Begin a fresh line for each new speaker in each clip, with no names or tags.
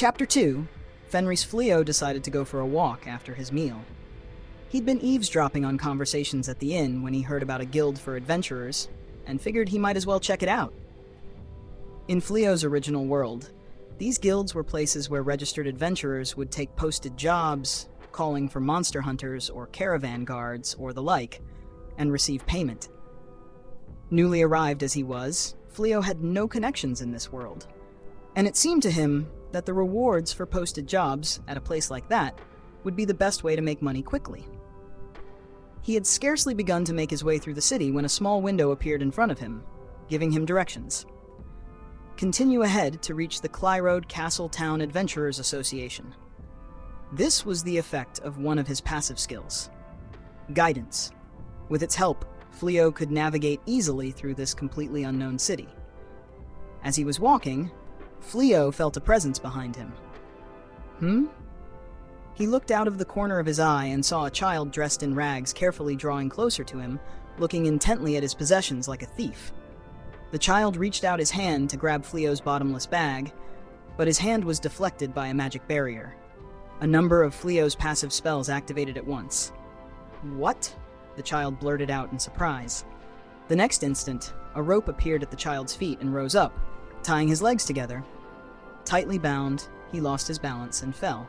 Chapter 2, Fenrys Flio decided to go for a walk after his meal. He'd been eavesdropping on conversations at the inn when he heard about a guild for adventurers, and figured he might as well check it out. In Flio's original world, these guilds were places where registered adventurers would take posted jobs, calling for monster hunters or caravan guards or the like, and receive payment. Newly arrived as he was, Flio had no connections in this world, and it seemed to him that the rewards for posted jobs at a place like that would be the best way to make money quickly. He had scarcely begun to make his way through the city when a small window appeared in front of him, giving him directions. Continue ahead to reach the Clyrode Castle Town Adventurers Association. This was the effect of one of his passive skills, guidance. With its help, Flio could navigate easily through this completely unknown city. As he was walking, Flio felt a presence behind him. He looked out of the corner of his eye and saw a child dressed in rags carefully drawing closer to him, looking intently at his possessions like a thief. The child reached out his hand to grab Flio's bottomless bag, but his hand was deflected by a magic barrier. A number of Flio's passive spells activated at once. "What?" the child blurted out in surprise. The next instant, a rope appeared at the child's feet and rose up, tying his legs together. Tightly bound, he lost his balance and fell.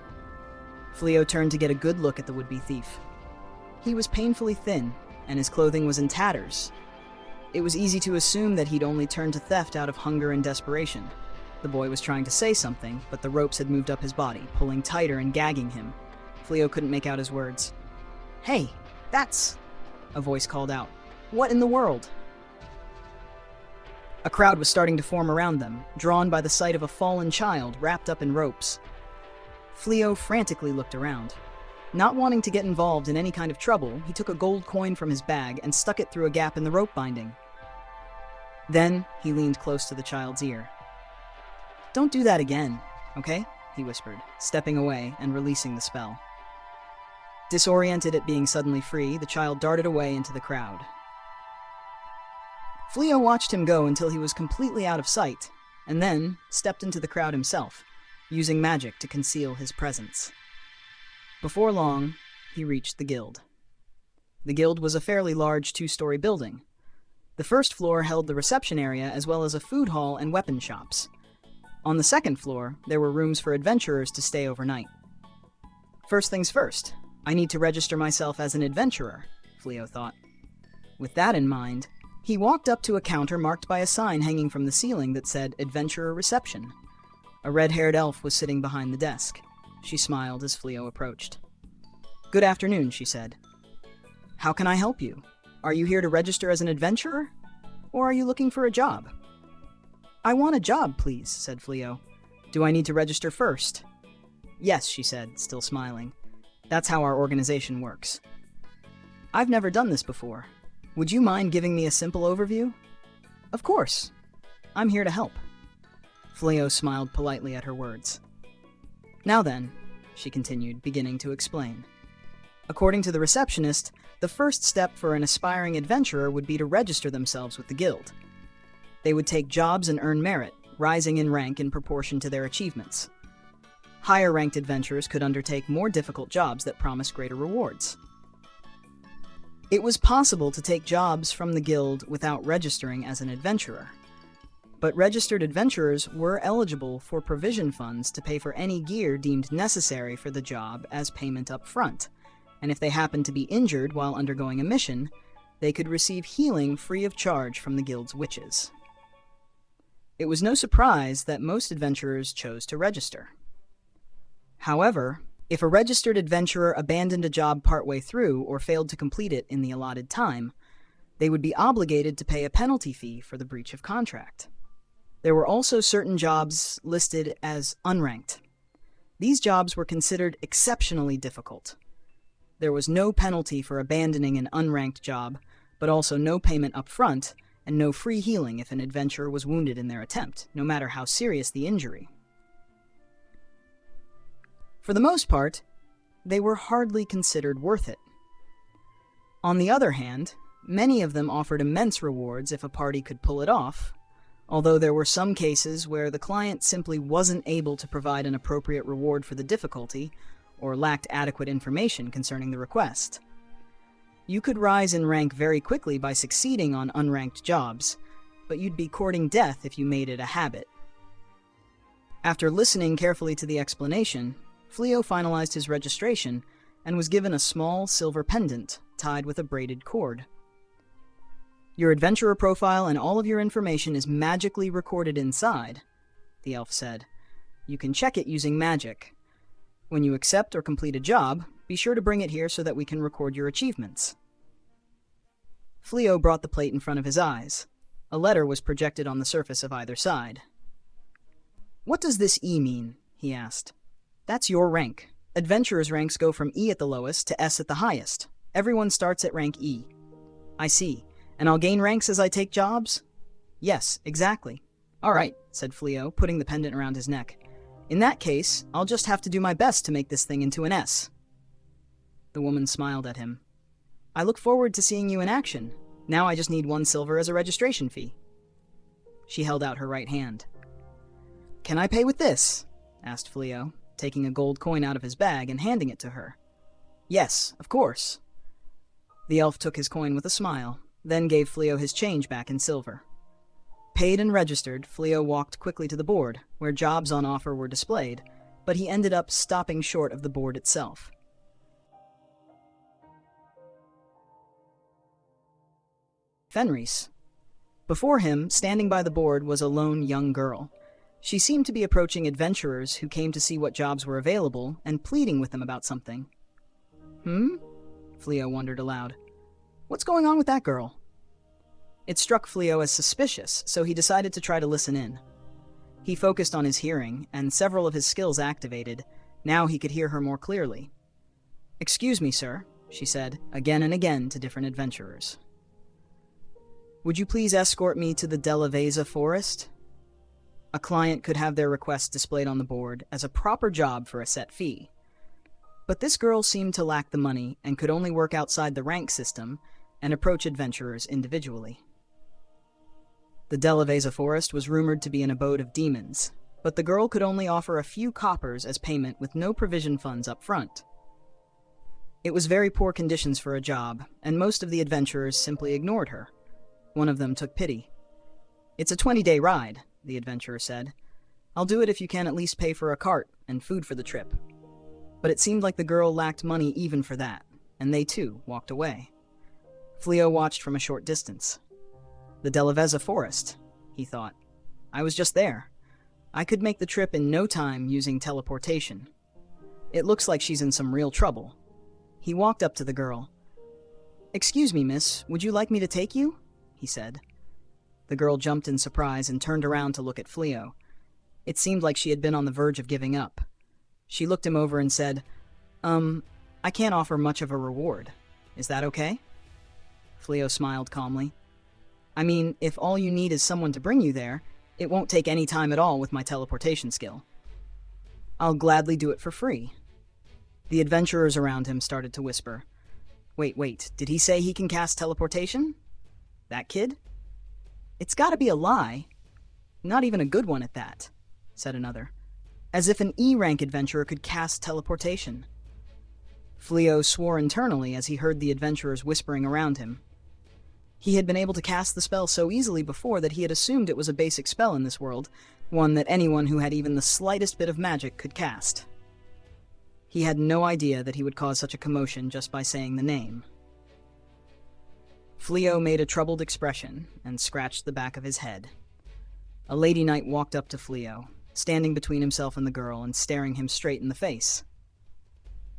Flio turned to get a good look at the would-be thief. He was painfully thin, and his clothing was in tatters. It was easy to assume that he'd only turned to theft out of hunger and desperation. The boy was trying to say something, but the ropes had moved up his body, pulling tighter and gagging him. Flio couldn't make out his words. "Hey, that's..." a voice called out. "What in the world?" A crowd was starting to form around them, drawn by the sight of a fallen child wrapped up in ropes. Flio frantically looked around. Not wanting to get involved in any kind of trouble, he took a gold coin from his bag and stuck it through a gap in the rope binding. Then he leaned close to the child's ear. "Don't do that again, okay?" he whispered, stepping away and releasing the spell. Disoriented at being suddenly free, the child darted away into the crowd. Flio watched him go until he was completely out of sight, and then stepped into the crowd himself, using magic to conceal his presence. Before long, he reached the guild. The guild was a fairly large two-story building. The first floor held the reception area as well as a food hall and weapon shops. On the second floor, there were rooms for adventurers to stay overnight. First things first, I need to register myself as an adventurer, Flio thought. With that in mind, he walked up to a counter marked by a sign hanging from the ceiling that said Adventurer Reception. A red-haired elf was sitting behind the desk. She smiled as Flio approached. "Good afternoon," she said. "How can I help you? Are you here to register as an adventurer? Or are you looking for a job?" "I want a job, please," said Flio. "Do I need to register first?" "Yes," she said, still smiling. "That's how our organization works." "I've never done this before. Would you mind giving me a simple overview?" "Of course. I'm here to help." Flio smiled politely at her words. "Now then," she continued, beginning to explain. "According to the receptionist, the first step for an aspiring adventurer would be to register themselves with the guild. They would take jobs and earn merit, rising in rank in proportion to their achievements. Higher-ranked adventurers could undertake more difficult jobs that promised greater rewards. It was possible to take jobs from the guild without registering as an adventurer. But registered adventurers were eligible for provision funds to pay for any gear deemed necessary for the job as payment up front, and if they happened to be injured while undergoing a mission, they could receive healing free of charge from the guild's witches. It was no surprise that most adventurers chose to register. However, if a registered adventurer abandoned a job partway through or failed to complete it in the allotted time, they would be obligated to pay a penalty fee for the breach of contract. There were also certain jobs listed as unranked. These jobs were considered exceptionally difficult. There was no penalty for abandoning an unranked job, but also no payment up front and no free healing if an adventurer was wounded in their attempt, no matter how serious the injury. For the most part, they were hardly considered worth it. On the other hand, many of them offered immense rewards if a party could pull it off, although there were some cases where the client simply wasn't able to provide an appropriate reward for the difficulty or lacked adequate information concerning the request. You could rise in rank very quickly by succeeding on unranked jobs, but you'd be courting death if you made it a habit. After listening carefully to the explanation, Flio finalized his registration and was given a small silver pendant tied with a braided cord. Your adventurer profile and all of your information is magically recorded inside, the elf said. You can check it using magic. When you accept or complete a job, be sure to bring it here so that we can record your achievements. Flio brought the plate in front of his eyes. A letter was projected on the surface of either side. What does this E mean? He asked. That's your rank. Adventurers' ranks go from E at the lowest to S at the highest. Everyone starts at rank E. I see. And I'll gain ranks as I take jobs? Yes, exactly. All right, said Flio, putting the pendant around his neck. In that case, I'll just have to do my best to make this thing into an S. The woman smiled at him. I look forward to seeing you in action. Now I just need 1 silver as a registration fee. She held out her right hand. Can I pay with this? Asked Flio, taking a gold coin out of his bag and handing it to her. Yes, of course. The elf took his coin with a smile, then gave Flio his change back in silver. Paid and registered, Flio walked quickly to the board, where jobs on offer were displayed, but he ended up stopping short of the board itself. Fenrys. Before him, standing by the board, was a lone young girl. She seemed to be approaching adventurers who came to see what jobs were available and pleading with them about something. Flio wondered aloud. What's going on with that girl? It struck Flio as suspicious, so he decided to try to listen in. He focused on his hearing, and several of his skills activated. Now he could hear her more clearly. Excuse me, sir, she said, again and again to different adventurers. Would you please escort me to the Delaveza Forest? A client could have their request displayed on the board as a proper job for a set fee. But this girl seemed to lack the money and could only work outside the rank system and approach adventurers individually. The Delaveza Forest was rumored to be an abode of demons, but the girl could only offer a few coppers as payment with no provision funds up front. It was very poor conditions for a job, and most of the adventurers simply ignored her. One of them took pity. It's a 20-day ride, the adventurer said. I'll do it if you can at least pay for a cart and food for the trip. But it seemed like the girl lacked money even for that, and they too walked away. Flio watched from a short distance. The Delaveza Forest, he thought. I was just there. I could make the trip in no time using teleportation. It looks like she's in some real trouble. He walked up to the girl. Excuse me, miss, would you like me to take you? He said. The girl jumped in surprise and turned around to look at Flio. It seemed like she had been on the verge of giving up. She looked him over and said, I can't offer much of a reward. Is that okay? Flio smiled calmly. I mean, if all you need is someone to bring you there, it won't take any time at all with my teleportation skill. I'll gladly do it for free. The adventurers around him started to whisper. Wait, did he say he can cast teleportation? That kid? It's gotta be a lie. Not even a good one at that, said another. As if an E-rank adventurer could cast teleportation. Flio swore internally as he heard the adventurers whispering around him. He had been able to cast the spell so easily before that he had assumed it was a basic spell in this world, one that anyone who had even the slightest bit of magic could cast. He had no idea that he would cause such a commotion just by saying the name. Flio made a troubled expression and scratched the back of his head. A lady knight walked up to Flio, standing between himself and the girl and staring him straight in the face.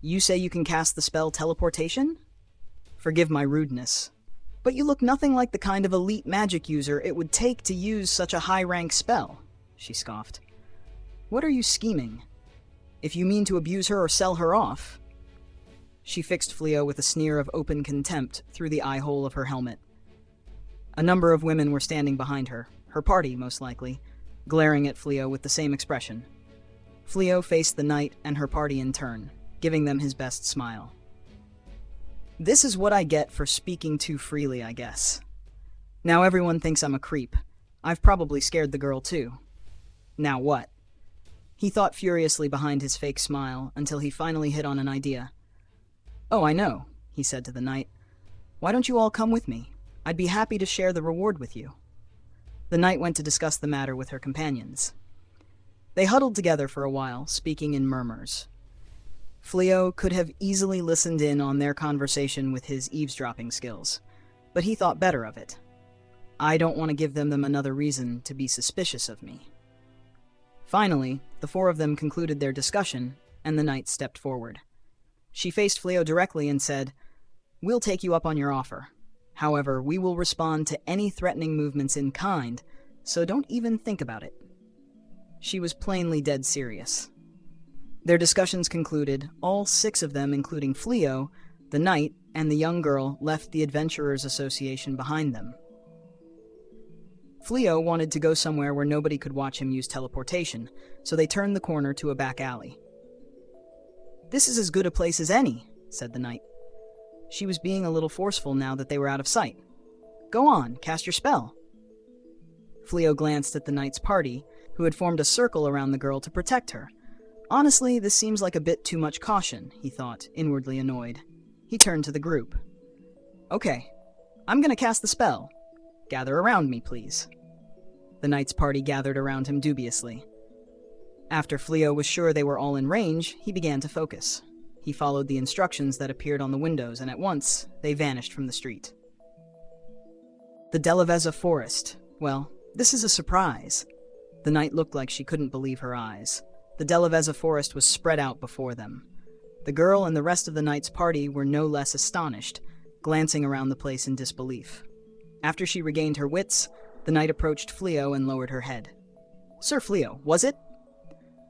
You say you can cast the spell teleportation? Forgive my rudeness, but you look nothing like the kind of elite magic user it would take to use such a high-rank spell, she scoffed. What are you scheming? If you mean to abuse her or sell her off... She fixed Flio with a sneer of open contempt through the eye-hole of her helmet. A number of women were standing behind her party most likely, glaring at Flio with the same expression. Flio faced the knight and her party in turn, giving them his best smile. This is what I get for speaking too freely, I guess. Now everyone thinks I'm a creep. I've probably scared the girl too. Now what? He thought furiously behind his fake smile until he finally hit on an idea. Oh, I know, he said to the knight. Why don't you all come with me? I'd be happy to share the reward with you. The knight went to discuss the matter with her companions. They huddled together for a while, speaking in murmurs. Flio could have easily listened in on their conversation with his eavesdropping skills, but he thought better of it. I don't want to give them another reason to be suspicious of me. Finally, the four of them concluded their discussion, and the knight stepped forward. She faced Flio directly and said, We'll take you up on your offer. However, we will respond to any threatening movements in kind, so don't even think about it. She was plainly dead serious. Their discussions concluded, all 6 of them, including Flio, the knight, and the young girl, left the Adventurers Association behind them. Flio wanted to go somewhere where nobody could watch him use teleportation, so they turned the corner to a back alley. This is as good a place as any, said the knight. She was being a little forceful now that they were out of sight. Go on, cast your spell. Flio glanced at the knight's party, who had formed a circle around the girl to protect her. Honestly, this seems like a bit too much caution, he thought, inwardly annoyed. He turned to the group. Okay, I'm going to cast the spell. Gather around me, please. The knight's party gathered around him dubiously. After Flio was sure they were all in range, he began to focus. He followed the instructions that appeared on the windows, and at once, they vanished from the street. The Delaveza Forest. Well, this is a surprise. The knight looked like she couldn't believe her eyes. The Delaveza Forest was spread out before them. The girl and the rest of the knight's party were no less astonished, glancing around the place in disbelief. After she regained her wits, the knight approached Flio and lowered her head. Sir Flio, was it?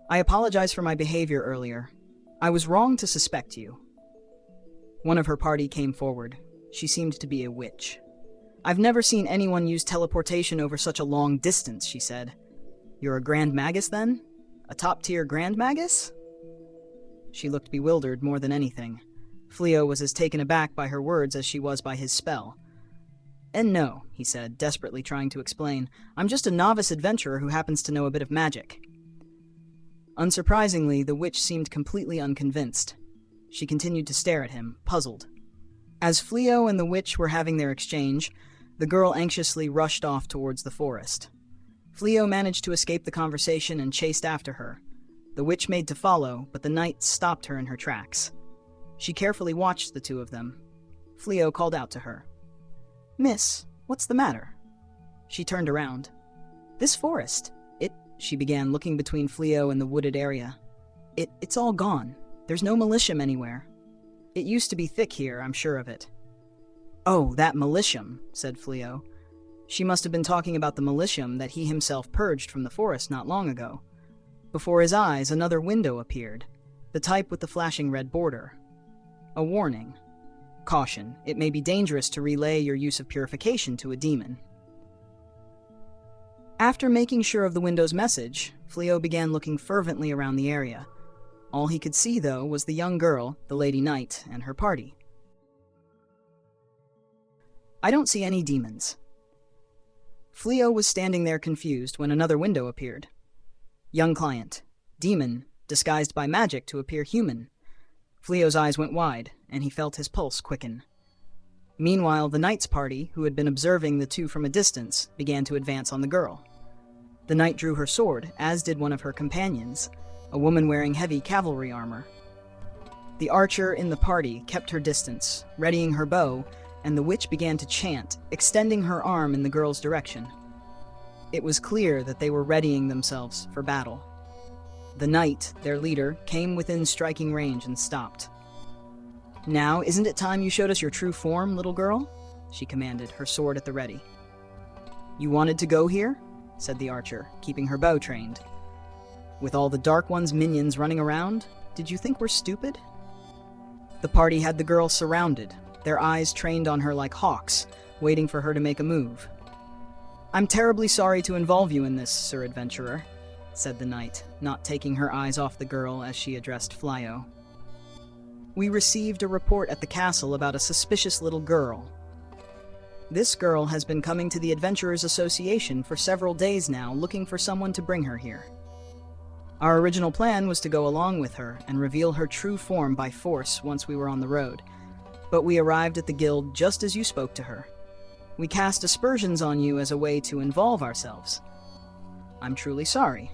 I apologize for my behavior earlier. I was wrong to suspect you. One of her party came forward. She seemed to be a witch. I've never seen anyone use teleportation over such a long distance, she said. You're a Grand Magus, then? A top-tier Grand Magus? She looked bewildered more than anything. Flio was as taken aback by her words as she was by his spell. And no, he said, desperately trying to explain, I'm just a novice adventurer who happens to know a bit of magic. Unsurprisingly, the witch seemed completely unconvinced. She continued to stare at him, puzzled. As Flio and the witch were having their exchange, the girl anxiously rushed off towards the forest. Flio managed to escape the conversation and chased after her. The witch made to follow, but the knight stopped her in her tracks. She carefully watched the two of them. Flio called out to her. Miss, what's the matter? She turned around. This forest, she began, looking between Flio and the wooded area. It's all gone. There's no militium anywhere. It used to be thick here, I'm sure of it. Oh, that militium, said Flio. She must have been talking about the militium that he himself purged from the forest not long ago. Before his eyes, another window appeared, the type with the flashing red border. A warning. Caution, it may be dangerous to relay your use of purification to a demon. After making sure of the window's message, Flio began looking fervently around the area. All he could see, though, was the young girl, the Lady Knight, and her party. I don't see any demons. Flio was standing there confused when another window appeared. Young client. Demon, disguised by magic to appear human. Flio's eyes went wide, and he felt his pulse quicken. Meanwhile, the knight's party, who had been observing the two from a distance, began to advance on the girl. The knight drew her sword, as did one of her companions, a woman wearing heavy cavalry armor. The archer in the party kept her distance, readying her bow, and the witch began to chant, extending her arm in the girl's direction. It was clear that they were readying themselves for battle. The knight, their leader, came within striking range and stopped. Now, isn't it time you showed us your true form, little girl? She commanded, her sword at the ready. You wanted to go here? Said the archer, keeping her bow trained. With all the Dark One's minions running around, did you think we're stupid? The party had the girl surrounded, their eyes trained on her like hawks, waiting for her to make a move. I'm terribly sorry to involve you in this, Sir Adventurer, said the knight, not taking her eyes off the girl as she addressed Flio. We received a report at the castle about a suspicious little girl. This girl has been coming to the Adventurers Association for several days now, looking for someone to bring her here. Our original plan was to go along with her and reveal her true form by force once we were on the road, but we arrived at the guild just as you spoke to her. We cast aspersions on you as a way to involve ourselves. I'm truly sorry."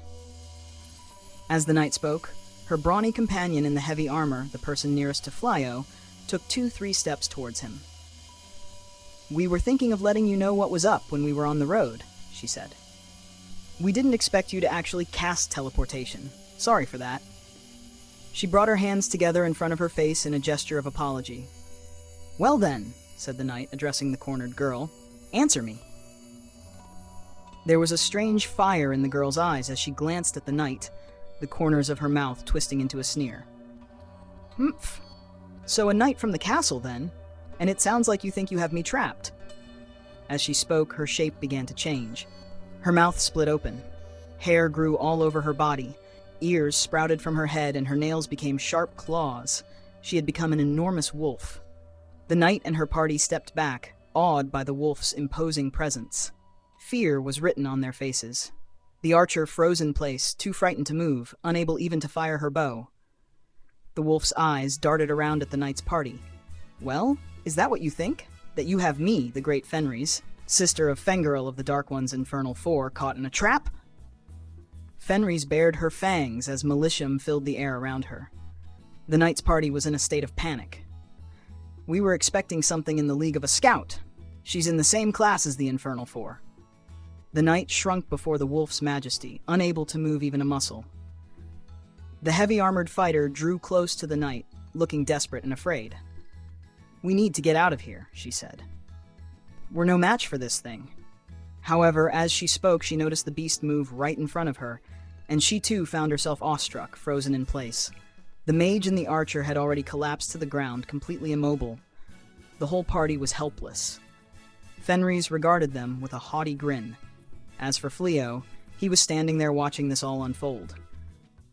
As the knight spoke, her brawny companion in the heavy armor, the person nearest to Flio, took 2-3 steps towards him. "We were thinking of letting you know what was up when we were on the road," she said. "We didn't expect you to actually cast teleportation. Sorry for that." She brought her hands together in front of her face in a gesture of apology. "Well then," said the knight, addressing the cornered girl, "answer me." There was a strange fire in the girl's eyes as she glanced at the knight, the corners of her mouth twisting into a sneer. "Humph. So a knight from the castle, then? And it sounds like you think you have me trapped." As she spoke, her shape began to change. Her mouth split open. Hair grew all over her body. Ears sprouted from her head, and her nails became sharp claws. She had become an enormous wolf. The knight and her party stepped back, awed by the wolf's imposing presence. Fear was written on their faces. The archer froze in place, too frightened to move, unable even to fire her bow. The wolf's eyes darted around at the knight's party. "Well, is that what you think? That you have me, the great Fenrys, sister of Fenrys of the Dark One's Infernal 4, caught in a trap?" Fenrys bared her fangs as malicium filled the air around her. The knight's party was in a state of panic. "We were expecting something in the League of a Scout. She's in the same class as the Infernal 4. The knight shrunk before the wolf's majesty, unable to move even a muscle. The heavy-armored fighter drew close to the knight, looking desperate and afraid. "We need to get out of here," she said. "We're no match for this thing." However, as she spoke, she noticed the beast move right in front of her, and she too found herself awestruck, frozen in place. The mage and the archer had already collapsed to the ground, completely immobile. The whole party was helpless. Fenrys regarded them with a haughty grin. As for Flio, he was standing there watching this all unfold.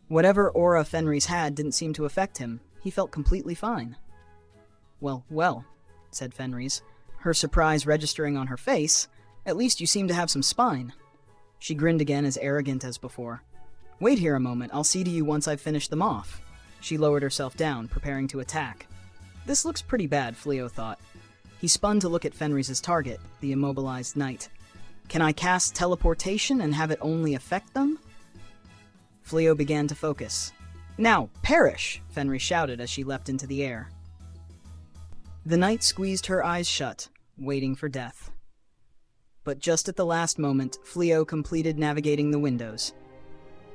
Whatever aura Fenrys had didn't seem to affect him. He felt completely fine. Well, said Fenrys, her surprise registering on her face. "At least you seem to have some spine." She grinned again, as arrogant as before. "Wait here a moment, I'll see to you once I've finished them off." She lowered herself down, preparing to attack. This looks pretty bad, Flio thought. He spun to look at Fenrys' target, the immobilized knight. "Can I cast teleportation and have it only affect them?" Flio began to focus. "Now, perish!" Fenrys shouted as she leapt into the air. The knight squeezed her eyes shut, waiting for death. But just at the last moment, Flio completed navigating the windows.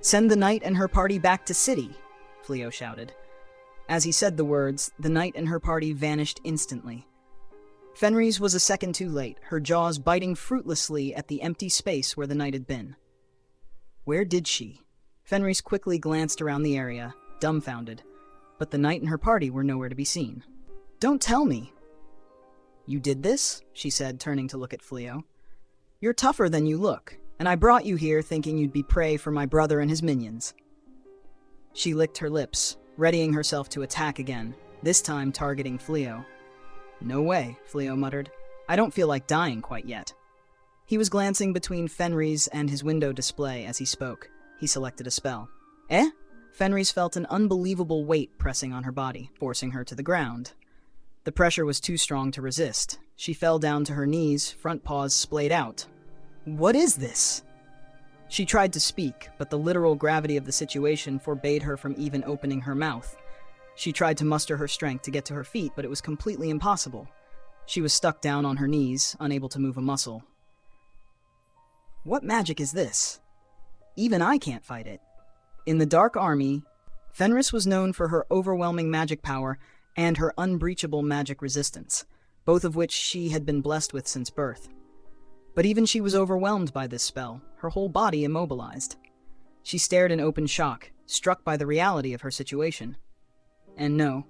"Send the knight and her party back to city," Flio shouted. As he said the words, the knight and her party vanished instantly. Fenrys was a second too late, her jaws biting fruitlessly at the empty space where the knight had been. Where did she? Fenrys quickly glanced around the area, dumbfounded, but the knight and her party were nowhere to be seen. "Don't tell me." "You did this?" she said, turning to look at Flio. "You're tougher than you look, and I brought you here thinking you'd be prey for my brother and his minions." She licked her lips, readying herself to attack again, this time targeting Flio. "No way," Flio muttered. "I don't feel like dying quite yet." He was glancing between Fenrys and his window display as he spoke. He selected a spell. "Eh?" Fenrys felt an unbelievable weight pressing on her body, forcing her to the ground. The pressure was too strong to resist. She fell down to her knees, front paws splayed out. "What is this?" She tried to speak, but the literal gravity of the situation forbade her from even opening her mouth. She tried to muster her strength to get to her feet, but it was completely impossible. She was stuck down on her knees, unable to move a muscle. What magic is this? Even I can't fight it. In the Dark Army, Fenrys was known for her overwhelming magic power and her unbreachable magic resistance, both of which she had been blessed with since birth. But even she was overwhelmed by this spell, her whole body immobilized. She stared in open shock, struck by the reality of her situation. And no,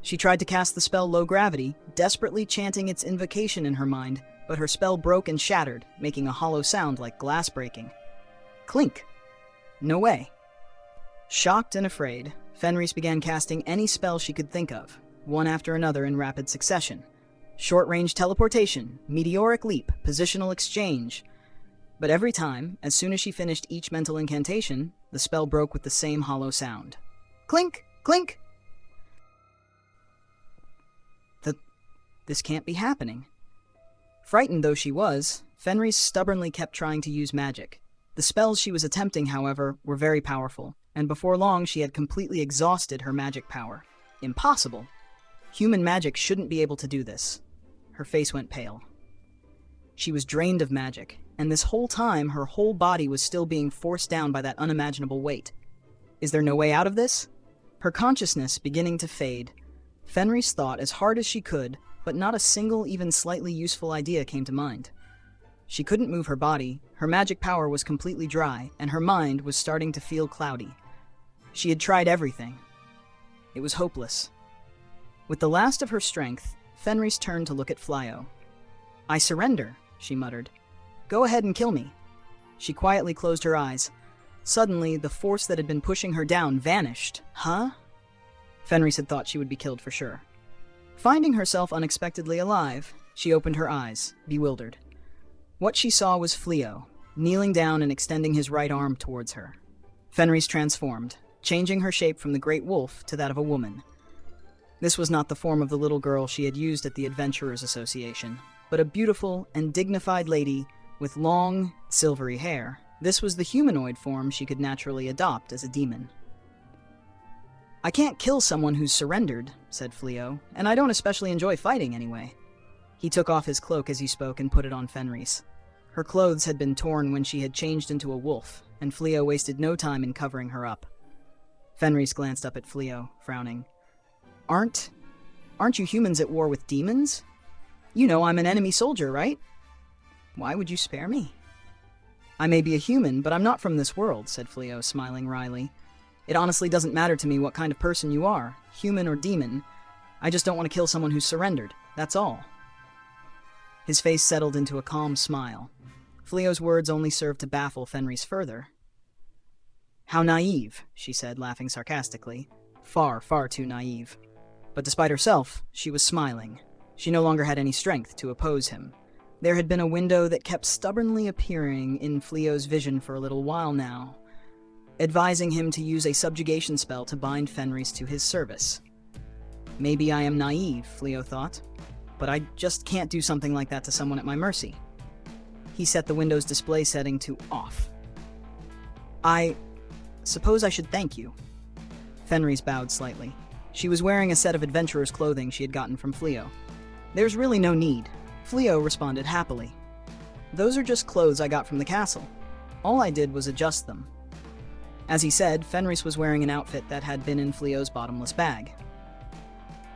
she tried to cast the spell Low Gravity, desperately chanting its invocation in her mind, but her spell broke and shattered, making a hollow sound like glass breaking. Clink! No way. Shocked and afraid, Fenrys began casting any spell she could think of, one after another in rapid succession. Short-range teleportation, meteoric leap, positional exchange. But every time, as soon as she finished each mental incantation, the spell broke with the same hollow sound. Clink! Clink! This can't be happening. Frightened though she was, Fenrys stubbornly kept trying to use magic. The spells she was attempting, however, were very powerful, and before long she had completely exhausted her magic power. Impossible! Human magic shouldn't be able to do this. Her face went pale. She was drained of magic, and this whole time her whole body was still being forced down by that unimaginable weight. Is there no way out of this? Her consciousness beginning to fade, Fenrys thought as hard as she could, but not a single, even slightly useful idea came to mind. She couldn't move her body, her magic power was completely dry, and her mind was starting to feel cloudy. She had tried everything. It was hopeless. With the last of her strength, Fenrys turned to look at Flio. "I surrender," she muttered. "Go ahead and kill me." She quietly closed her eyes. Suddenly, the force that had been pushing her down vanished. Huh? Fenrys had thought she would be killed for sure. Finding herself unexpectedly alive, she opened her eyes, bewildered. What she saw was Flio, kneeling down and extending his right arm towards her. Fenrys transformed, changing her shape from the great wolf to that of a woman. This was not the form of the little girl she had used at the Adventurers Association, but a beautiful and dignified lady with long, silvery hair. This was the humanoid form she could naturally adopt as a demon. "I can't kill someone who's surrendered," said Flio, "and I don't especially enjoy fighting anyway." He took off his cloak as he spoke and put it on Fenrys. Her clothes had been torn when she had changed into a wolf, and Flio wasted no time in covering her up. Fenrys glanced up at Flio, frowning. Aren't you humans at war with demons? You know I'm an enemy soldier, right? Why would you spare me?" "I may be a human, but I'm not from this world," said Flio, smiling wryly. "It honestly doesn't matter to me what kind of person you are, human or demon. I just don't want to kill someone who's surrendered, that's all." His face settled into a calm smile. Flio's words only served to baffle Fenrys further. "How naive," she said, laughing sarcastically. Far, far too naive. But despite herself, she was smiling. She no longer had any strength to oppose him. There had been a window that kept stubbornly appearing in Flio's vision for a little while now, advising him to use a subjugation spell to bind Fenrys to his service. Maybe I am naive, Flio thought, but I just can't do something like that to someone at my mercy. He set the Windows display setting to off. "I suppose I should thank you." Fenrys bowed slightly. She was wearing a set of adventurer's clothing she had gotten from Flio. "There's really no need," Flio responded happily. "Those are just clothes I got from the castle. All I did was adjust them." As he said, Fenrys was wearing an outfit that had been in Flio's bottomless bag.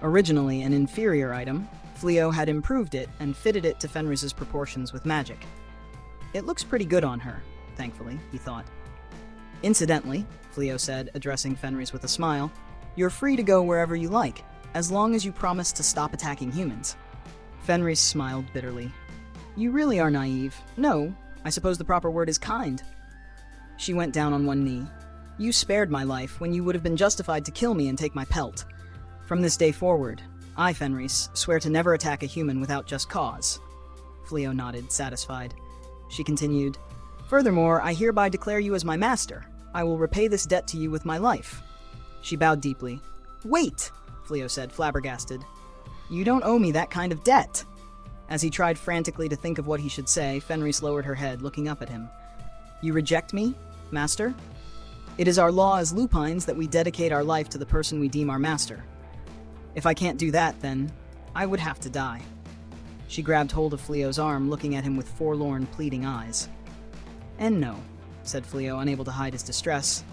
Originally an inferior item, Flio had improved it and fitted it to Fenrys' proportions with magic. "It looks pretty good on her, thankfully," he thought. "Incidentally," Flio said, addressing Fenrys with a smile, "you're free to go wherever you like, as long as you promise to stop attacking humans." Fenrys smiled bitterly. "You really are naive. No, I suppose the proper word is kind." She went down on one knee. "You spared my life when you would have been justified to kill me and take my pelt. From this day forward, I, Fenrys, swear to never attack a human without just cause." Flio nodded, satisfied. She continued, "Furthermore, I hereby declare you as my master. I will repay this debt to you with my life." She bowed deeply. "Wait," Flio said, flabbergasted. "You don't owe me that kind of debt." As he tried frantically to think of what he should say, Fenrys lowered her head, looking up at him. "You reject me, master? It is our law as lupines that we dedicate our life to the person we deem our master. If I can't do that, then I would have to die." She grabbed hold of Flio's arm, looking at him with forlorn, pleading eyes. "And no," said Flio, unable to hide his distress.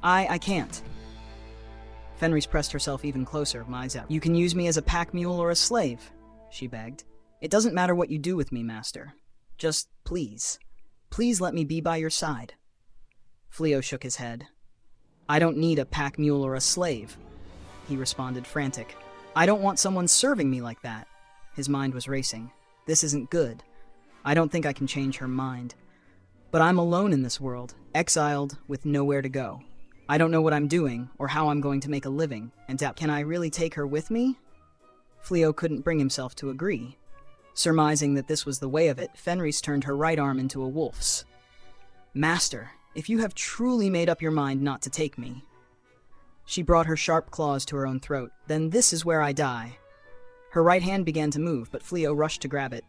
I can't." Fenrys pressed herself even closer, eyes out. "You can use me as a pack mule or a slave," she begged. "It doesn't matter what you do with me, master. Just please let me be by your side." Flio shook his head. "I don't need a pack mule or a slave," he responded, frantic. "I don't want someone serving me like that." His mind was racing. "This isn't good. I don't think I can change her mind. But I'm alone in this world, exiled, with nowhere to go. I don't know what I'm doing, or how I'm going to make a living, and can I really take her with me?" Flio couldn't bring himself to agree. Surmising that this was the way of it, Fenrys turned her right arm into a wolf's. "Master, if you have truly made up your mind not to take me." She brought her sharp claws to her own throat. "Then this is where I die." Her right hand began to move, but Flio rushed to grab it.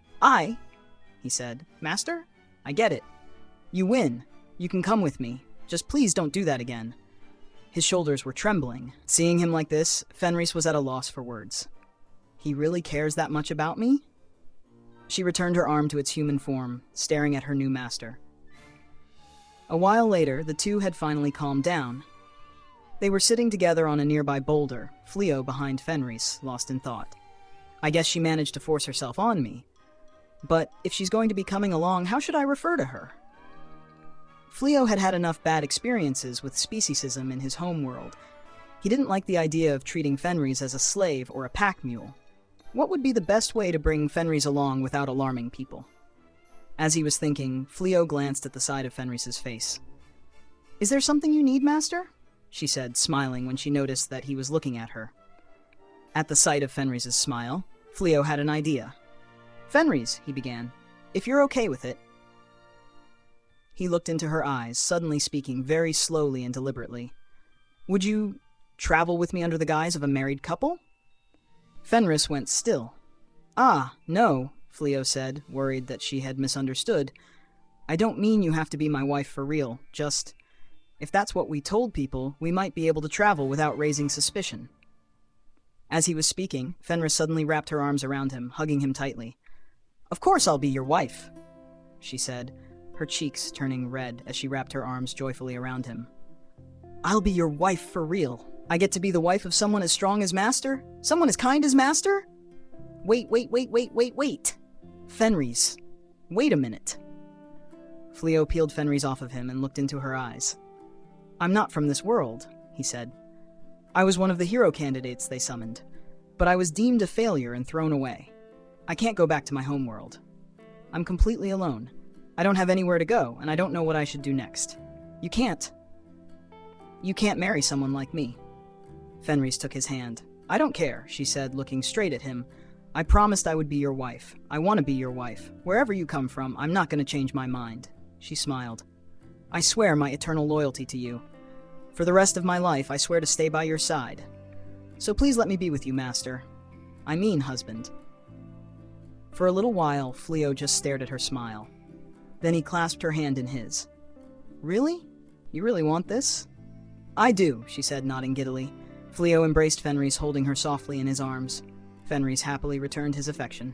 He said. "Master? I get it. You win. You can come with me. Just please don't do that again." His shoulders were trembling. Seeing him like this, Fenrys was at a loss for words. He really cares that much about me? She returned her arm to its human form, staring at her new master. A while later, the two had finally calmed down. They were sitting together on a nearby boulder, Flio behind Fenrys, lost in thought. "I guess she managed to force herself on me. But if she's going to be coming along, how should I refer to her?" Flio had had enough bad experiences with speciesism in his home world. He didn't like the idea of treating Fenrys as a slave or a pack mule. What would be the best way to bring Fenrys along without alarming people? As he was thinking, Flio glanced at the side of Fenrys' face. "Is there something you need, Master?" she said, smiling when she noticed that he was looking at her. At the sight of Fenrys' smile, Flio had an idea. "Fenrys," he began, "if you're okay with it." He looked into her eyes, suddenly speaking very slowly and deliberately. "Would you travel with me under the guise of a married couple?" Fenrys went still. No," Flio said, worried that she had misunderstood. "I don't mean you have to be my wife for real. Just, if that's what we told people, we might be able to travel without raising suspicion." As he was speaking, Fenrys suddenly wrapped her arms around him, hugging him tightly. "Of course I'll be your wife," she said, her cheeks turning red as she wrapped her arms joyfully around him. "I'll be your wife for real. I get to be the wife of someone as strong as Master? Someone as kind as Master? Wait. Fenrys, wait a minute." Flio peeled Fenrys off of him and looked into her eyes. "I'm not from this world," he said. "I was one of the hero candidates they summoned, but I was deemed a failure and thrown away. I can't go back to my homeworld. I'm completely alone. I don't have anywhere to go, and I don't know what I should do next. You can't marry someone like me." Fenrys took his hand. "I don't care," she said, looking straight at him. "I promised I would be your wife. I want to be your wife. Wherever you come from, I'm not going to change my mind." She smiled. "I swear my eternal loyalty to you. For the rest of my life, I swear to stay by your side. So please let me be with you, Master. I mean, husband." For a little while, Flio just stared at her smile. Then he clasped her hand in his. "Really? You really want this?" "I do," she said, nodding giddily. Flio embraced Fenrys, holding her softly in his arms. Fenrys happily returned his affection.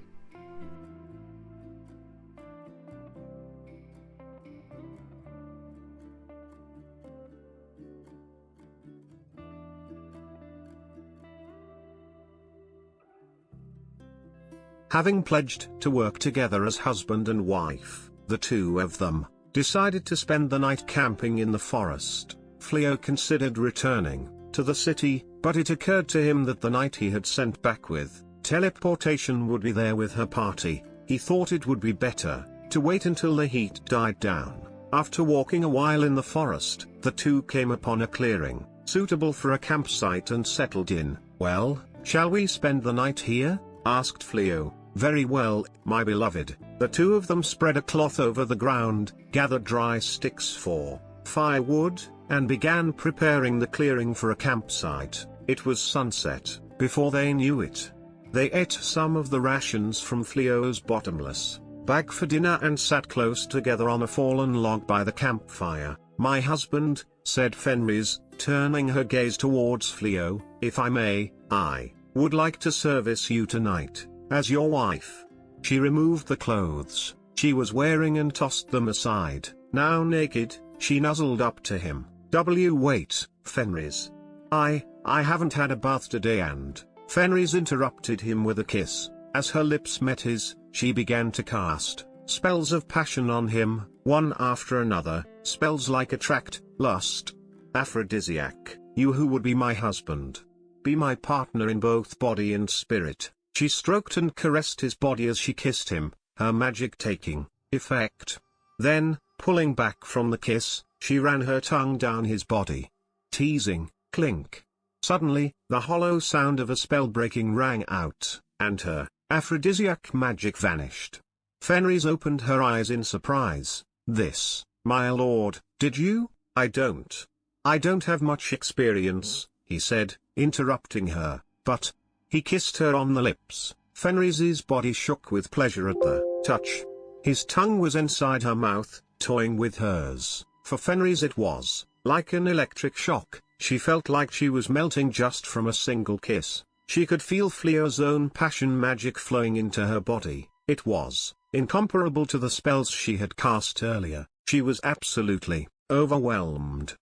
Having pledged to work together as husband and wife, the two of them decided to spend the night camping in the forest. Flio considered returning to the city, but it occurred to him that the knight he had sent back with teleportation would be there with her party. He thought it would be better to wait until the heat died down. After walking a while in the forest, the two came upon a clearing, suitable for a campsite, and settled in. "Well, shall we spend the night here?" asked Flio. "Very well, my beloved." The two of them spread a cloth over the ground, gathered dry sticks for firewood, and began preparing the clearing for a campsite. It was sunset before they knew it. They ate some of the rations from Flio's bottomless bag for dinner and sat close together on a fallen log by the campfire. "My husband," said Fenrys, turning her gaze towards Flio, "if I may, I would like to service you tonight as your wife." She removed the clothes she was wearing and tossed them aside. Now naked, she nuzzled up to him. Wait, Fenrys. I haven't had a bath today." And Fenrys interrupted him with a kiss. As her lips met his, she began to cast spells of passion on him, one after another, spells like attract, lust, aphrodisiac. "You who would be my husband, be my partner in both body and spirit." She stroked and caressed his body as she kissed him, her magic taking effect. Then, pulling back from the kiss, she ran her tongue down his body. Teasing, clink. Suddenly, the hollow sound of a spell breaking rang out. and her aphrodisiac magic vanished. Fenrys opened her eyes in surprise. "This, my lord, did you? I don't have much experience," he said, interrupting her, but he kissed her on the lips. Fenrys's body shook with pleasure at the touch. His tongue was inside her mouth, toying with hers. For Fenrys it was like an electric shock. She felt like she was melting just from a single kiss. She could feel Flio's own passion magic flowing into her body. It was incomparable to the spells she had cast earlier. She was absolutely overwhelmed.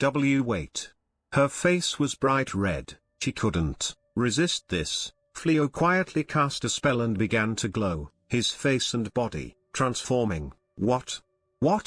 Wait. Her face was bright red. She couldn't resist this. Flio quietly cast a spell and began to glow, his face and body transforming. What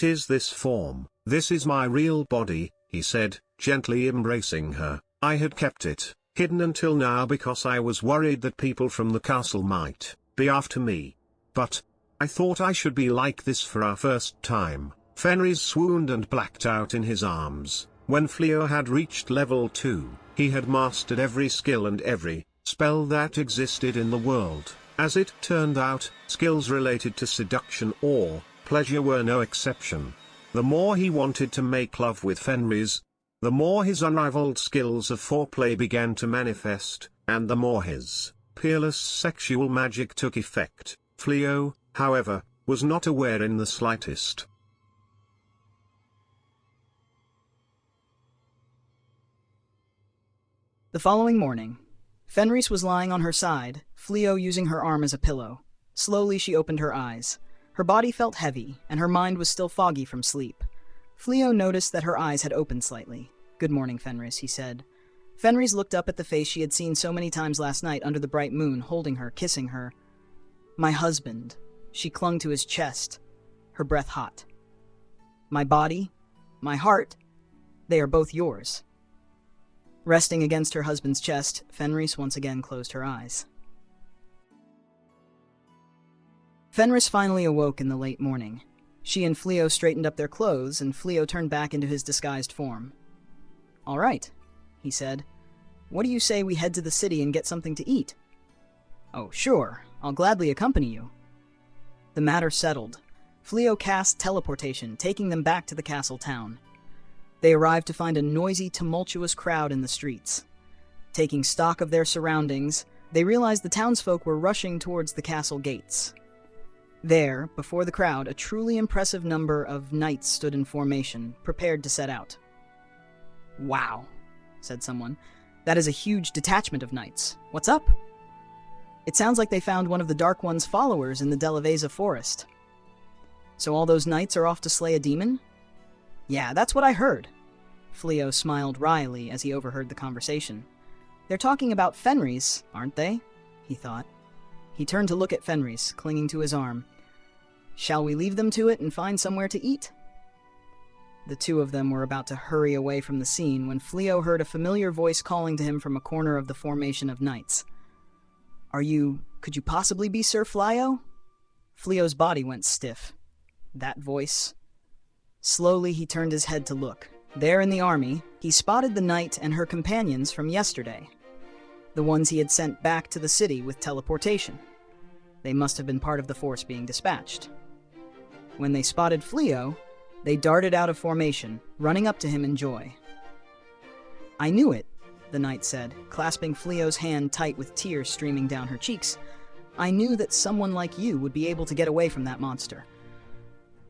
is this form? "This is my real body," he said, gently embracing her. "I had kept it hidden until now because I was worried that people from the castle might be after me. But I thought I should be like this for our first time." Fenrys swooned and blacked out in his arms. When Flio had reached level 2, he had mastered every skill and every spell that existed in the world. As it turned out, skills related to seduction or pleasure were no exception. The more he wanted to make love with Fenrys, the more his unrivaled skills of foreplay began to manifest, and the more his peerless sexual magic took effect. Flio, however, was not aware in the slightest.
The following morning, Fenrys was lying on her side, Flio using her arm as a pillow. Slowly she opened her eyes. Her body felt heavy, and her mind was still foggy from sleep. Flio noticed that her eyes had opened slightly. "Good morning, Fenrys," he said. Fenrys looked up at the face she had seen so many times last night under the bright moon, holding her, kissing her. "My husband." She clung to his chest, her breath hot. "My body, my heart, they are both yours." Resting against her husband's chest, Fenrys once again closed her eyes. Fenrys finally awoke in the late morning. She and Flio straightened up their clothes, and Flio turned back into his disguised form. "All right," he said. "What do you say we head to the city and get something to eat?" "Oh, sure. I'll gladly accompany you." The matter settled. Flio cast teleportation, taking them back to the castle town. They arrived to find a noisy, tumultuous crowd in the streets. Taking stock of their surroundings, they realized the townsfolk were rushing towards the castle gates. There, before the crowd, a truly impressive number of knights stood in formation, prepared to set out. "Wow," said someone. "That is a huge detachment of knights. What's up?" "It sounds like they found one of the Dark One's followers in the Delaveza Forest." "So all those knights are off to slay a demon?" "Yeah, that's what I heard." Flio smiled wryly as he overheard the conversation. "They're talking about Fenrys, aren't they?" he thought. He turned to look at Fenrys, clinging to his arm. "Shall we leave them to it and find somewhere to eat?" The two of them were about to hurry away from the scene when Flio heard a familiar voice calling to him from a corner of the formation of knights. Could you possibly be Sir Flio?" Flio's body went stiff. That voice? Slowly he turned his head to look. There in the army, he spotted the knight and her companions from yesterday. The ones he had sent back to the city with teleportation. They must have been part of the force being dispatched. When they spotted Flio, they darted out of formation, running up to him in joy. "I knew it," the knight said, clasping Flio's hand tight with tears streaming down her cheeks. "I knew that someone like you would be able to get away from that monster.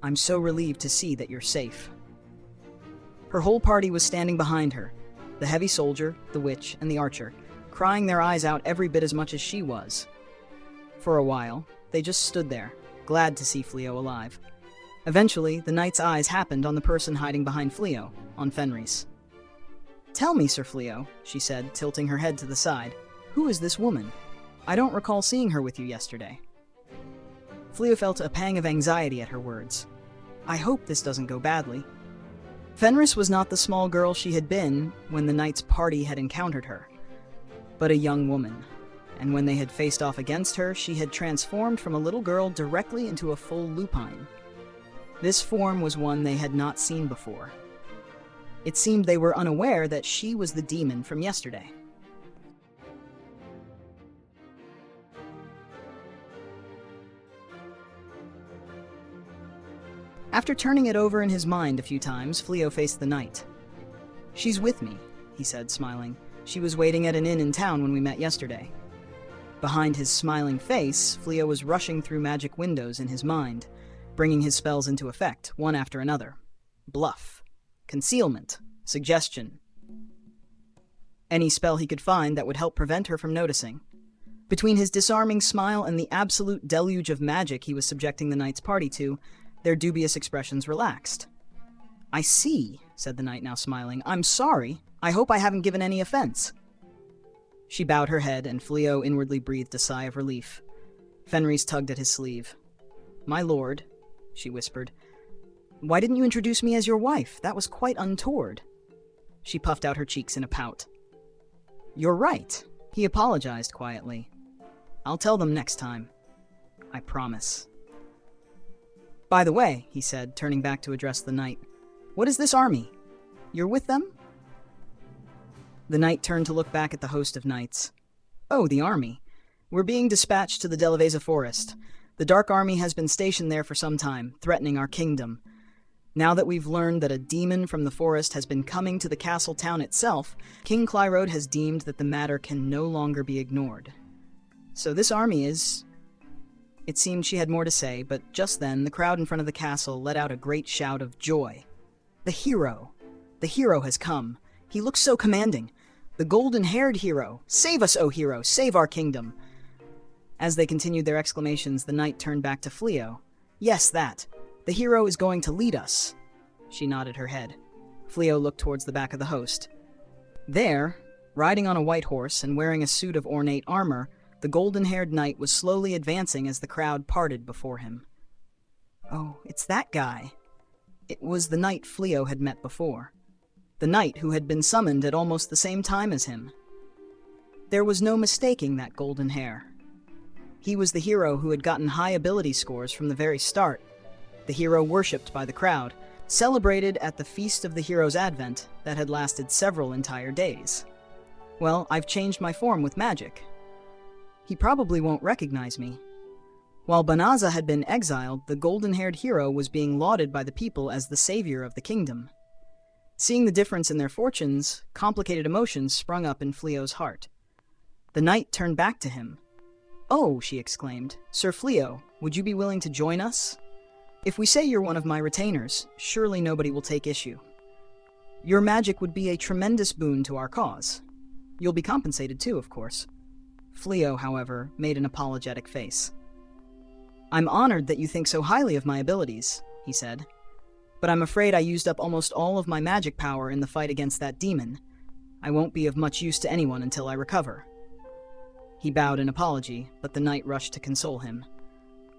I'm so relieved to see that you're safe." Her whole party was standing behind her, the heavy soldier, the witch, and the archer, crying their eyes out every bit as much as she was. For a while, they just stood there, glad to see Flio alive. Eventually, the knight's eyes happened on the person hiding behind Flio, on Fenrys. "Tell me, Sir Flio," she said, tilting her head to the side, "who is this woman? I don't recall seeing her with you yesterday." Flio felt a pang of anxiety at her words. "I hope this doesn't go badly." Fenrys was not the small girl she had been when the knight's party had encountered her, but a young woman, and when they had faced off against her, she had transformed from a little girl directly into a full lupine. This form was one they had not seen before. It seemed they were unaware that she was the demon from yesterday. After turning it over in his mind a few times, Flio faced the knight. "She's with me," he said, smiling. "She was waiting at an inn in town when we met yesterday." Behind his smiling face, Flio was rushing through magic windows in his mind, bringing his spells into effect, one after another. Bluff, concealment, suggestion. Any spell he could find that would help prevent her from noticing. Between his disarming smile and the absolute deluge of magic he was subjecting the knight's party to, their dubious expressions relaxed. "I see," said the knight, now smiling. "I'm sorry. I hope I haven't given any offense." She bowed her head, and Flio inwardly breathed a sigh of relief. Fenrys tugged at his sleeve. "My lord," she whispered, "why didn't you introduce me as your wife? That was quite untoward." She puffed out her cheeks in a pout. "You're right," he apologized quietly. "I'll tell them next time. I promise." "By the way," he said, turning back to address the knight, "what is this army? You're with them?" The knight turned to look back at the host of knights. "Oh, the army. We're being dispatched to the Delaveza Forest. The Dark Army has been stationed there for some time, threatening our kingdom. Now that we've learned that a demon from the forest has been coming to the castle town itself, King Clyrode has deemed that the matter can no longer be ignored. So this army is..." It seemed she had more to say, but just then the crowd in front of the castle let out a great shout of joy. "The hero! The hero has come! He looks so commanding! The golden-haired hero! Save us, O hero! Save our kingdom!" As they continued their exclamations, the knight turned back to Flio. "Yes, that. The hero is going to lead us." She nodded her head. Flio looked towards the back of the host. There, riding on a white horse and wearing a suit of ornate armor, the golden-haired knight was slowly advancing as the crowd parted before him. Oh, it's that guy. It was the knight Flio had met before. The knight who had been summoned at almost the same time as him. There was no mistaking that golden hair. He was the hero who had gotten high ability scores from the very start, the hero worshipped by the crowd, celebrated at the Feast of the Hero's Advent that had lasted several entire days. Well, I've changed my form with magic. He probably won't recognize me. While Banaza had been exiled, the golden-haired hero was being lauded by the people as the savior of the kingdom. Seeing the difference in their fortunes, complicated emotions sprung up in Flio's heart. The knight turned back to him. "Oh," she exclaimed, "Sir Flio, would you be willing to join us? If we say you're one of my retainers, surely nobody will take issue. Your magic would be a tremendous boon to our cause. You'll be compensated too, of course." Flio, however, made an apologetic face. "I'm honored that you think so highly of my abilities," he said. "But I'm afraid I used up almost all of my magic power in the fight against that demon. I won't be of much use to anyone until I recover." He bowed in apology, but the knight rushed to console him.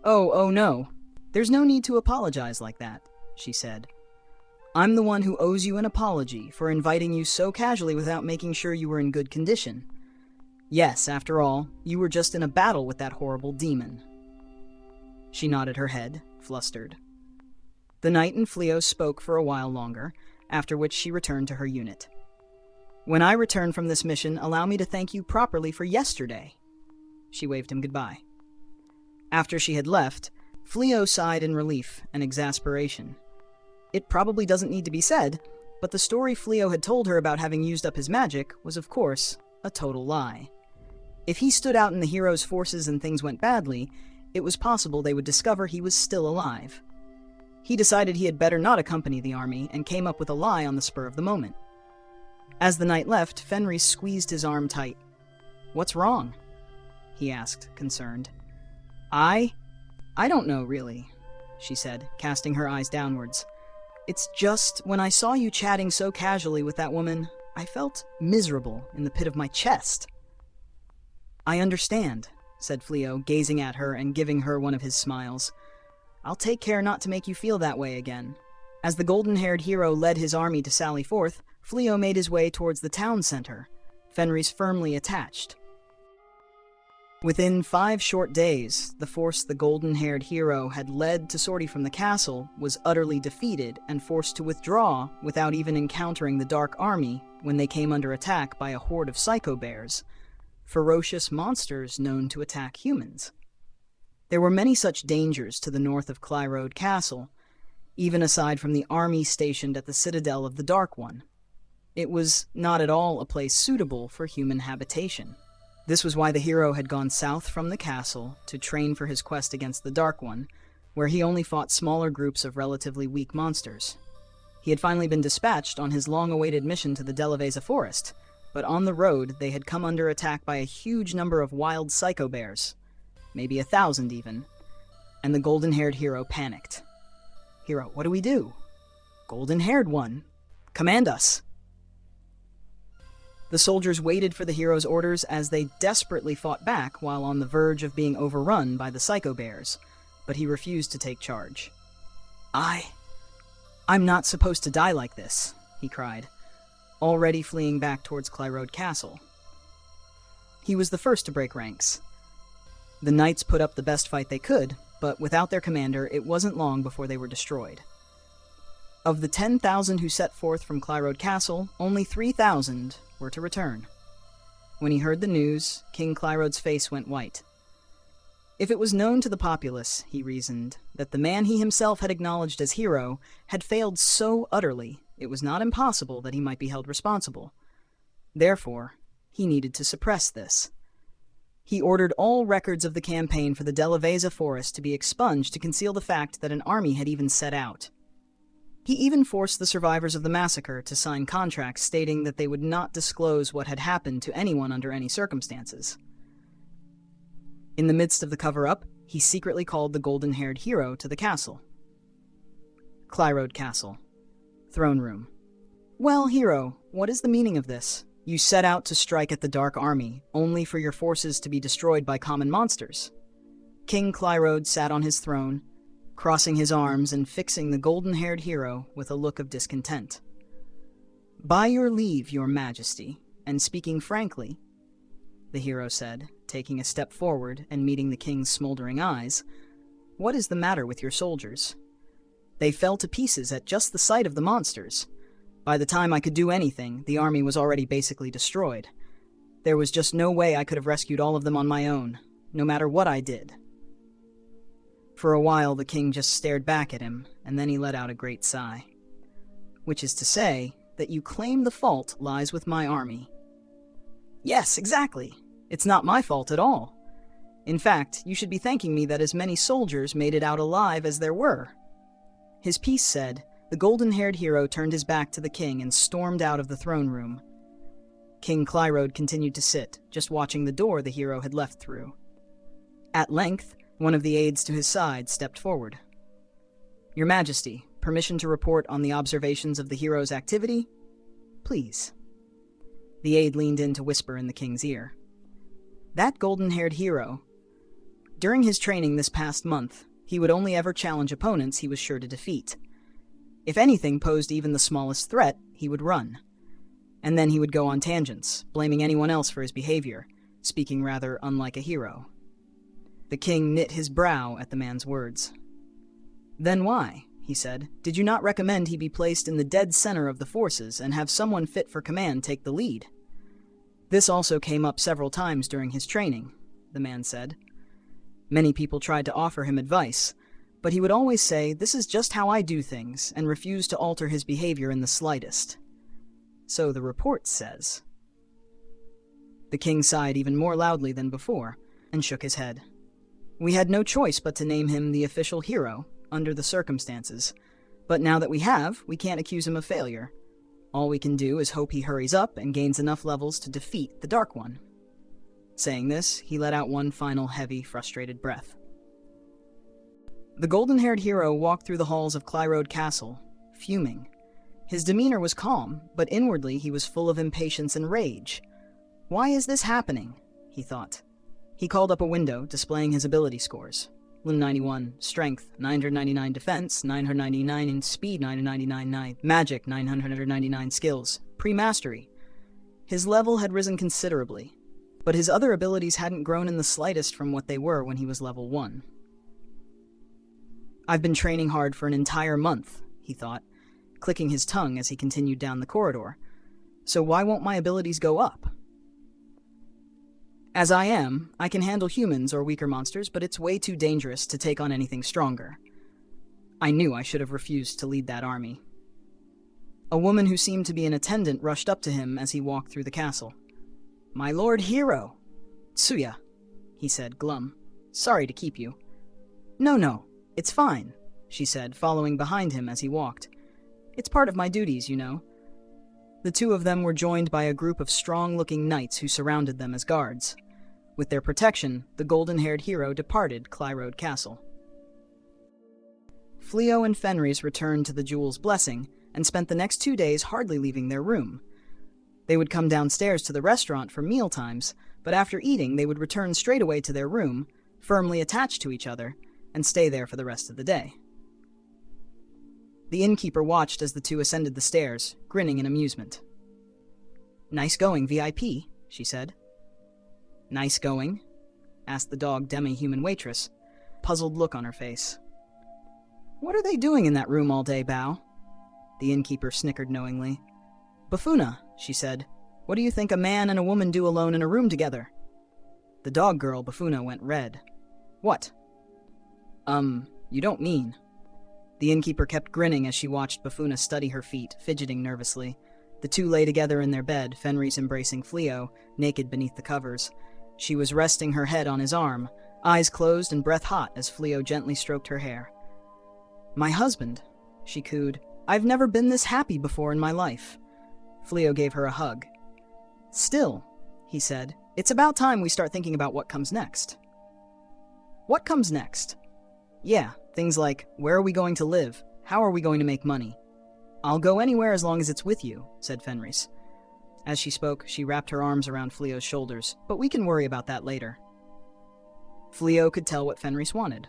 Oh no. There's no need to apologize like that," she said. "I'm the one who owes you an apology for inviting you so casually without making sure you were in good condition. Yes, after all, you were just in a battle with that horrible demon." She nodded her head, flustered. The knight and Flio spoke for a while longer, after which she returned to her unit. "When I return from this mission, allow me to thank you properly for yesterday." She waved him goodbye. After she had left, Flio sighed in relief and exasperation. It probably doesn't need to be said, but the story Flio had told her about having used up his magic was, of course, a total lie. If he stood out in the hero's forces and things went badly, it was possible they would discover he was still alive. He decided he had better not accompany the army and came up with a lie on the spur of the moment. As the knight left, Fenrys squeezed his arm tight. "What's wrong?" he asked, concerned. I don't know, really," she said, casting her eyes downwards. "It's just, when I saw you chatting so casually with that woman, I felt miserable in the pit of my chest." "I understand," said Flio, gazing at her and giving her one of his smiles. "I'll take care not to make you feel that way again." As the golden-haired hero led his army to sally forth, Flio made his way towards the town center, Fenrys firmly attached. Within 5 short days, the force the golden-haired hero had led to sortie from the castle was utterly defeated and forced to withdraw without even encountering the Dark Army when they came under attack by a horde of psycho bears, ferocious monsters known to attack humans. There were many such dangers to the north of Clyrode Castle. even aside from the army stationed at the citadel of the Dark One. It was not at all a place suitable for human habitation. This was why the hero had gone south from the castle to train for his quest against the Dark One, where he only fought smaller groups of relatively weak monsters. He had finally been dispatched on his long-awaited mission to the Delaveza Forest, but on the road they had come under attack by a huge number of wild psycho bears, maybe 1,000 even, and the golden-haired hero panicked. "Hero, what do we do?" "Golden-haired one, command us." The soldiers waited for the hero's orders as they desperately fought back while on the verge of being overrun by the psycho bears, but he refused to take charge. I'm not supposed to die like this," he cried, already fleeing back towards Clyrode Castle. He was the first to break ranks. The knights put up the best fight they could, but without their commander, it wasn't long before they were destroyed. Of the 10,000 who set forth from Clyrode Castle, only 3,000 were to return. When he heard the news, King Clyrode's face went white. If it was known to the populace, he reasoned, that the man he himself had acknowledged as hero had failed so utterly, it was not impossible that he might be held responsible. Therefore, he needed to suppress this. He ordered all records of the campaign for the Delaveza Forest to be expunged to conceal the fact that an army had even set out. He even forced the survivors of the massacre to sign contracts stating that they would not disclose what had happened to anyone under any circumstances. In the midst of the cover-up, he secretly called the golden-haired hero to the castle. Clyrode Castle. Throne room. "Well, hero, what is the meaning of this? You set out to strike at the Dark Army, only for your forces to be destroyed by common monsters." King Clyrode sat on his throne, crossing his arms and fixing the golden-haired hero with a look of discontent. "By your leave, your majesty, and speaking frankly," the hero said, taking a step forward and meeting the king's smoldering eyes, "what is the matter with your soldiers? They fell to pieces at just the sight of the monsters. By the time I could do anything, the army was already basically destroyed. There was just no way I could have rescued all of them on my own, no matter what I did." For a while, the king just stared back at him, and then he let out a great sigh. "Which is to say, that you claim the fault lies with my army." "Yes, exactly. It's not my fault at all. In fact, you should be thanking me that as many soldiers made it out alive as there were." His piece said, the golden-haired hero turned his back to the king and stormed out of the throne room. King Clyrode continued to sit, just watching the door the hero had left through. At length, one of the aides to his side stepped forward. "Your Majesty, permission to report on the observations of the hero's activity? Please." The aide leaned in to whisper in the king's ear. "That golden-haired hero. During his training this past month, he would only ever challenge opponents he was sure to defeat. If anything posed even the smallest threat, he would run. And then he would go on tangents, blaming anyone else for his behavior, speaking rather unlike a hero." The king knit his brow at the man's words. "Then why," he said, "did you not recommend he be placed in the dead center of the forces and have someone fit for command take the lead?" "This also came up several times during his training," the man said. "Many people tried to offer him advice, but he would always say, 'This is just how I do things,' and refuse to alter his behavior in the slightest. So the report says." The king sighed even more loudly than before, and shook his head. "We had no choice but to name him the official hero, under the circumstances. But now that we have, we can't accuse him of failure. All we can do is hope he hurries up and gains enough levels to defeat the Dark One." Saying this, he let out one final heavy, frustrated breath. The golden-haired hero walked through the halls of Clyrode Castle, fuming. His demeanor was calm, but inwardly he was full of impatience and rage. "Why is this happening?" he thought. He called up a window, displaying his ability scores. 91, Strength, 999 Defense, 999 in Speed, 999 Magic, 999 Skills, Pre-Mastery. His level had risen considerably, but his other abilities hadn't grown in the slightest from what they were when he was level 1. "I've been training hard for an entire month," he thought, clicking his tongue as he continued down the corridor. "So why won't my abilities go up? As I am, I can handle humans or weaker monsters, but it's way too dangerous to take on anything stronger. I knew I should have refused to lead that army. A woman who seemed to be an attendant rushed up to him as he walked through the castle. "My lord hero!" "Tsuya," he said, glum. "Sorry to keep you." No, it's fine," she said, following behind him as he walked. "It's part of my duties, you know." The two of them were joined by a group of strong-looking knights who surrounded them as guards. With their protection, the golden-haired hero departed Clyrode Castle. Flio and Fenrys returned to the Jewel's Blessing and spent the next 2 days hardly leaving their room. They would come downstairs to the restaurant for mealtimes, but after eating they would return straight away to their room, firmly attached to each other, and stay there for the rest of the day. The innkeeper watched as the two ascended the stairs, grinning in amusement. "Nice going, VIP," she said. "Nice going?" asked the dog demi-human waitress, puzzled look on her face. "What are they doing in that room all day, Bao?" The innkeeper snickered knowingly. "Bufuna," she said. "What do you think a man and a woman do alone in a room together?" The dog girl, Bufuna, went red. "What?" You don't mean..." The innkeeper kept grinning as she watched Bufuna study her feet, fidgeting nervously. The two lay together in their bed, Fenrys embracing Flio, naked beneath the covers. She was resting her head on his arm, eyes closed and breath hot as Flio gently stroked her hair. "My husband," she cooed. "I've never been this happy before in my life." Flio gave her a hug. "Still," he said, "it's about time we start thinking about what comes next." "What comes next?" "Yeah, things like, where are we going to live? How are we going to make money?" "I'll go anywhere as long as it's with you," said Fenrys. As she spoke, she wrapped her arms around Flio's shoulders, "but we can worry about that later." Flio could tell what Fenrys wanted.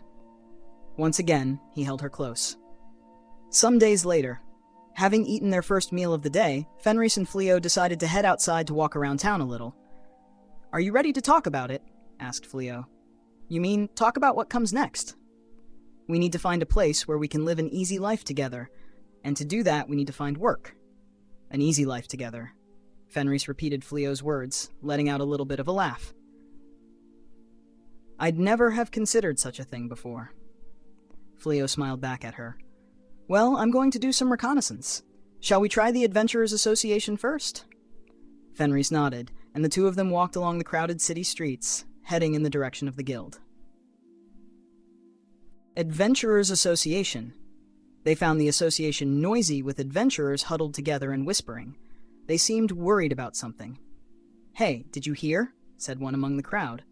Once again, he held her close. Some days later, having eaten their first meal of the day, Fenrys and Flio decided to head outside to walk around town a little. "Are you ready to talk about it?" asked Flio. "You mean, talk about what comes next?" "We need to find a place where we can live an easy life together, and to do that we need to find work." "An easy life together." Fenrys repeated Flio's words, letting out a little bit of a laugh. "I'd never have considered such a thing before." Flio smiled back at her. "Well, I'm going to do some reconnaissance. Shall we try the Adventurers Association first?" Fenrys nodded, and the two of them walked along the crowded city streets, heading in the direction of the guild. Adventurers Association. They found the association noisy, with adventurers huddled together and whispering. They seemed worried about something. "Hey, did you hear?" said one among the crowd.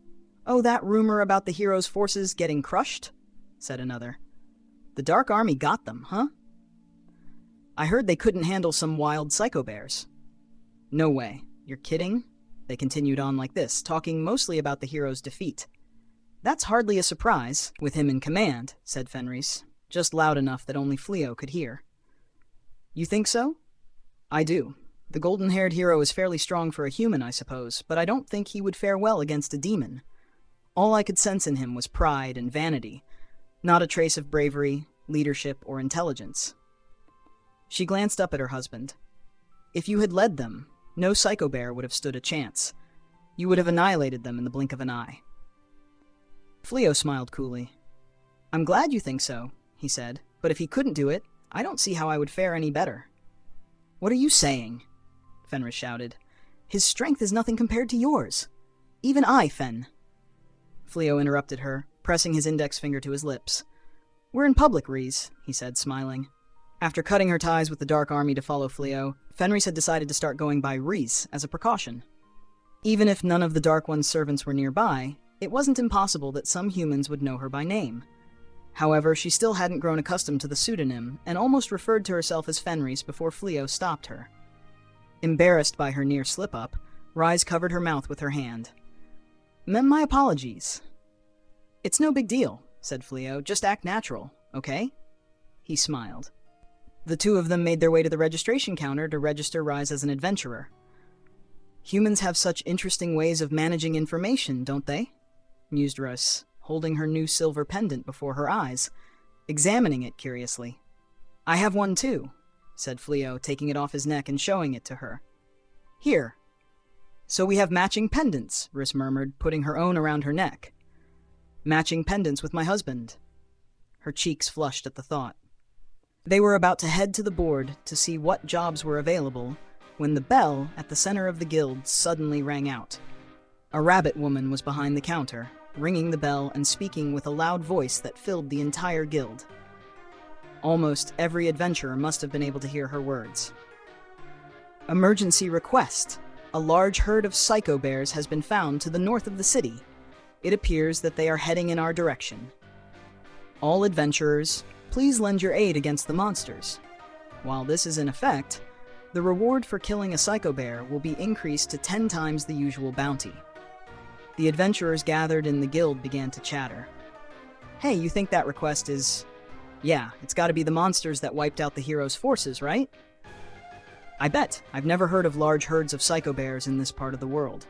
"Oh, that rumor about the heroes' forces getting crushed?" said another. "The Dark Army got them, huh?" "I heard they couldn't handle some wild psycho bears." "No way. You're kidding?" They continued on like this, talking mostly about the heroes' defeat. "That's hardly a surprise, with him in command," said Fenrys, just loud enough that only Flio could hear. "You think so?" "I do. The golden-haired hero is fairly strong for a human, I suppose, but I don't think he would fare well against a demon. All I could sense in him was pride and vanity, not a trace of bravery, leadership, or intelligence." She glanced up at her husband. "If you had led them, no psycho bear would have stood a chance. You would have annihilated them in the blink of an eye." Flio smiled coolly. "I'm glad you think so," he said, "but if he couldn't do it, I don't see how I would fare any better." "What are you saying?" Fenris shouted. "His strength is nothing compared to yours. Even I, Fen." Flio interrupted her, pressing his index finger to his lips. "We're in public, Rhys," he said, smiling. After cutting her ties with the Dark Army to follow Flio, Fenris had decided to start going by Rhys as a precaution. Even if none of the Dark One's servants were nearby, it wasn't impossible that some humans would know her by name. However, she still hadn't grown accustomed to the pseudonym, and almost referred to herself as Fenrys before Flio stopped her. Embarrassed by her near slip-up, Rhys covered her mouth with her hand. My apologies." "It's no big deal," said Flio. "Just act natural, okay?" He smiled. The two of them made their way to the registration counter to register Rhys as an adventurer. "Humans have such interesting ways of managing information, don't they?" mused Rhys, holding her new silver pendant before her eyes, examining it curiously. "I have one too," said Flio, taking it off his neck and showing it to her. "Here." "So we have matching pendants," Rhys murmured, putting her own around her neck. "Matching pendants with my husband." Her cheeks flushed at the thought. They were about to head to the board to see what jobs were available when the bell at the center of the guild suddenly rang out. A rabbit woman was behind the counter, ringing the bell and speaking with a loud voice that filled the entire guild. Almost every adventurer must have been able to hear her words. Emergency request. A large herd of psycho bears has been found to the north of the city. It appears that they are heading in our direction. All adventurers, please lend your aid against the monsters. While this is in effect, the reward for killing a psycho bear will be increased to 10 times the usual bounty. The adventurers gathered in the guild began to chatter. Hey, you think that request is... Yeah, it's gotta be the monsters that wiped out the hero's forces, right? I bet. I've never heard of large herds of psycho bears in this part of the world.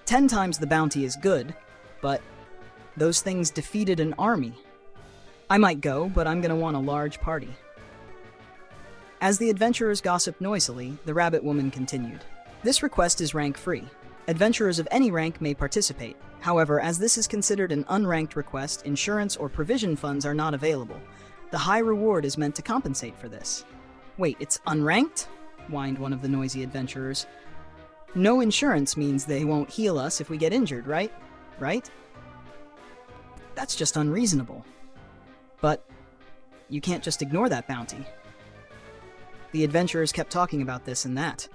10 times the bounty is good, but those things defeated an army. I might go, but I'm gonna want a large party. As the adventurers gossiped noisily, the rabbit woman continued. This request is rank-free. Adventurers of any rank may participate. However, as this is considered an unranked request, insurance or provision funds are not available. The high reward is meant to compensate for this. Wait, it's unranked? Whined one of the noisy adventurers. No insurance means they won't heal us if we get injured, right? Right? That's just unreasonable. But you can't just ignore that bounty. The adventurers kept talking about this and that.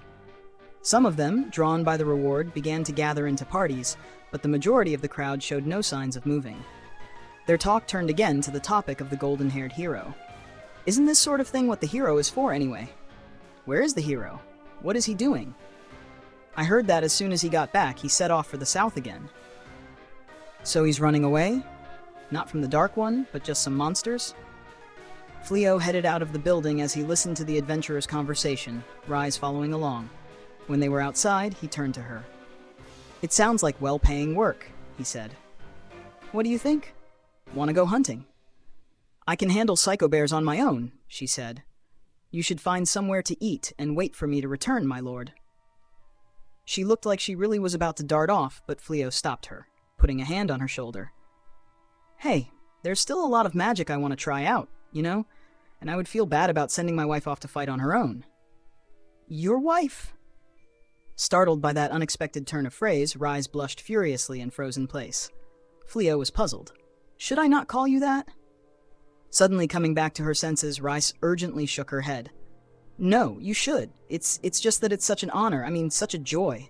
Some of them, drawn by the reward, began to gather into parties, but the majority of the crowd showed no signs of moving. Their talk turned again to the topic of the golden-haired hero. Isn't this sort of thing what the hero is for anyway? Where is the hero? What is he doing? I heard that as soon as he got back, he set off for the south again. So he's running away? Not from the Dark One, but just some monsters? Flio headed out of the building as he listened to the adventurers' conversation, Rise following along. When they were outside, he turned to her. It sounds like well-paying work, he said. What do you think? Want to go hunting? I can handle psycho bears on my own, she said. You should find somewhere to eat and wait for me to return, my lord. She looked like she really was about to dart off, but Flio stopped her, putting a hand on her shoulder. Hey, there's still a lot of magic I want to try out, you know? And I would feel bad about sending my wife off to fight on her own. Your wife? Startled by that unexpected turn of phrase, Rise blushed furiously and froze in place. Flio was puzzled. Should I not call you that? Suddenly coming back to her senses, Rise urgently shook her head. No, you should. It's just that it's such an honor, such a joy.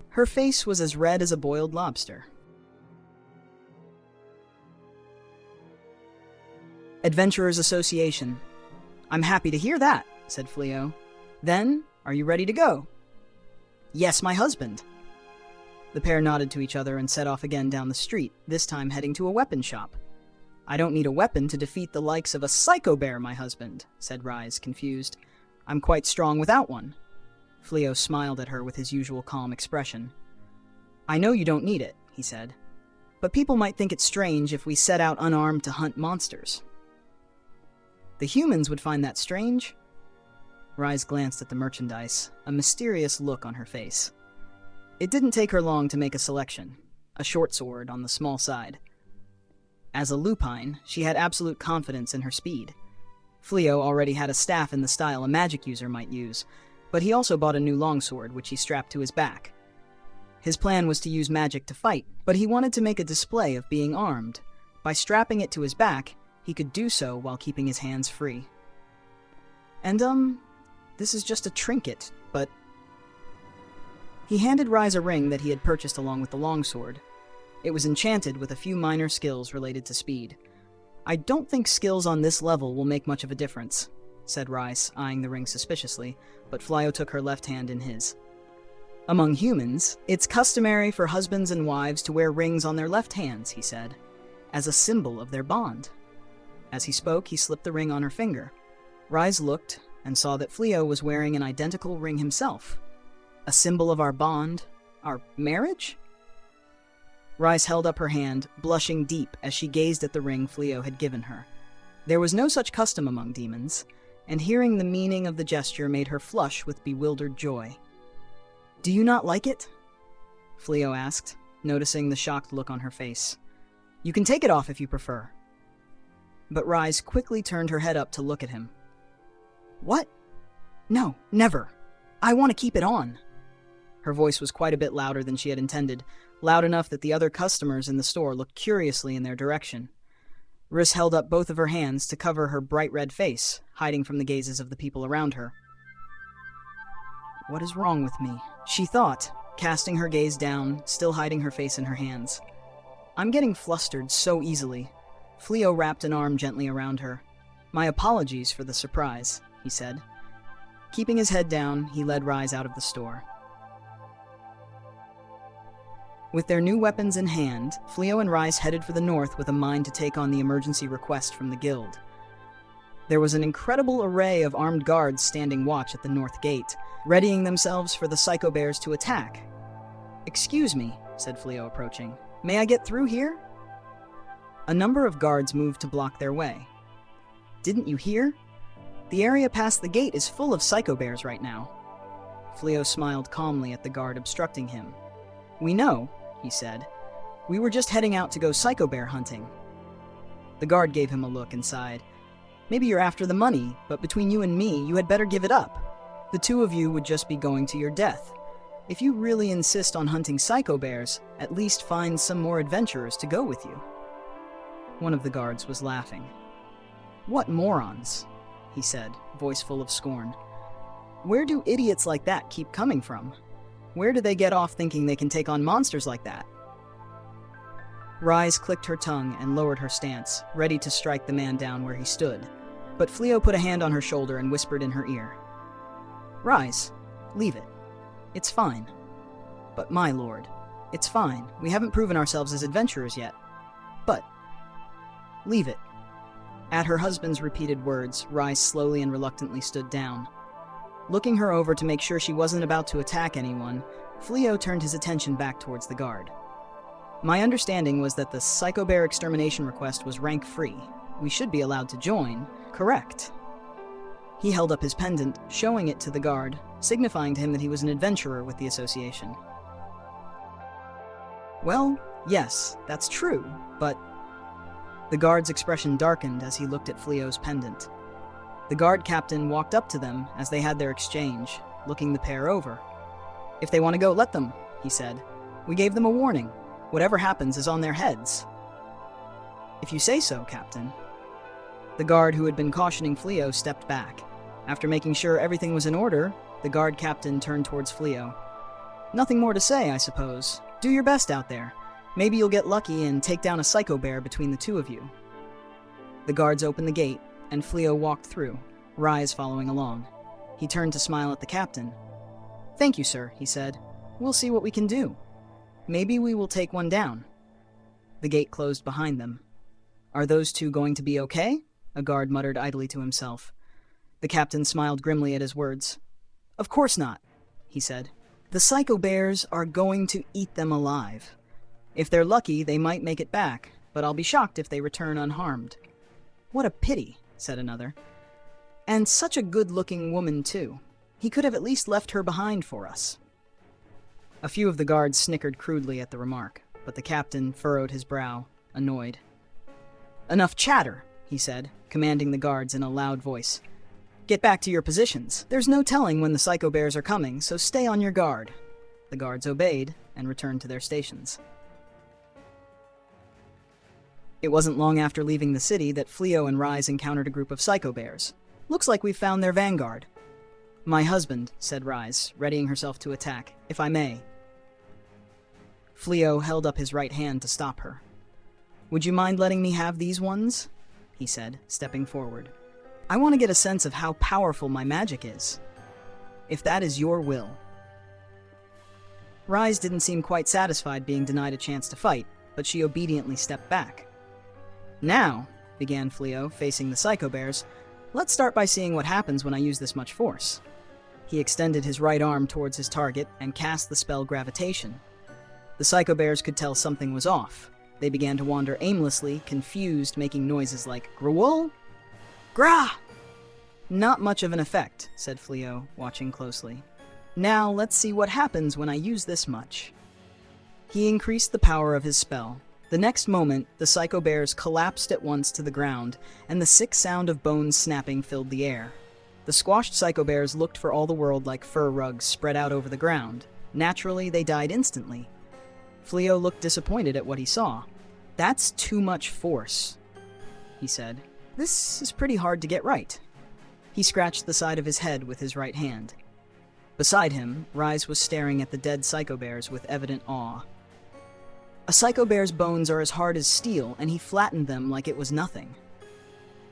Her face was as red as a boiled lobster. Adventurers Association. I'm happy to hear that, said Flio. Then, are you ready to go? Yes, my husband. The pair nodded to each other and set off again down the street, this time heading to a weapon shop. I don't need a weapon to defeat the likes of a psycho bear, my husband, said Rise, confused. I'm quite strong without one. Flio smiled at her with his usual calm expression. I know you don't need it, he said. But people might think it strange if we set out unarmed to hunt monsters. The humans would find that strange. Rise glanced at the merchandise, a mysterious look on her face. It didn't take her long to make a selection, a short sword on the small side. As a lupine, she had absolute confidence in her speed. Flio already had a staff in the style a magic user might use, but he also bought a new longsword, which he strapped to his back. His plan was to use magic to fight, but he wanted to make a display of being armed. By strapping it to his back, he could do so while keeping his hands free. And, this is just a trinket, but... He handed Rise a ring that he had purchased along with the longsword. It was enchanted with a few minor skills related to speed. I don't think skills on this level will make much of a difference, said Rise, eyeing the ring suspiciously, but Flio took her left hand in his. Among humans, it's customary for husbands and wives to wear rings on their left hands, he said, as a symbol of their bond. As he spoke, he slipped the ring on her finger. Rise looked and saw that Flio was wearing an identical ring himself. A symbol of our bond? Our marriage? Rise held up her hand, blushing deep as she gazed at the ring Flio had given her. There was no such custom among demons, and hearing the meaning of the gesture made her flush with bewildered joy. Do you not like it? Flio asked, noticing the shocked look on her face. You can take it off if you prefer. but Rise quickly turned her head up to look at him. What? No, never. I want to keep it on. Her voice was quite a bit louder than she had intended, loud enough that the other customers in the store looked curiously in their direction. Riss held up both of her hands to cover her bright red face, hiding from the gazes of the people around her. What is wrong with me? She thought, casting her gaze down, still hiding her face in her hands. I'm getting flustered so easily. Flio wrapped an arm gently around her. My apologies for the surprise, he said. Keeping his head down, he led Rise out of the store. With their new weapons in hand, Flio and Rise headed for the north with a mind to take on the emergency request from the guild. There was an incredible array of armed guards standing watch at the north gate, readying themselves for the psycho bears to attack. Excuse me, said Flio, approaching. May I get through here? A number of guards moved to block their way. Didn't you hear? The area past the gate is full of psycho bears right now. Flio smiled calmly at the guard obstructing him. We know, he said. We were just heading out to go psycho bear hunting. The guard gave him a look and sighed. Maybe you're after the money, but between you and me, you had better give it up. The two of you would just be going to your death. If you really insist on hunting psycho bears, at least find some more adventurers to go with you. One of the guards was laughing. What morons, he said, voice full of scorn. Where do idiots like that keep coming from? Where do they get off thinking they can take on monsters like that? Rise clicked her tongue and lowered her stance, ready to strike the man down where he stood. But Flio put a hand on her shoulder and whispered in her ear. Rise, leave it. It's fine. But my lord, it's fine. We haven't proven ourselves as adventurers yet. But, leave it. At her husband's repeated words, Rise slowly and reluctantly stood down. Looking her over to make sure she wasn't about to attack anyone, Flio turned his attention back towards the guard. My understanding was that the Psycho Bear extermination request was rank-free. We should be allowed to join, correct? He held up his pendant, showing it to the guard, signifying to him that he was an adventurer with the association. Well, yes, that's true, but... The guard's expression darkened as he looked at Flio's pendant. The guard captain walked up to them as they had their exchange, looking the pair over. If they want to go, let them, he said. We gave them a warning. Whatever happens is on their heads. If you say so, Captain. The guard who had been cautioning Flio stepped back. After making sure everything was in order, the guard captain turned towards Flio. Nothing more to say, I suppose. Do your best out there. Maybe you'll get lucky and take down a psycho bear between the two of you. The guards opened the gate, and Flio walked through, Rise following along. He turned to smile at the captain. Thank you, sir, he said. We'll see what we can do. Maybe we will take one down. The gate closed behind them. Are those two going to be okay? A guard muttered idly to himself. The captain smiled grimly at his words. Of course not, he said. The psycho bears are going to eat them alive. If they're lucky, they might make it back, but I'll be shocked if they return unharmed. What a pity, said another. And such a good-looking woman, too. He could have at least left her behind for us. A few of the guards snickered crudely at the remark, but the captain furrowed his brow, annoyed. Enough chatter, he said, commanding the guards in a loud voice. Get back to your positions. There's no telling when the psycho bears are coming, so stay on your guard. The guards obeyed and returned to their stations. It wasn't long after leaving the city that Flio and Rise encountered a group of psycho bears. Looks like we've found their vanguard. My husband, said Rise, readying herself to attack, if I may. Flio held up his right hand to stop her. Would you mind letting me have these ones? He said, stepping forward. I want to get a sense of how powerful my magic is. If that is your will. Rise didn't seem quite satisfied being denied a chance to fight, but she obediently stepped back. Now, began Flio, facing the psycho bears, let's start by seeing what happens when I use this much force. He extended his right arm towards his target and cast the spell Gravitation. The psycho bears could tell something was off. They began to wander aimlessly, confused, making noises like Growol? Gra! Not much of an effect, said Flio, watching closely. Now let's see what happens when I use this much. He increased the power of his spell. The next moment, the psycho bears collapsed at once to the ground, and the sick sound of bones snapping filled the air. The squashed psycho bears looked for all the world like fur rugs spread out over the ground. Naturally, they died instantly. Flio looked disappointed at what he saw. "That's too much force," he said. "This is pretty hard to get right." He scratched the side of his head with his right hand. Beside him, Rise was staring at the dead psycho bears with evident awe. A psycho bear's bones are as hard as steel, and he flattened them like it was nothing.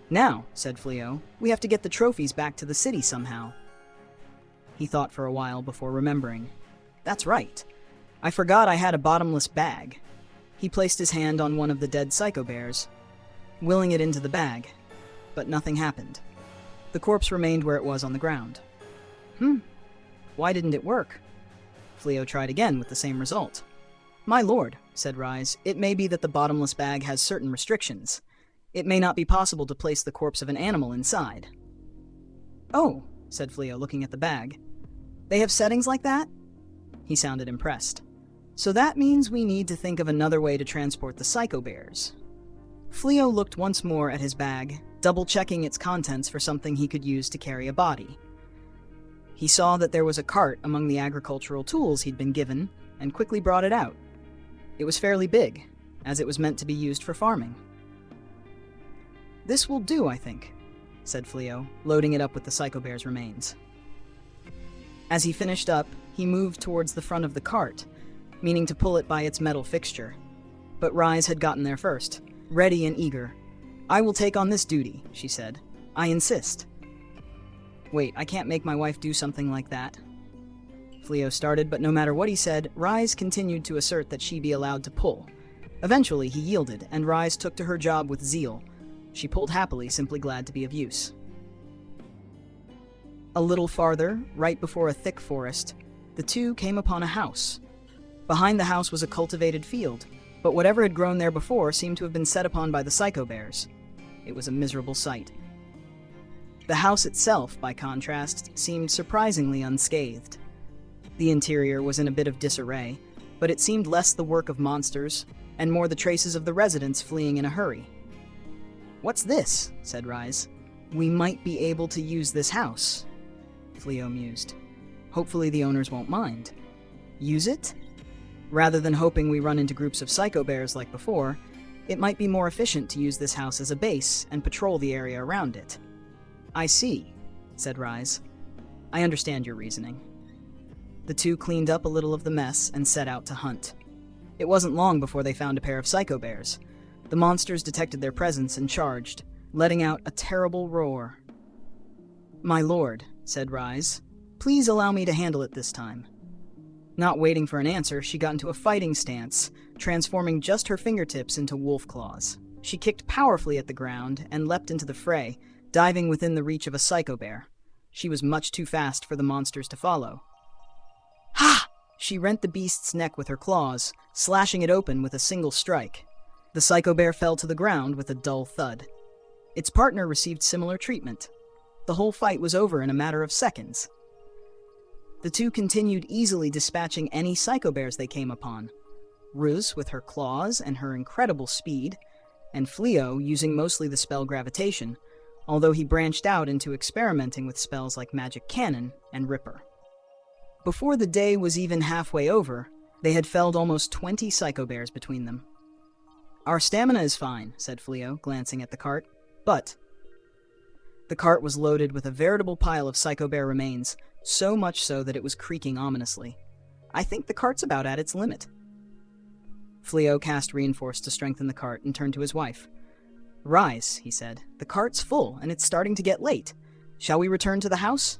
"Now," said Flio, "we have to get the trophies back to the city somehow." He thought for a while before remembering. "That's right. I forgot I had a bottomless bag." He placed his hand on one of the dead psycho bears, willing it into the bag, but nothing happened. The corpse remained where it was on the ground. Why didn't it work? Flio tried again with the same result. "My lord," said Rise, "it may be that the bottomless bag has certain restrictions. It may not be possible to place the corpse of an animal inside." "Oh," said Flio, looking at the bag. "They have settings like that?" He sounded impressed. "So that means we need to think of another way to transport the psycho bears." Flio looked once more at his bag, double-checking its contents for something he could use to carry a body. He saw that there was a cart among the agricultural tools he'd been given, and quickly brought it out. It was fairly big, as it was meant to be used for farming. "This will do, I think," said Flio, loading it up with the psycho bear's remains. As he finished up, he moved towards the front of the cart, meaning to pull it by its metal fixture. But Rise had gotten there first, ready and eager. "I will take on this duty," she said. "I insist." "Wait, I can't make my wife do something like that." Flio started, but no matter what he said, Rise continued to assert that she be allowed to pull. Eventually, he yielded, and Rise took to her job with zeal. She pulled happily, simply glad to be of use. A little farther, right before a thick forest, the two came upon a house. Behind the house was a cultivated field, but whatever had grown there before seemed to have been set upon by the psycho bears. It was a miserable sight. The house itself, by contrast, seemed surprisingly unscathed. The interior was in a bit of disarray, but it seemed less the work of monsters, and more the traces of the residents fleeing in a hurry. "What's this?" said Rise. "We might be able to use this house," Flio mused. "Hopefully the owners won't mind." "Use it?" "Rather than hoping we run into groups of psycho bears like before, it might be more efficient to use this house as a base and patrol the area around it." "I see," said Rise. "I understand your reasoning." The two cleaned up a little of the mess and set out to hunt. It wasn't long before they found a pair of psycho bears. The monsters detected their presence and charged, letting out a terrible roar. "My lord," said Rise, "please allow me to handle it this time." Not waiting for an answer, she got into a fighting stance, transforming just her fingertips into wolf claws. She kicked powerfully at the ground and leapt into the fray, diving within the reach of a psycho bear. She was much too fast for the monsters to follow. "Ha!" She rent the beast's neck with her claws, slashing it open with a single strike. The psycho bear fell to the ground with a dull thud. Its partner received similar treatment. The whole fight was over in a matter of seconds. The two continued easily dispatching any psycho bears they came upon. Ruz with her claws and her incredible speed, and Flio using mostly the spell gravitation, although he branched out into experimenting with spells like Magic Cannon and Ripper. Before the day was even halfway over, they had felled almost 20 psycho bears between them. "Our stamina is fine," said Flio, glancing at the cart, "but..." The cart was loaded with a veritable pile of psycho bear remains, so much so that it was creaking ominously. "I think the cart's about at its limit." Flio cast Reinforce to strengthen the cart and turned to his wife. "Rise," he said. "The cart's full, and it's starting to get late. Shall we return to the house?"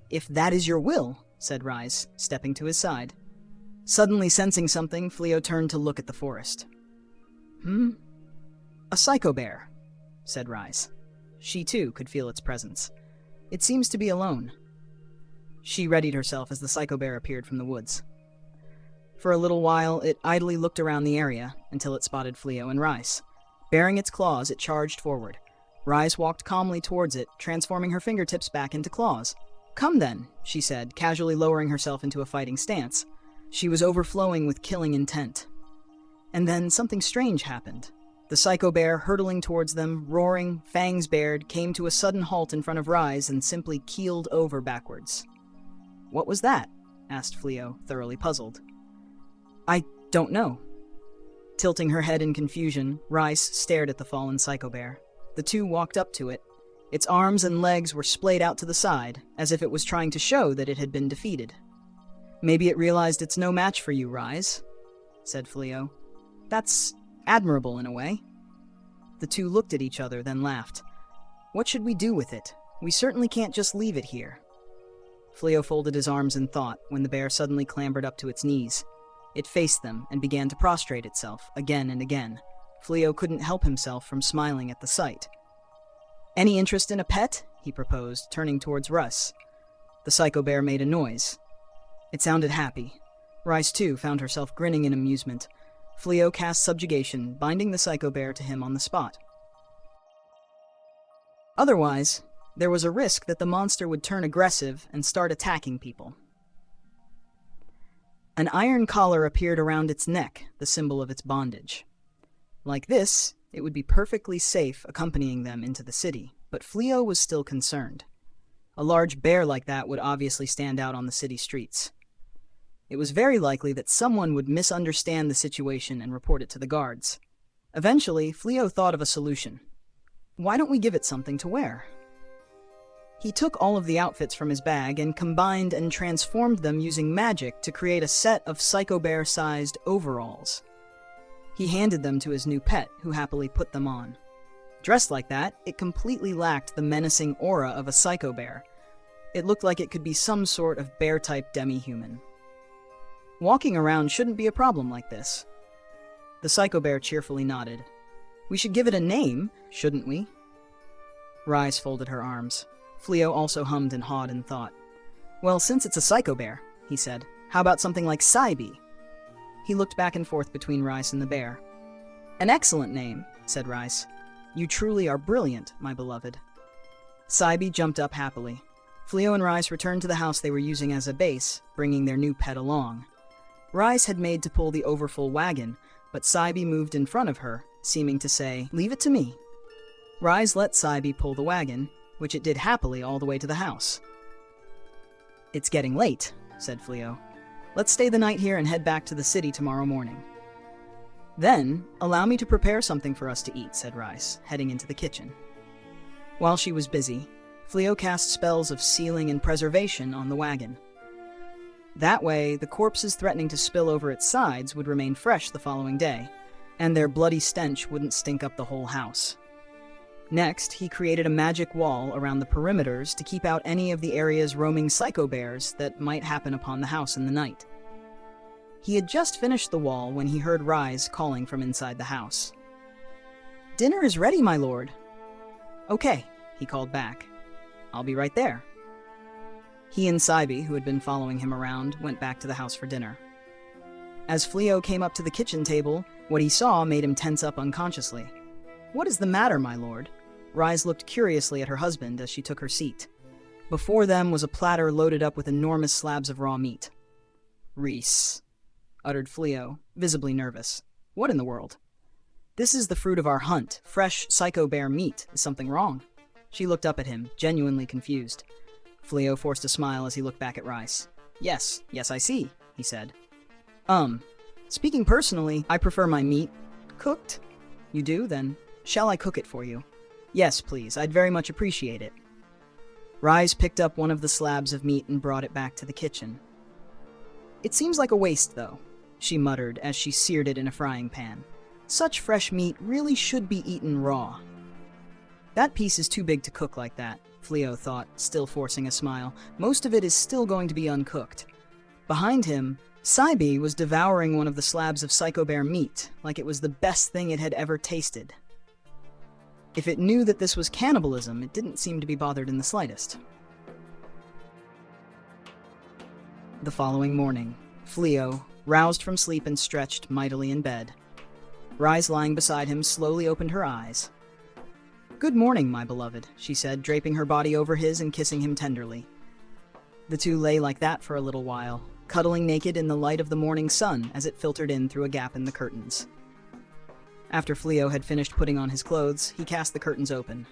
"If that is your will," said Rise, stepping to his side. Suddenly sensing something, Flio turned to look at the forest. "A psycho bear," said Rise. She, too, could feel its presence. "It seems to be alone." She readied herself as the psycho bear appeared from the woods. For a little while, it idly looked around the area until it spotted Flio and Rise. Baring its claws, it charged forward. Rise walked calmly towards it, transforming her fingertips back into claws. "Come then," she said, casually lowering herself into a fighting stance. She was overflowing with killing intent. And then something strange happened. The psycho bear, hurtling towards them, roaring, fangs bared, came to a sudden halt in front of Rise and simply keeled over backwards. "What was that?" asked Flio, thoroughly puzzled. "I don't know." Tilting her head in confusion, Rise stared at the fallen psycho bear. The two walked up to it. Its arms and legs were splayed out to the side, as if it was trying to show that it had been defeated. "Maybe it realized it's no match for you, Rise," said Flio. "That's admirable in a way." The two looked at each other, then laughed. "What should we do with it? We certainly can't just leave it here." Flio folded his arms in thought when the bear suddenly clambered up to its knees. It faced them and began to prostrate itself, again and again. Flio couldn't help himself from smiling at the sight. "Any interest in a pet?" he proposed, turning towards Russ. The psycho bear made a noise. It sounded happy. Rice, too, found herself grinning in amusement. Flio cast subjugation, binding the psycho bear to him on the spot. Otherwise, there was a risk that the monster would turn aggressive and start attacking people. An iron collar appeared around its neck, the symbol of its bondage. Like this, it would be perfectly safe accompanying them into the city, but Flio was still concerned. A large bear like that would obviously stand out on the city streets. It was very likely that someone would misunderstand the situation and report it to the guards. Eventually, Flio thought of a solution. Why don't we give it something to wear? He took all of the outfits from his bag and combined and transformed them using magic to create a set of psycho bear-sized overalls. He handed them to his new pet, who happily put them on. Dressed like that, it completely lacked the menacing aura of a psycho bear. It looked like it could be some sort of bear-type demi-human. Walking around shouldn't be a problem like this. The psycho bear cheerfully nodded. "We should give it a name, shouldn't we?" Rise folded her arms. Flio also hummed and hawed in thought. "Well, since it's a psycho bear," he said, "how about something like Saibi?" He looked back and forth between Rice and the bear. "An excellent name," said Rice. "You truly are brilliant, my beloved." Saibi jumped up happily. Flio and Rice returned to the house they were using as a base, bringing their new pet along. Rice had made to pull the overfull wagon, but Saibi moved in front of her, seeming to say, "Leave it to me." Rice let Saibi pull the wagon, which it did happily all the way to the house. "It's getting late," said Flio. "Let's stay the night here and head back to the city tomorrow morning." "Then, allow me to prepare something for us to eat," said Rice, heading into the kitchen. While she was busy, Flio cast spells of sealing and preservation on the wagon. That way, the corpses threatening to spill over its sides would remain fresh the following day, and their bloody stench wouldn't stink up the whole house. Next, he created a magic wall around the perimeters to keep out any of the area's roaming psycho bears that might happen upon the house in the night. He had just finished the wall when he heard Rise calling from inside the house. "Dinner is ready, my lord." "Okay," he called back. "I'll be right there." He and Saibi, who had been following him around, went back to the house for dinner. As Flio came up to the kitchen table, what he saw made him tense up unconsciously. "What is the matter, my lord?" Rise looked curiously at her husband as she took her seat. Before them was a platter loaded up with enormous slabs of raw meat. "Reese," uttered Flio, visibly nervous. "What in the world?" "This is the fruit of our hunt. Fresh psycho bear meat. Is something wrong?" She looked up at him, genuinely confused. Flio forced a smile as he looked back at Rice. Yes, I see," he said. Speaking personally, I prefer my meat cooked." "You do? Then shall I cook it for you?" "Yes, please. I'd very much appreciate it." Rise picked up one of the slabs of meat and brought it back to the kitchen. "It seems like a waste, though," she muttered as she seared it in a frying pan. "Such fresh meat really should be eaten raw." "That piece is too big to cook like that," Flio thought, still forcing a smile. "Most of it is still going to be uncooked." Behind him, Saibi was devouring one of the slabs of psycho bear meat like it was the best thing it had ever tasted. If it knew that this was cannibalism, it didn't seem to be bothered in the slightest. The following morning, Flio, roused from sleep and stretched mightily in bed. Rise, lying beside him, slowly opened her eyes. "Good morning, my beloved," she said, draping her body over his and kissing him tenderly. The two lay like that for a little while. cuddling naked in the light of the morning sun as it filtered in through a gap in the curtains. After Flio had finished putting on his clothes, he cast the curtains open.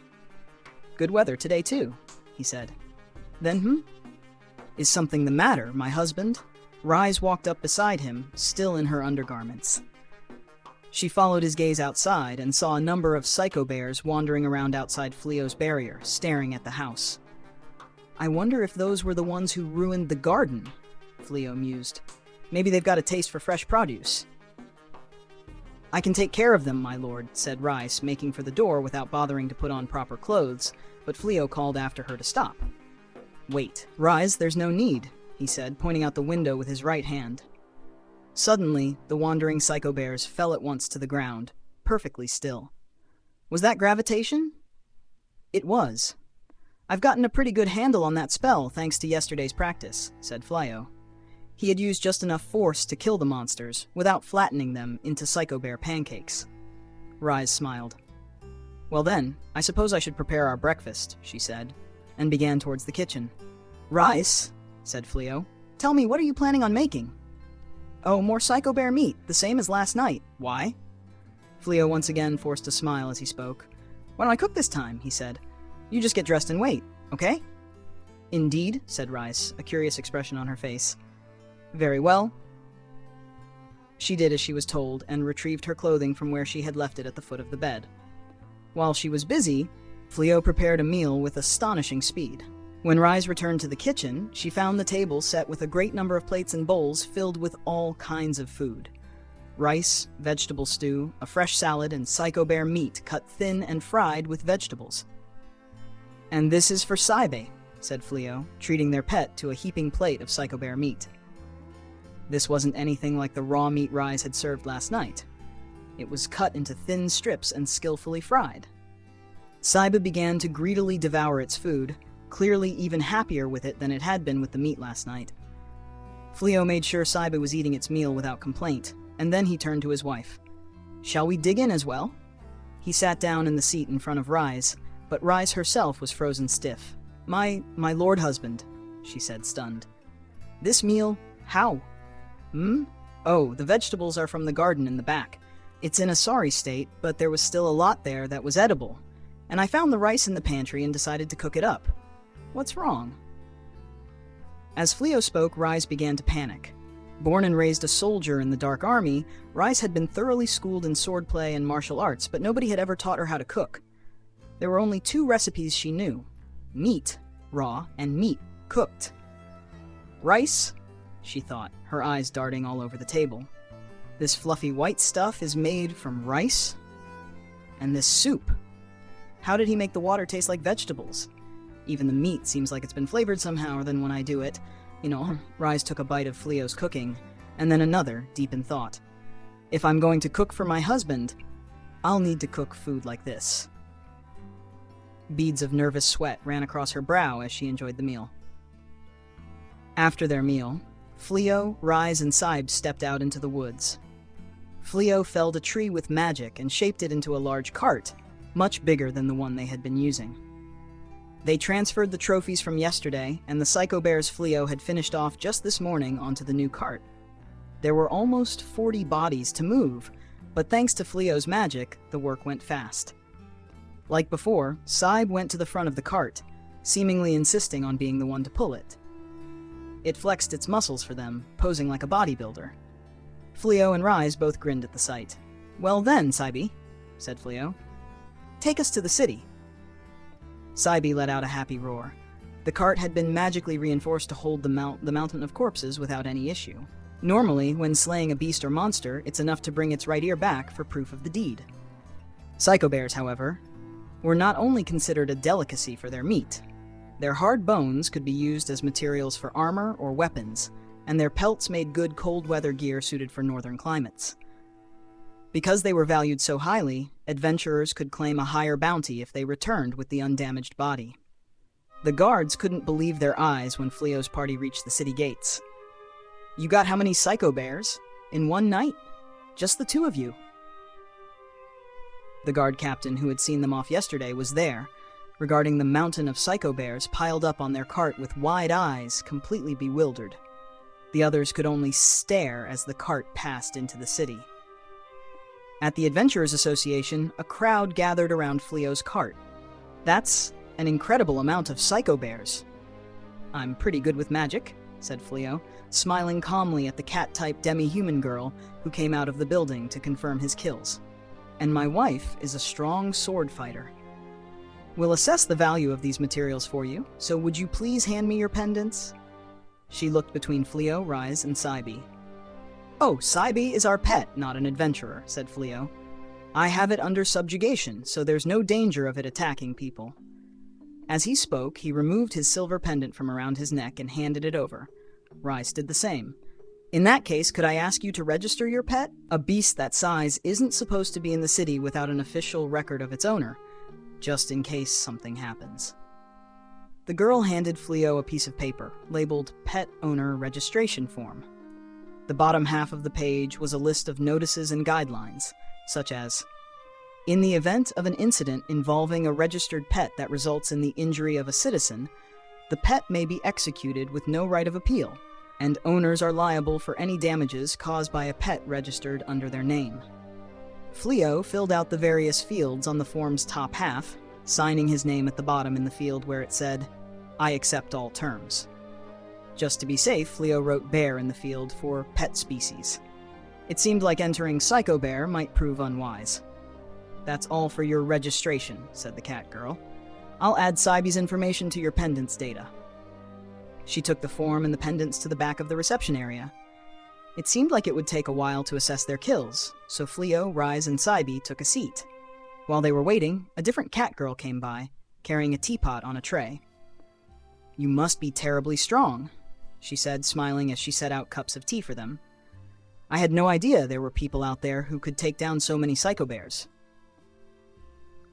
"Good weather today, too," he said. Then, "Is something the matter, my husband?" Rise walked up beside him, still in her undergarments. She followed his gaze outside and saw a number of psycho bears wandering around outside Flio's barrier, staring at the house. "I wonder if those were the ones who ruined the garden," Flio mused. "Maybe they've got a taste for fresh produce." "I can take care of them, my lord," said Rice, making for the door without bothering to put on proper clothes, but Flio called after her to stop. "Wait, Rise, there's no need," he said, pointing out the window with his right hand. Suddenly, the wandering psycho bears fell at once to the ground, perfectly still. Was that gravitation? It was. "I've gotten a pretty good handle on that spell thanks to yesterday's practice," said Flio. He had used just enough force to kill the monsters without flattening them into psycho bear pancakes. Rise smiled. "Well then, I suppose I should prepare our breakfast," she said, and began towards the kitchen. "Rise," said Flio. "Tell me, what are you planning on making?" "Oh, more psycho bear meat, the same as last night. Why?" Flio once again forced a smile as he spoke. "Why don't I cook this time?" he said. "You just get dressed and wait, okay?" "Indeed," said Rice, a curious expression on her face. "Very well." She did as she was told and retrieved her clothing from where she had left it at the foot of the bed. While she was busy, Flio prepared a meal with astonishing speed. When Rise returned to the kitchen, she found the table set with a great number of plates and bowls filled with all kinds of food. Rice, vegetable stew, a fresh salad, and psycho bear meat cut thin and fried with vegetables. "And this is for Saibe," said Flio, treating their pet to a heaping plate of psycho bear meat. This wasn't anything like the raw meat Rise had served last night. It was cut into thin strips and skillfully fried. Saibe began to greedily devour its food, clearly even happier with it than it had been with the meat last night. Flio made sure Saibe was eating its meal without complaint, and then he turned to his wife. "Shall we dig in as well?" He sat down in the seat in front of Rise, but Rise herself was frozen stiff. My lord husband," she said, stunned. "This meal? How?" "Oh, the vegetables are from the garden in the back. It's in a sorry state, but there was still a lot there that was edible, and I found the rice in the pantry and decided to cook it up. What's wrong?" As Flio spoke, Rise began to panic. Born and raised a soldier in the Dark Army, Rise had been thoroughly schooled in swordplay and martial arts, but nobody had ever taught her how to cook. There were only 2 recipes she knew: meat, raw, and meat, cooked. "Rice?" she thought, her eyes darting all over the table. "This fluffy white stuff is made from rice? And this soup? How did he make the water taste like vegetables? Even the meat seems like it's been flavored somehow than when I do it." Rise took a bite of Flio's cooking, and then another, deep in thought. "If I'm going to cook for my husband, I'll need to cook food like this." Beads of nervous sweat ran across her brow as she enjoyed the meal. After their meal, Flio, Rise, and Saibe stepped out into the woods. Flio felled a tree with magic and shaped it into a large cart, much bigger than the one they had been using. They transferred the trophies from yesterday, and the psycho bears Flio had finished off just this morning onto the new cart. There were almost 40 bodies to move, but thanks to Flio's magic, the work went fast. Like before, Saibe went to the front of the cart, seemingly insisting on being the one to pull it. It flexed its muscles for them, posing like a bodybuilder. Flio and Rise both grinned at the sight. "Well then, Saibe," said Flio. "Take us to the city." Saibe let out a happy roar. The cart had been magically reinforced to hold the mountain of corpses without any issue. Normally, when slaying a beast or monster, it's enough to bring its right ear back for proof of the deed. Psycho bears, however, were not only considered a delicacy for their meat. Their hard bones could be used as materials for armor or weapons, and their pelts made good cold weather gear suited for northern climates. Because they were valued so highly, adventurers could claim a higher bounty if they returned with the undamaged body. The guards couldn't believe their eyes when Flio's party reached the city gates. "You got how many psycho bears? In one night? Just the 2 of you?" The guard captain who had seen them off yesterday was there, regarding the mountain of psycho bears piled up on their cart with wide eyes, completely bewildered. The others could only stare as the cart passed into the city. At the Adventurers Association, a crowd gathered around Flio's cart. That's an incredible amount of psycho bears. I'm pretty good with magic, said Flio, smiling calmly at the cat-type demi-human girl who came out of the building to confirm his kills. And my wife is a strong sword fighter. We'll assess the value of these materials for you, so would you please hand me your pendants? She looked between Flio, Rise, and Saibi. Oh, Saibi is our pet, not an adventurer, said Flio. I have it under subjugation, so there's no danger of it attacking people. As he spoke, he removed his silver pendant from around his neck and handed it over. Rise did the same. In that case, could I ask you to register your pet? A beast that size isn't supposed to be in the city without an official record of its owner, just in case something happens. The girl handed Flio a piece of paper, labeled Pet Owner Registration Form. The bottom half of the page was a list of notices and guidelines, such as, in the event of an incident involving a registered pet that results in the injury of a citizen, the pet may be executed with no right of appeal, and owners are liable for any damages caused by a pet registered under their name. Flio filled out the various fields on the form's top half, signing his name at the bottom in the field where it said, I accept all terms. Just to be safe, Flio wrote bear in the field for pet species. It seemed like entering Psycho Bear might prove unwise. That's all for your registration, said the cat girl. I'll add Saibi's information to your pendants data. She took the form and the pendants to the back of the reception area. It seemed like it would take a while to assess their kills, so Flio, Rise, and Saibi took a seat. While they were waiting, a different cat girl came by, carrying a teapot on a tray. You must be terribly strong, she said, smiling as she set out cups of tea for them. I had no idea there were people out there who could take down so many psycho bears.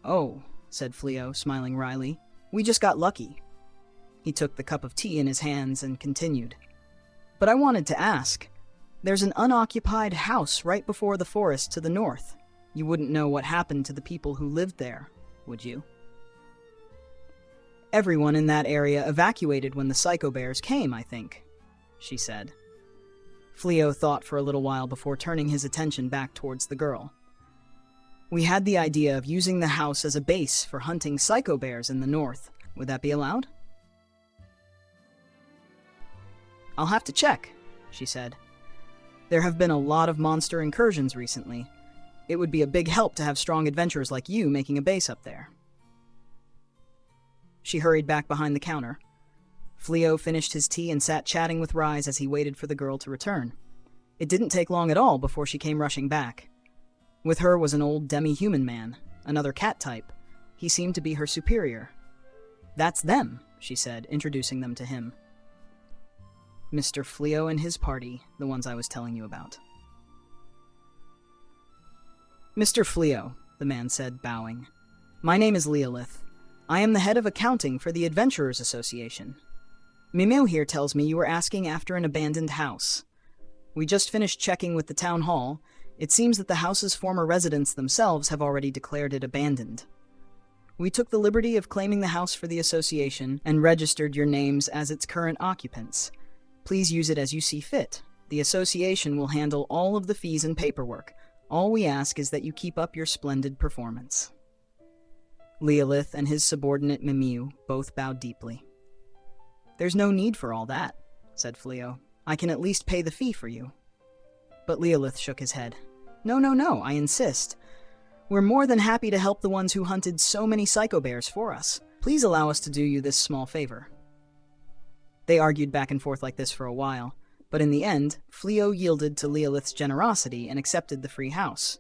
Oh, said Flio, smiling wryly, we just got lucky. He took the cup of tea in his hands and continued. But I wanted to ask, there's an unoccupied house right before the forest to the north. You wouldn't know what happened to the people who lived there, would you? Everyone in that area evacuated when the psycho bears came, I think, she said. Flio thought for a little while before turning his attention back towards the girl. We had the idea of using the house as a base for hunting psycho bears in the north. Would that be allowed? I'll have to check, she said. There have been a lot of monster incursions recently. It would be a big help to have strong adventurers like you making a base up there. She hurried back behind the counter. Flio finished his tea and sat chatting with Rise as he waited for the girl to return. It didn't take long at all before she came rushing back. With her was an old demi-human man, another cat type. He seemed to be her superior. That's them, she said, introducing them to him. Mr. Flio and his party, the ones I was telling you about. Mr. Flio, the man said, bowing. My name is Leolith. I am the head of accounting for the Adventurers Association. Mimeo here tells me you were asking after an abandoned house. We just finished checking with the town hall. It seems that the house's former residents themselves have already declared it abandoned. We took the liberty of claiming the house for the association and registered your names as its current occupants. Please use it as you see fit. The association will handle all of the fees and paperwork. All we ask is that you keep up your splendid performance. Leolith and his subordinate Mimeu both bowed deeply. There's no need for all that, said Flio. I can at least pay the fee for you. But Leolith shook his head. No, I insist. We're more than happy to help the ones who hunted so many psycho bears for us. Please allow us to do you this small favor. They argued back and forth like this for a while, but in the end, Flio yielded to Leolith's generosity and accepted the free house.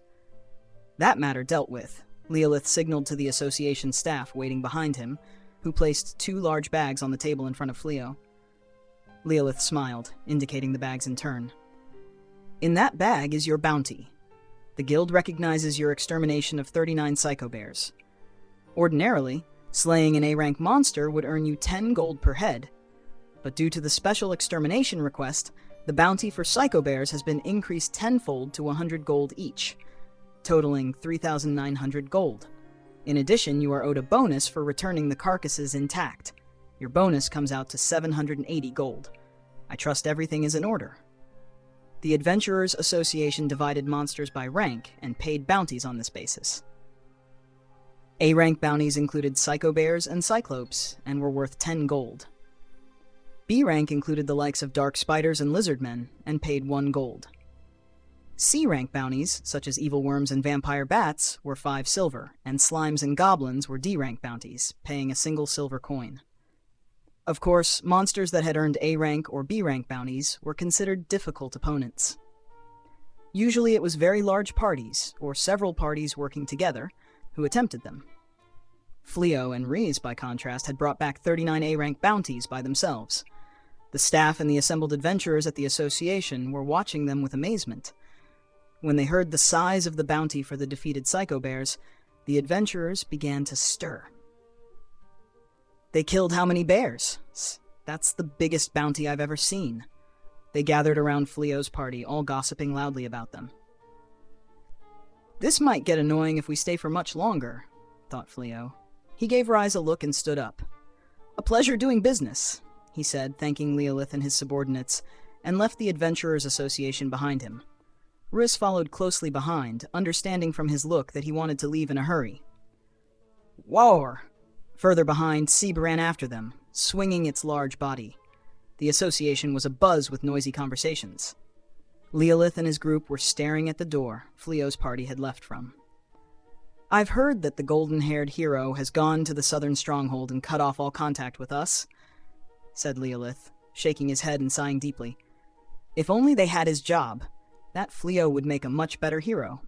That matter dealt with, Leolith signaled to the association staff waiting behind him, who placed 2 large bags on the table in front of Flio. Leolith smiled, indicating the bags in turn. In that bag is your bounty. The guild recognizes your extermination of 39 psycho bears. Ordinarily, slaying an A-rank monster would earn you 10 gold per head, but due to the special extermination request, the bounty for psycho bears has been increased tenfold to 100 gold each, totaling 3,900 gold. In addition, you are owed a bonus for returning the carcasses intact. Your bonus comes out to 780 gold. I trust everything is in order. The Adventurers Association divided monsters by rank and paid bounties on this basis. A-rank bounties included psycho bears and cyclopes and were worth 10 gold. B-rank included the likes of dark spiders and lizardmen and paid 1 gold. C-rank bounties, such as evil worms and vampire bats, were 5 silver, and slimes and goblins were D-rank bounties, paying a single silver coin. Of course, monsters that had earned A-rank or B-rank bounties were considered difficult opponents. Usually it was very large parties, or several parties working together, who attempted them. Flio and Rhys, by contrast, had brought back 39 A-rank bounties by themselves. The staff and the assembled adventurers at the association were watching them with amazement. When they heard the size of the bounty for the defeated psycho bears, the adventurers began to stir. They killed how many bears? That's the biggest bounty I've ever seen. They gathered around Flio's party, all gossiping loudly about them. This might get annoying if we stay for much longer, thought Flio. He gave Rhys a look and stood up. A pleasure doing business, he said, thanking Leolith and his subordinates, and left the Adventurers Association behind him. Rhys followed closely behind, understanding from his look that he wanted to leave in a hurry. Whoa! Further behind, Seb ran after them, swinging its large body. The association was abuzz with noisy conversations. Leolith and his group were staring at the door Flio's party had left from. I've heard that the golden-haired hero has gone to the southern stronghold and cut off all contact with us, said Leolith, shaking his head and sighing deeply. If only they had his job, that Flio would make a much better hero.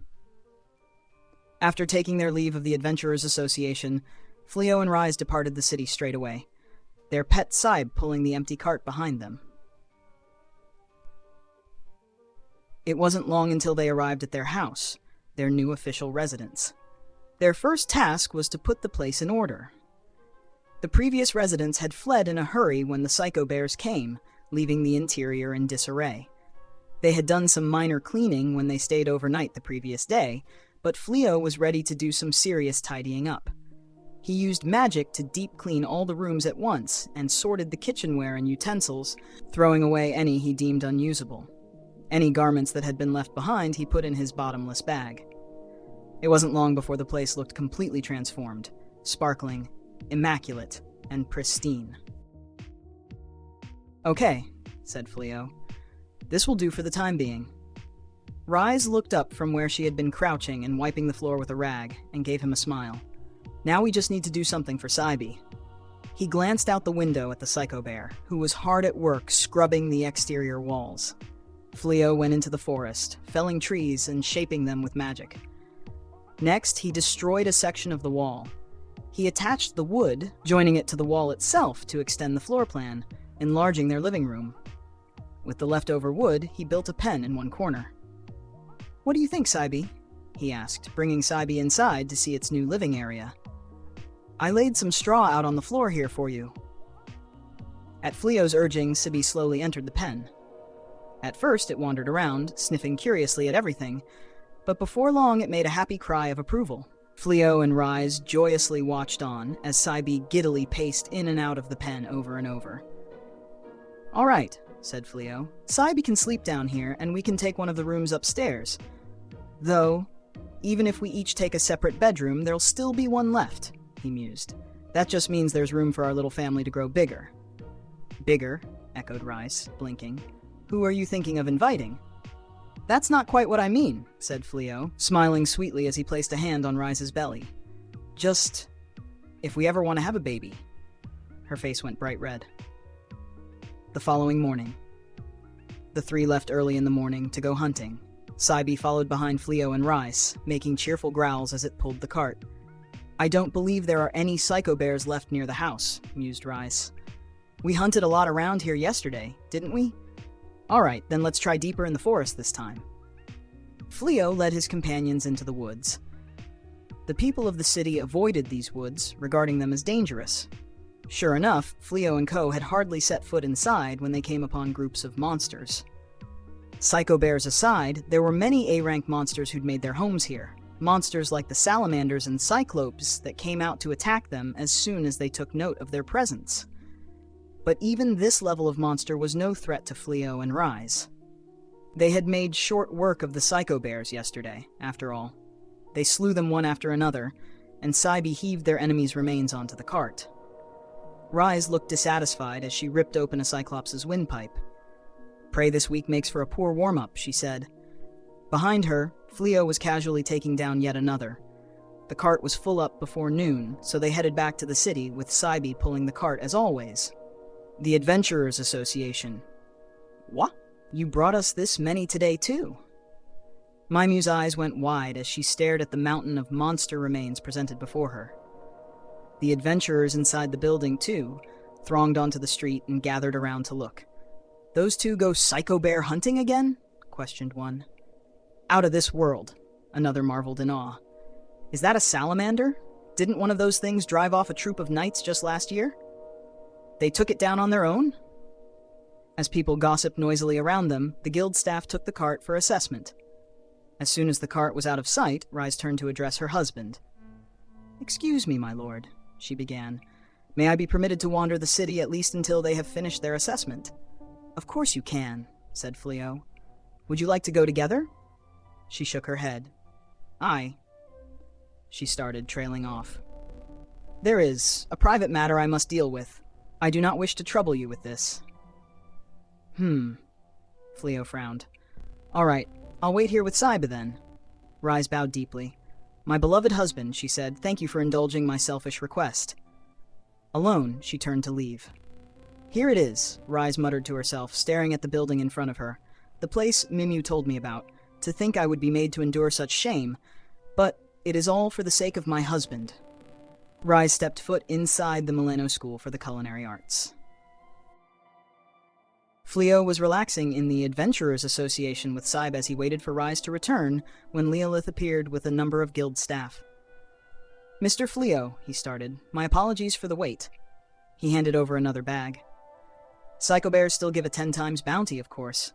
After taking their leave of the Adventurers Association, Flio and Rhys departed the city straight away, their pet Sib pulling the empty cart behind them. It wasn't long until they arrived at their house, their new official residence. Their first task was to put the place in order. The previous residents had fled in a hurry when the psycho bears came, leaving the interior in disarray. They had done some minor cleaning when they stayed overnight the previous day, but Flio was ready to do some serious tidying up. He used magic to deep clean all the rooms at once and sorted the kitchenware and utensils, throwing away any he deemed unusable. Any garments that had been left behind he put in his bottomless bag. It wasn't long before the place looked completely transformed, sparkling, immaculate, and pristine. Okay, said Flio. This will do for the time being. Rhys looked up from where she had been crouching and wiping the floor with a rag, and gave him a smile. Now we just need to do something for Saibi. He glanced out the window at the psycho bear, who was hard at work scrubbing the exterior walls. Flio went into the forest, felling trees and shaping them with magic. Next, he destroyed a section of the wall. He attached the wood, joining it to the wall itself to extend the floor plan, enlarging their living room. With the leftover wood, he built a pen in one corner. What do you think, Saibi? He asked, bringing Saibi inside to see its new living area. I laid some straw out on the floor here for you. At Flio's urging, Saibi slowly entered the pen. At first, it wandered around, sniffing curiously at everything, but before long it made a happy cry of approval. Flio and Rhys joyously watched on as Saibi giddily paced in and out of the pen over and over. All right, said Flio. Saibi can sleep down here, and we can take one of the rooms upstairs. Though, even if we each take a separate bedroom, there'll still be one left, he mused. That just means there's room for our little family to grow bigger. Bigger, echoed Rhys, blinking. Who are you thinking of inviting? That's not quite what I mean, said Flio, smiling sweetly as he placed a hand on Rhys's belly. Just, if we ever want to have a baby. Her face went bright red. The following morning. The three left early in the morning to go hunting. Saibi followed behind Flio and Rhys, making cheerful growls as it pulled the cart. I don't believe there are any psycho bears left near the house, mused Rhys. We hunted a lot around here yesterday, didn't we? All right, then let's try deeper in the forest this time. Flio led his companions into the woods. The people of the city avoided these woods, regarding them as dangerous. Sure enough, Flio and co. had hardly set foot inside when they came upon groups of monsters. Psycho bears aside, there were many A-rank monsters who'd made their homes here. Monsters like the salamanders and cyclopes that came out to attack them as soon as they took note of their presence. But even this level of monster was no threat to Flio and Rise. They had made short work of the psycho bears yesterday, after all. They slew them one after another, and Saibi heaved their enemies' remains onto the cart. Rise looked dissatisfied as she ripped open a Cyclops' windpipe. "Pray this week makes for a poor warm-up," she said. Behind her, Flio was casually taking down yet another. The cart was full up before noon, so they headed back to the city with Saibi pulling the cart as always. The Adventurers Association. "What? You brought us this many today too?" Maimu's eyes went wide as she stared at the mountain of monster remains presented before her. The adventurers inside the building, too, thronged onto the street and gathered around to look. "Those two go psycho bear hunting again?" questioned one. "Out of this world," another marveled in awe. "Is that a salamander? Didn't one of those things drive off a troop of knights just last year? They took it down on their own?" As people gossiped noisily around them, the guild staff took the cart for assessment. As soon as the cart was out of sight, Rise turned to address her husband. "Excuse me, my lord," she began. "May I be permitted to wander the city at least until they have finished their assessment?" "Of course you can," said Flio. "Would you like to go together?" She shook her head. "Aye." She started, trailing off. "There is a private matter I must deal with. I do not wish to trouble you with this." Flio frowned. "All right, I'll wait here with Saiba then." Rise bowed deeply. "My beloved husband," she said, "thank you for indulging my selfish request." Alone, she turned to leave. "Here it is," Rise muttered to herself, staring at the building in front of her. "The place Mimu told me about. To think I would be made to endure such shame. But it is all for the sake of my husband." Rise stepped foot inside the Milano School for the Culinary Arts. Flio was relaxing in the Adventurers Association with Saiba as he waited for Rise to return when Leolith appeared with a number of guild staff. "Mr. Flio," he started, "my apologies for the wait." He handed over another bag. "Psycho bears still give a 10 times bounty, of course.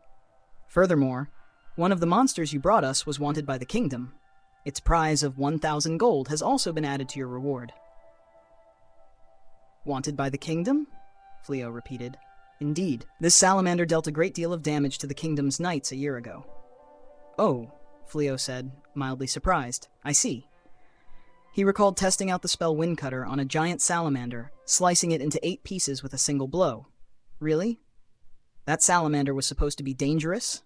Furthermore, one of the monsters you brought us was wanted by the kingdom. Its prize of 1,000 gold has also been added to your reward." "Wanted by the kingdom?" Flio repeated. "Indeed, this salamander dealt a great deal of damage to the kingdom's knights a year ago." "Oh," Flio said, mildly surprised. "I see." He recalled testing out the spell Windcutter on a giant salamander, slicing it into 8 pieces with a single blow. Really? That salamander was supposed to be dangerous?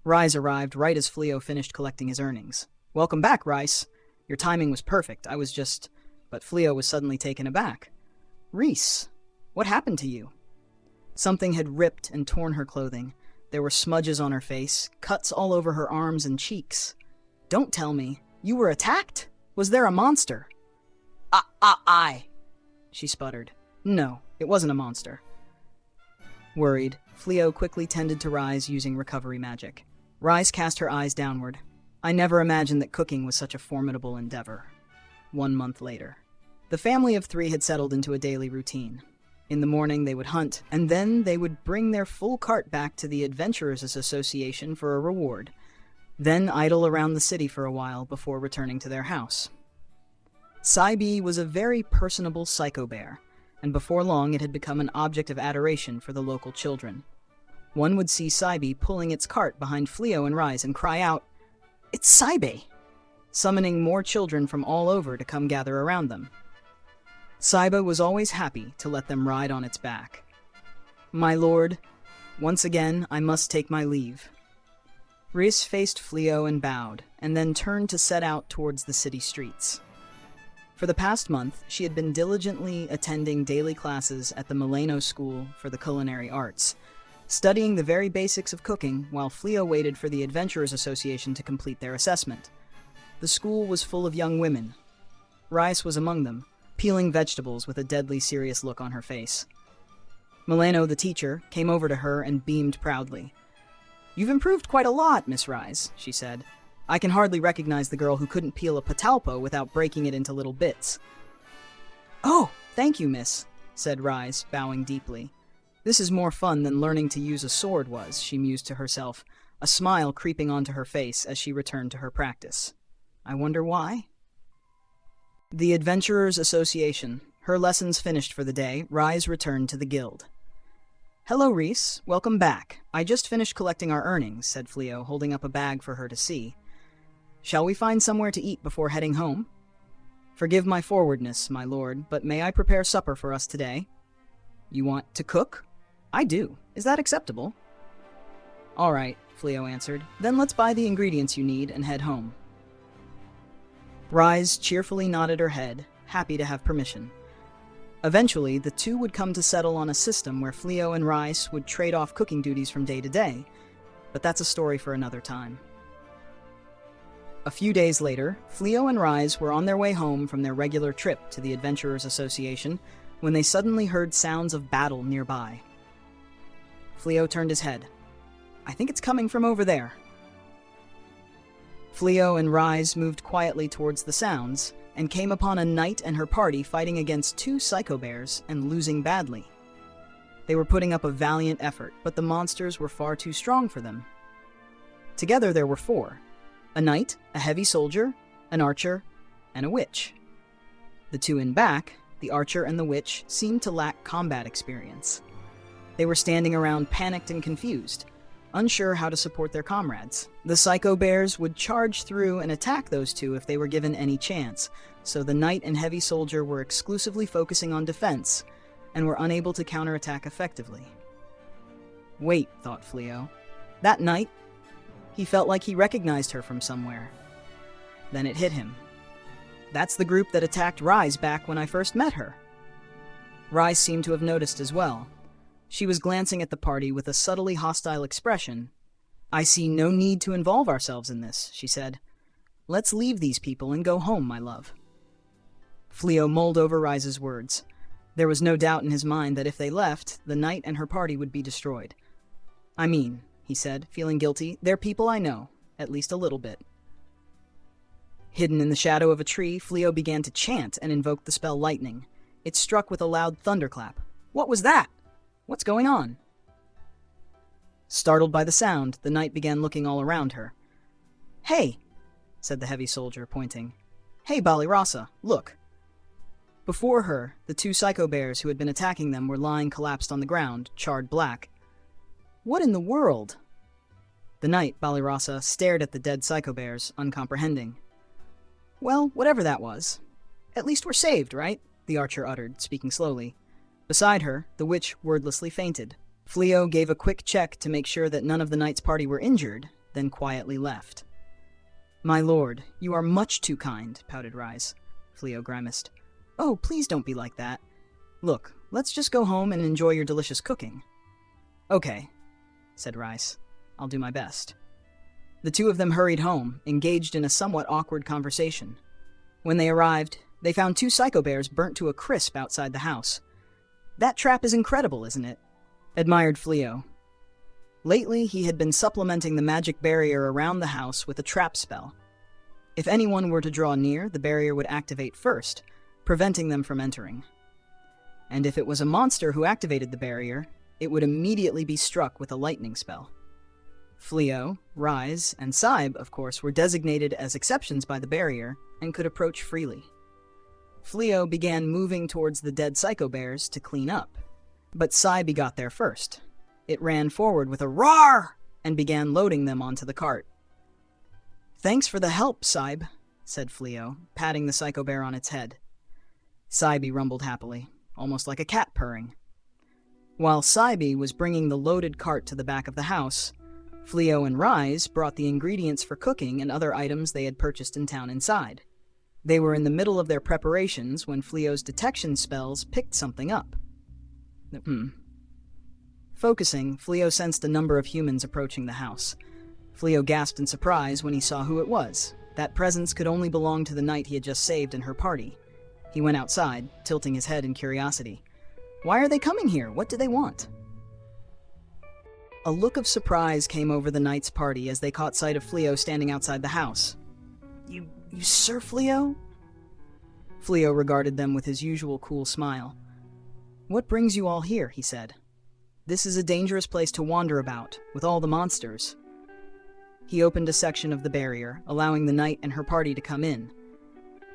Rise arrived right as Flio finished collecting his earnings. "Welcome back, Rice. Your timing was perfect. I was just..." But Flio was suddenly taken aback. "Reese, what happened to you?" Something had ripped and torn her clothing. There were smudges on her face, cuts all over her arms and cheeks. "Don't tell me. You were attacked? Was there a monster?" I, she sputtered. "No, it wasn't a monster." Worried, Flio quickly tended to Rise using recovery magic. Rise cast her eyes downward. "I never imagined that cooking was such a formidable endeavor." 1 month later. The family of 3 had settled into a daily routine. In the morning they would hunt, and then they would bring their full cart back to the Adventurers Association for a reward, then idle around the city for a while before returning to their house. Saibi was a very personable psycho bear, and before long it had become an object of adoration for the local children. One would see Saibi pulling its cart behind Flio and Rise and cry out, "It's Saibi!" summoning more children from all over to come gather around them. Saiba was always happy to let them ride on its back. "My lord, once again I must take my leave." Rhys faced Flio and bowed, and then turned to set out towards the city streets. For the past month, she had been diligently attending daily classes at the Milano School for the Culinary Arts, studying the very basics of cooking while Flio waited for the Adventurers Association to complete their assessment. The school was full of young women. Rice was among them, peeling vegetables with a deadly serious look on her face. Milano, the teacher, came over to her and beamed proudly. "You've improved quite a lot, Miss Rise," she said. "I can hardly recognize the girl who couldn't peel a patalpo without breaking it into little bits." "Oh, thank you, miss," said Rise, bowing deeply. "This is more fun than learning to use a sword was," she mused to herself, a smile creeping onto her face as she returned to her practice. "I wonder why?" The Adventurers Association. Her lessons finished for the day, Rise returned to the guild. Hello, Reese. Welcome back. I just finished collecting our earnings, said Flio, holding up a bag for her to see. Shall we find somewhere to eat before heading home? Forgive my forwardness, my lord, but may I prepare supper for us today? You want to cook? I do. Is that acceptable? All right, Flio answered. Then let's buy the ingredients you need and head home. Rise cheerfully nodded her head, happy to have permission. Eventually, the two would come to settle on a system where Flio and Rise would trade off cooking duties from day to day, but that's a story for another time. A few days later, Flio and Rise were on their way home from their regular trip to the Adventurers Association when they suddenly heard sounds of battle nearby. Flio turned his head. I think it's coming from over there. Flio and Rise moved quietly towards the sounds and came upon a knight and her party fighting against two psycho bears and losing badly. They were putting up a valiant effort, but the monsters were far too strong for them. Together there were four: a knight, a heavy soldier, an archer, and a witch. The two in back, the archer and the witch, seemed to lack combat experience. They were standing around panicked and confused, unsure how to support their comrades. The psycho bears would charge through and attack those two if they were given any chance, so the knight and heavy soldier were exclusively focusing on defense and were unable to counterattack effectively. Wait, thought Flio. That knight? He felt like he recognized her from somewhere. Then it hit him. That's the group that attacked Rise back when I first met her. Rise seemed to have noticed as well. She was glancing at the party with a subtly hostile expression. I see no need to involve ourselves in this, she said. Let's leave these people and go home, my love. Flio mulled over Rise's words. There was no doubt in his mind that if they left, the knight and her party would be destroyed. I mean, he said, feeling guilty, they're people I know, at least a little bit. Hidden in the shadow of a tree, Flio began to chant and invoke the spell Lightning. It struck with a loud thunderclap. What was that? What's going on? Startled by the sound, the knight began looking all around her. Hey, said the heavy soldier, pointing. Hey, Balirasa, look. Before her, the two psycho bears who had been attacking them were lying collapsed on the ground, charred black. What in the world? The knight, Balirasa, stared at the dead psycho bears, uncomprehending. Well, whatever that was. At least we're saved, right? The archer uttered, speaking slowly. Beside her, the witch wordlessly fainted. Flio gave a quick check to make sure that none of the knight's party were injured, then quietly left. My lord, you are much too kind, pouted Rise. Flio grimaced. Oh, please don't be like that. Look, let's just go home and enjoy your delicious cooking. Okay, said Rise. I'll do my best. The two of them hurried home, engaged in a somewhat awkward conversation. When they arrived, they found two psycho bears burnt to a crisp outside the house. That trap is incredible, isn't it? Admired Flio. Lately, he had been supplementing the magic barrier around the house with a trap spell. If anyone were to draw near, the barrier would activate first, preventing them from entering. And if it was a monster who activated the barrier, it would immediately be struck with a lightning spell. Flio, Rise, and Saib, of course, were designated as exceptions by the barrier and could approach freely. Flio began moving towards the dead psycho bears to clean up, but Saib got there first. It ran forward with a roar and began loading them onto the cart. Thanks for the help, Saib, said Flio, patting the psycho bear on its head. Saibi rumbled happily, almost like a cat purring. While Saibi was bringing the loaded cart to the back of the house, Flio and Rise brought the ingredients for cooking and other items they had purchased in town inside. They were in the middle of their preparations when Flio's detection spells picked something up. Focusing, Flio sensed a number of humans approaching the house. Flio gasped in surprise when he saw who it was. That presence could only belong to the knight he had just saved and her party. He went outside, tilting his head in curiosity. Why are they coming here? What do they want? A look of surprise came over the knight's party as they caught sight of Flio standing outside the house. You Sir Flio? Flio regarded them with his usual cool smile. What brings you all here, he said. This is a dangerous place to wander about, with all the monsters. He opened a section of the barrier, allowing the knight and her party to come in.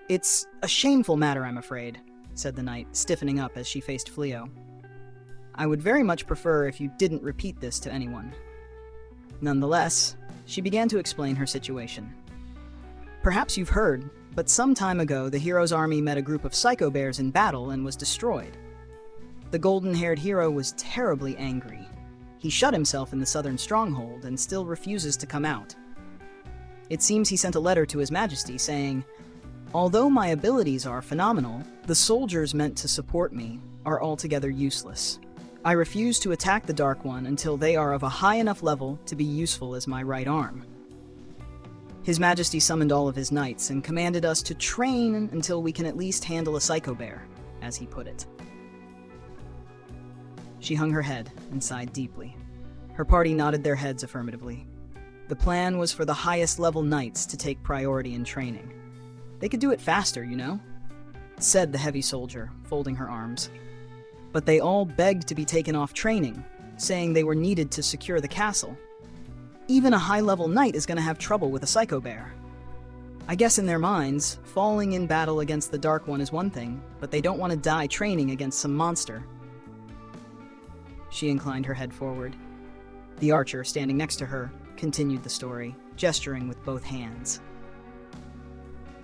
It's a shameful matter, I'm afraid, said the knight, stiffening up as she faced Flio. I would very much prefer if you didn't repeat this to anyone." Nonetheless, she began to explain her situation. "Perhaps you've heard, but some time ago the hero's army met a group of psycho bears in battle and was destroyed. The golden-haired hero was terribly angry. He shut himself in the southern stronghold and still refuses to come out. It seems he sent a letter to His Majesty saying, 'Although my abilities are phenomenal, the soldiers meant to support me are altogether useless. I refuse to attack the Dark One until they are of a high enough level to be useful as my right arm.' His Majesty summoned all of his knights and commanded us to train until we can at least handle a psycho bear, as he put it." She hung her head and sighed deeply. Her party nodded their heads affirmatively. The plan was for the highest level knights to take priority in training. They could do it faster, you know, said the heavy soldier, folding her arms. But they all begged to be taken off training, saying they were needed to secure the castle. Even a high-level knight is going to have trouble with a psycho bear. I guess in their minds, falling in battle against the Dark One is one thing, but they don't want to die training against some monster. She inclined her head forward. The archer, standing next to her, continued the story, gesturing with both hands.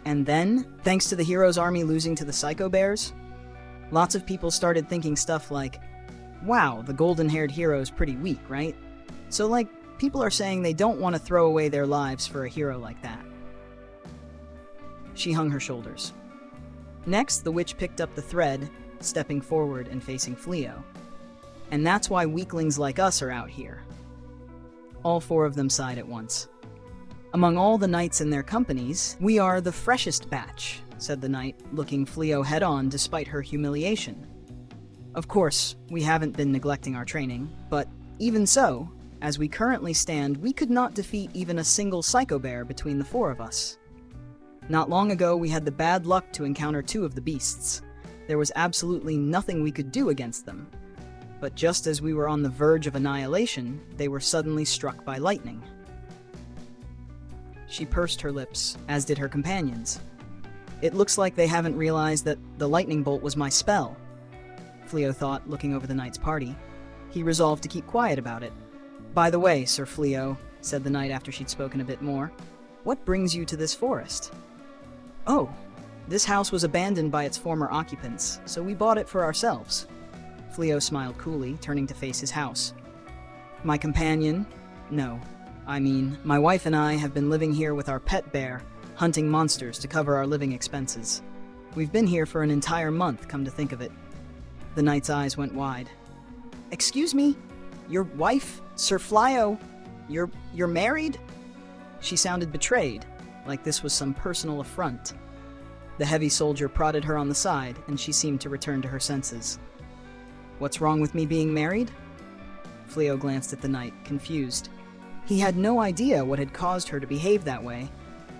And then, thanks to the hero's army losing to the psycho bears, lots of people started thinking stuff like, "Wow, the golden-haired hero's pretty weak, right?" So, people are saying they don't want to throw away their lives for a hero like that. She hung her shoulders. Next, the witch picked up the thread, stepping forward and facing Flio. "And that's why weaklings like us are out here." All four of them sighed at once. "Among all the knights in their companies, we are the freshest batch," said the knight, looking Flio head-on despite her humiliation. "Of course, we haven't been neglecting our training, but even so, as we currently stand, we could not defeat even a single psycho bear between the four of us. Not long ago, we had the bad luck to encounter two of the beasts. There was absolutely nothing we could do against them. But just as we were on the verge of annihilation, they were suddenly struck by lightning." She pursed her lips, as did her companions. "It looks like they haven't realized that the lightning bolt was my spell," Flio thought, looking over the knight's party. He resolved to keep quiet about it. "By the way, Sir Flio," said the knight after she'd spoken a bit more, "what brings you to this forest?" "Oh, this house was abandoned by its former occupants, so we bought it for ourselves." Flio smiled coolly, turning to face his house. "My companion, my wife and I have been living here with our pet bear, hunting monsters to cover our living expenses. We've been here for an entire month, come to think of it." The knight's eyes went wide. "Excuse me? Your wife, Sir Flio, you're married?" She sounded betrayed, like this was some personal affront. The heavy soldier prodded her on the side, and she seemed to return to her senses. "What's wrong with me being married?" Flio glanced at the knight, confused. He had no idea what had caused her to behave that way,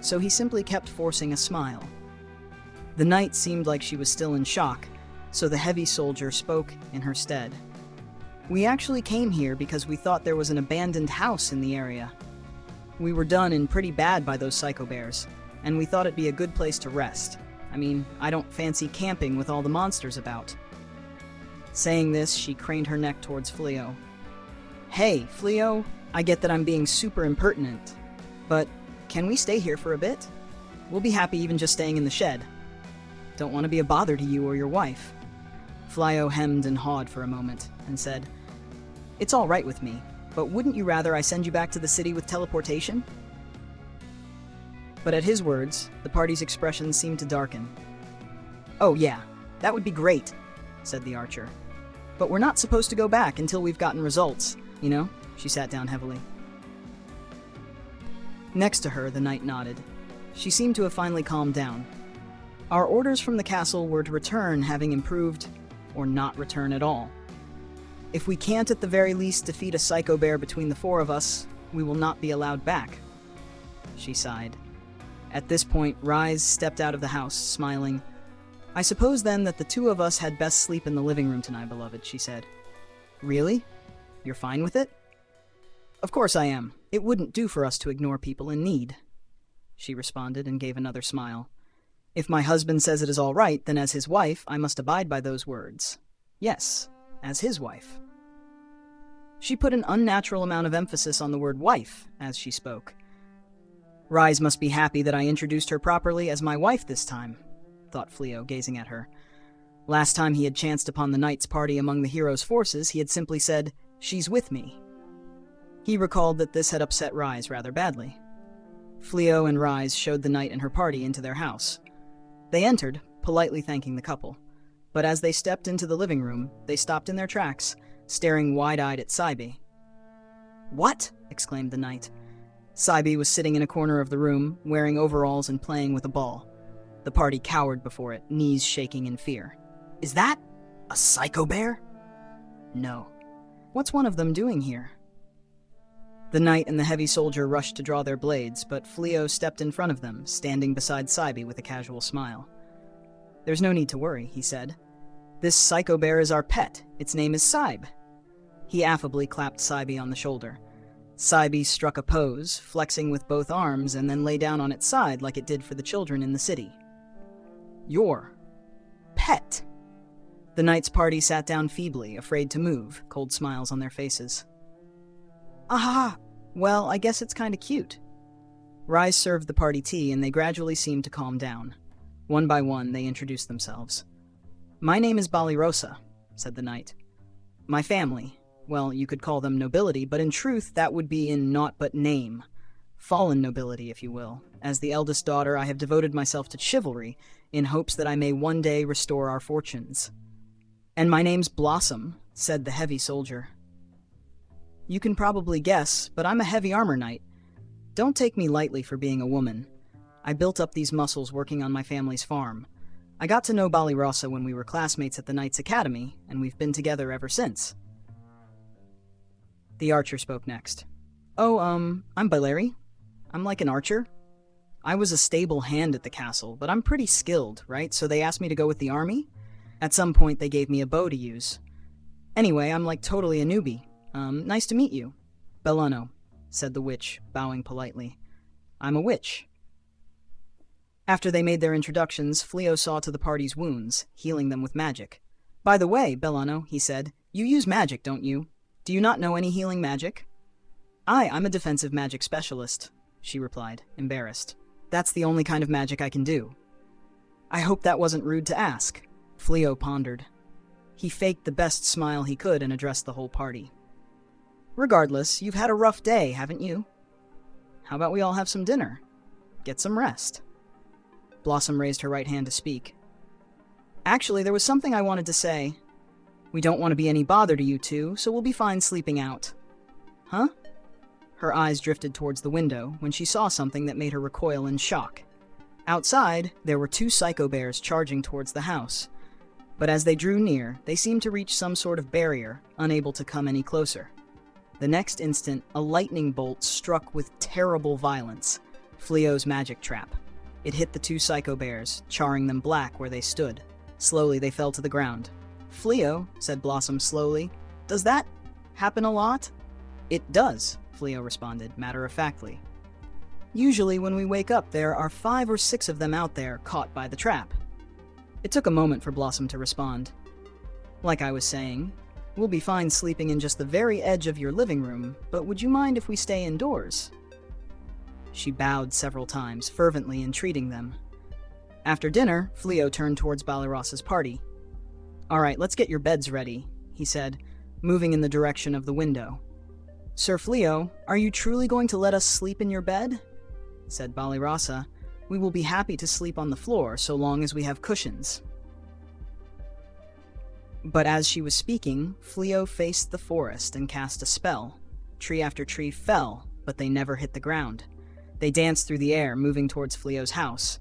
so he simply kept forcing a smile. The knight seemed like she was still in shock, so the heavy soldier spoke in her stead. "We actually came here because we thought there was an abandoned house in the area. We were done in pretty bad by those psycho bears, and we thought it'd be a good place to rest. I don't fancy camping with all the monsters about." Saying this, she craned her neck towards Flio. "Hey, Flio, I get that I'm being super impertinent, but can we stay here for a bit? We'll be happy even just staying in the shed. Don't want to be a bother to you or your wife." Flio hemmed and hawed for a moment, and said, "It's all right with me, but wouldn't you rather I send you back to the city with teleportation?" But at his words, the party's expressions seemed to darken. "Oh yeah, that would be great," said the archer. "But we're not supposed to go back until we've gotten results, you know?" She sat down heavily. Next to her, the knight nodded. She seemed to have finally calmed down. "Our orders from the castle were to return having improved, or not return at all. If we can't at the very least defeat a psycho bear between the four of us, we will not be allowed back." She sighed. At this point, Rise stepped out of the house, smiling. "I suppose then that the two of us had best sleep in the living room tonight, beloved," she said. "Really? You're fine with it?" "Of course I am. It wouldn't do for us to ignore people in need," she responded and gave another smile. "If my husband says it is all right, then as his wife, I must abide by those words. Yes, as his wife. She put an unnatural amount of emphasis on the word wife as she spoke. Rise must be happy that I introduced her properly as my wife this time, thought Flio, gazing at her. Last time he had chanced upon the knight's party among the hero's forces, he had simply said, "She's with me." He recalled that this had upset Rise rather badly. Flio and Rise showed the knight and her party into their house. They entered, politely thanking the couple. But as they stepped into the living room, they stopped in their tracks, staring wide-eyed at Saibi. "What?" exclaimed the knight. Saibi was sitting in a corner of the room, wearing overalls and playing with a ball. The party cowered before it, knees shaking in fear. "Is that a psycho bear?" "No." "What's one of them doing here?" The knight and the heavy soldier rushed to draw their blades, but Flio stepped in front of them, standing beside Saibi with a casual smile. "There's no need to worry," he said. "This psycho bear is our pet. Its name is Saib." He affably clapped Saibi on the shoulder. Saibi struck a pose, flexing with both arms, and then lay down on its side like it did for the children in the city. "Your pet?" The knight's party sat down feebly, afraid to move, cold smiles on their faces. "Ah, well, I guess it's kinda cute." Rise served the party tea, and they gradually seemed to calm down. One by one, they introduced themselves. "My name is Balirosa," said the knight. "My family, well, you could call them nobility, but in truth that would be in naught but name. Fallen nobility, if you will. As the eldest daughter, I have devoted myself to chivalry, in hopes that I may one day restore our fortunes." "And my name's Blossom," said the heavy soldier. "You can probably guess, but I'm a heavy armor knight. Don't take me lightly for being a woman. I built up these muscles working on my family's farm. I got to know Balirosa when we were classmates at the Knights Academy, and we've been together ever since." The archer spoke next. "Oh, I'm Baleri. I'm like an archer. I was a stable hand at the castle, but I'm pretty skilled, right? So they asked me to go with the army. At some point, they gave me a bow to use. Anyway, I'm like totally a newbie. Nice to meet you." "Bellano," said the witch, bowing politely. "I'm a witch." After they made their introductions, Flio saw to the party's wounds, healing them with magic. "By the way, Bellano," he said, "you use magic, don't you? Do you not know any healing magic?" I'm a defensive magic specialist," she replied, embarrassed. "That's the only kind of magic I can do." "I hope that wasn't rude to ask." Flio pondered. He faked the best smile he could and addressed the whole party. "Regardless, you've had a rough day, haven't you? How about we all have some dinner? Get some rest." Blossom raised her right hand to speak. "Actually, there was something I wanted to say. We don't want to be any bother to you two, so we'll be fine sleeping out." "Huh?" Her eyes drifted towards the window when she saw something that made her recoil in shock. Outside, there were two psycho bears charging towards the house. But as they drew near, they seemed to reach some sort of barrier, unable to come any closer. The next instant, a lightning bolt struck with terrible violence, Flio's magic trap. It hit the two psycho bears, charring them black where they stood. Slowly, they fell to the ground. "Flio," said Blossom slowly, "does that happen a lot?" "It does," Flio responded, matter-of-factly. "Usually when we wake up, there are 5 or 6 of them out there, caught by the trap." It took a moment for Blossom to respond. "Like I was saying, we'll be fine sleeping in just the very edge of your living room, but would you mind if we stay indoors?" She bowed several times, fervently entreating them. After dinner, Flio turned towards Balirosa's party. "All right, let's get your beds ready," he said, moving in the direction of the window. "Sir Flio, are you truly going to let us sleep in your bed?" said Balirosa. "We will be happy to sleep on the floor so long as we have cushions." But as she was speaking, Flio faced the forest and cast a spell. Tree after tree fell, but they never hit the ground. They danced through the air, moving towards Flio's house.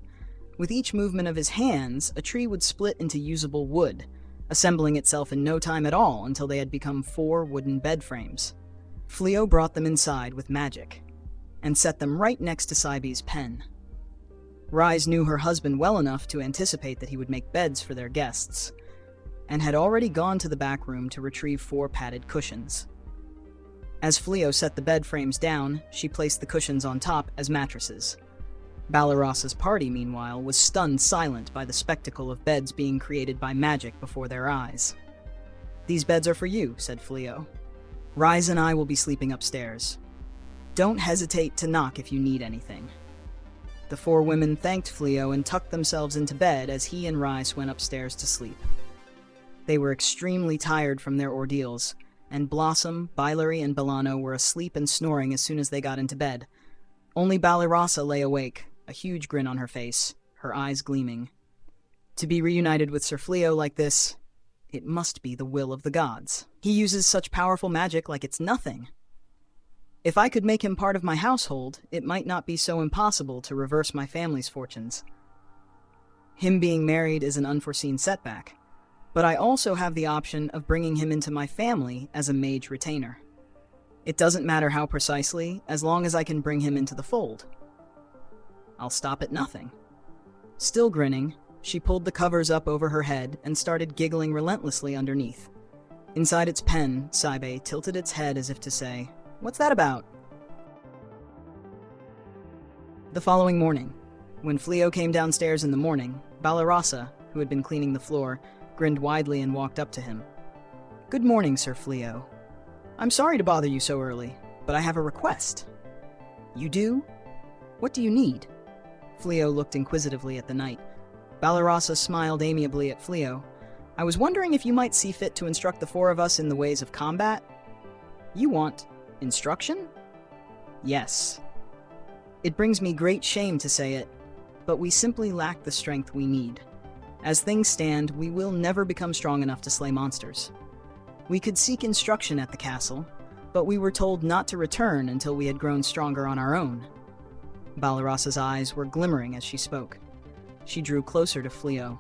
With each movement of his hands, a tree would split into usable wood, assembling itself in no time at all until they had become 4 wooden bed frames. Flio brought them inside with magic, and set them right next to Saibi's pen. Rise knew her husband well enough to anticipate that he would make beds for their guests, and had already gone to the back room to retrieve 4 padded cushions. As Flio set the bed frames down, she placed the cushions on top as mattresses. Balirosa's party, meanwhile, was stunned silent by the spectacle of beds being created by magic before their eyes. "These beds are for you," said Flio. "Rise and I will be sleeping upstairs. Don't hesitate to knock if you need anything." The four women thanked Flio and tucked themselves into bed as he and Rise went upstairs to sleep. They were extremely tired from their ordeals, and Blossom, Bilary, and Belano were asleep and snoring as soon as they got into bed. Only Balirasa lay awake, a huge grin on her face, her eyes gleaming. To be reunited with Sir Flio like this, it must be the will of the gods. He uses such powerful magic like it's nothing. If I could make him part of my household, it might not be so impossible to reverse my family's fortunes. Him being married is an unforeseen setback, but I also have the option of bringing him into my family as a mage retainer. It doesn't matter how precisely, as long as I can bring him into the fold. I'll stop at nothing. Still grinning, she pulled the covers up over her head and started giggling relentlessly underneath. Inside its pen, Saibe tilted its head as if to say, "What's that about?" The following morning, when Flio came downstairs in the morning, Balirasa, who had been cleaning the floor, grinned widely and walked up to him. "Good morning, Sir Flio. I'm sorry to bother you so early, but I have a request." "You do? What do you need?" Flio looked inquisitively at the knight. Balirasa smiled amiably at Flio. "I was wondering if you might see fit to instruct the four of us in the ways of combat." "You want instruction?" "Yes. It brings me great shame to say it, but we simply lack the strength we need. As things stand, we will never become strong enough to slay monsters. We could seek instruction at the castle, but we were told not to return until we had grown stronger on our own." Balirasa's eyes were glimmering as she spoke. She drew closer to Flio.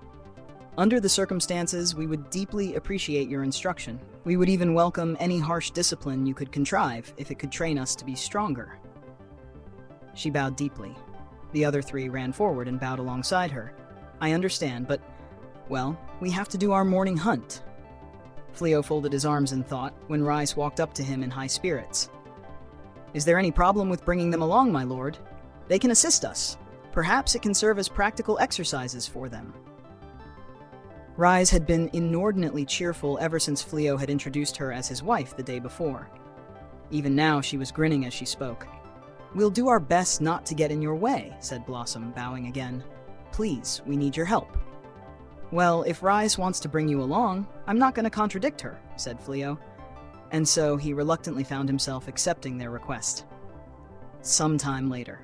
"Under the circumstances, we would deeply appreciate your instruction. We would even welcome any harsh discipline you could contrive if it could train us to be stronger." She bowed deeply. The other three ran forward and bowed alongside her. "I understand, but, well, we have to do our morning hunt." Flio folded his arms in thought when Rise walked up to him in high spirits. "Is there any problem with bringing them along, my lord? They can assist us. Perhaps it can serve as practical exercises for them." Rise had been inordinately cheerful ever since Flio had introduced her as his wife the day before. Even now she was grinning as she spoke. "We'll do our best not to get in your way," said Blossom, bowing again. "Please, we need your help." "Well, if Rise wants to bring you along, I'm not going to contradict her," said Flio. And so he reluctantly found himself accepting their request. Sometime later,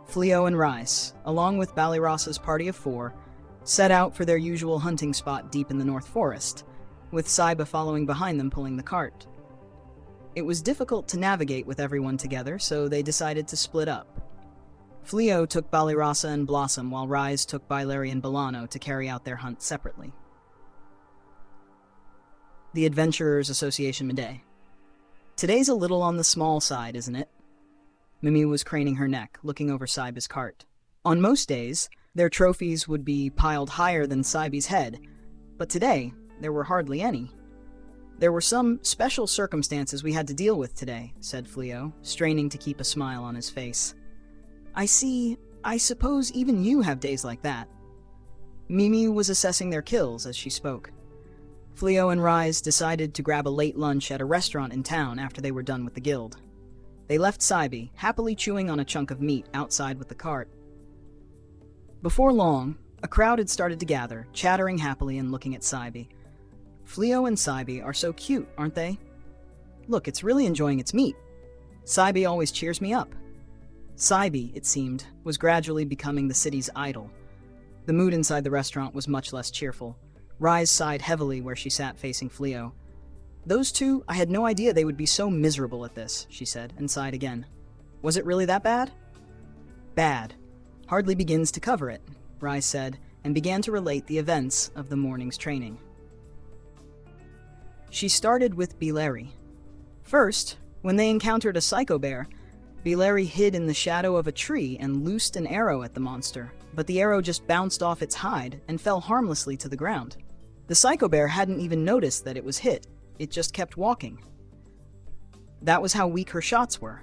Flio and Rise, along with Balirasa's party of four, set out for their usual hunting spot deep in the North Forest, with Saiba following behind them pulling the cart. It was difficult to navigate with everyone together, so they decided to split up. Flio took Balirasa and Blossom, while Rise took Bilary and Belano to carry out their hunt separately. The Adventurers Association Midday. "Today's a little on the small side, isn't it?" Mimi was craning her neck, looking over Saiba's cart. On most days, their trophies would be piled higher than Saiba's head, but today, there were hardly any. "There were some special circumstances we had to deal with today," said Flio, straining to keep a smile on his face. "I see. I suppose even you have days like that." Mimi was assessing their kills as she spoke. Flio and Rise decided to grab a late lunch at a restaurant in town after they were done with the guild. They left Saibe, happily chewing on a chunk of meat outside with the cart. Before long, a crowd had started to gather, chattering happily and looking at Saibe. "Flio and Saibe are so cute, aren't they? Look, it's really enjoying its meat. Saibe always cheers me up." Saibe, it seemed, was gradually becoming the city's idol. The mood inside the restaurant was much less cheerful. Rise sighed heavily where she sat facing Flio. "Those two, I had no idea they would be so miserable at this," she said, and sighed again. "Was it really that bad?" "Bad. Hardly begins to cover it," Rise said, and began to relate the events of the morning's training. She started with Bilary. First, when they encountered a psycho bear, Bilary hid in the shadow of a tree and loosed an arrow at the monster, but the arrow just bounced off its hide and fell harmlessly to the ground. The psycho bear hadn't even noticed that it was hit. It just kept walking. That was how weak her shots were.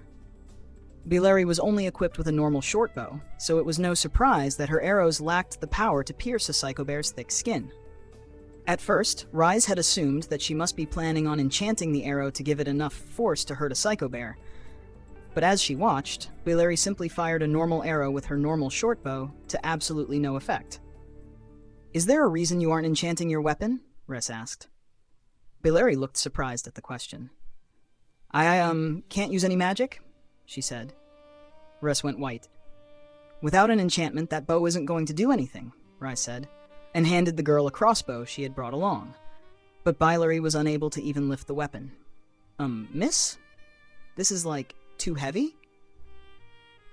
Bilary was only equipped with a normal short bow, so it was no surprise that her arrows lacked the power to pierce a psycho bear's thick skin. At first, Rise had assumed that she must be planning on enchanting the arrow to give it enough force to hurt a psycho bear. But as she watched, Billeri simply fired a normal arrow with her normal short bow to absolutely no effect. "Is there a reason you aren't enchanting your weapon?" Res asked. Billeri looked surprised at the question. I can't use any magic," she said. Res went white. "Without an enchantment, that bow isn't going to do anything," Rise said, and handed the girl a crossbow she had brought along. But Billeri was unable to even lift the weapon. Miss? This is, too heavy?"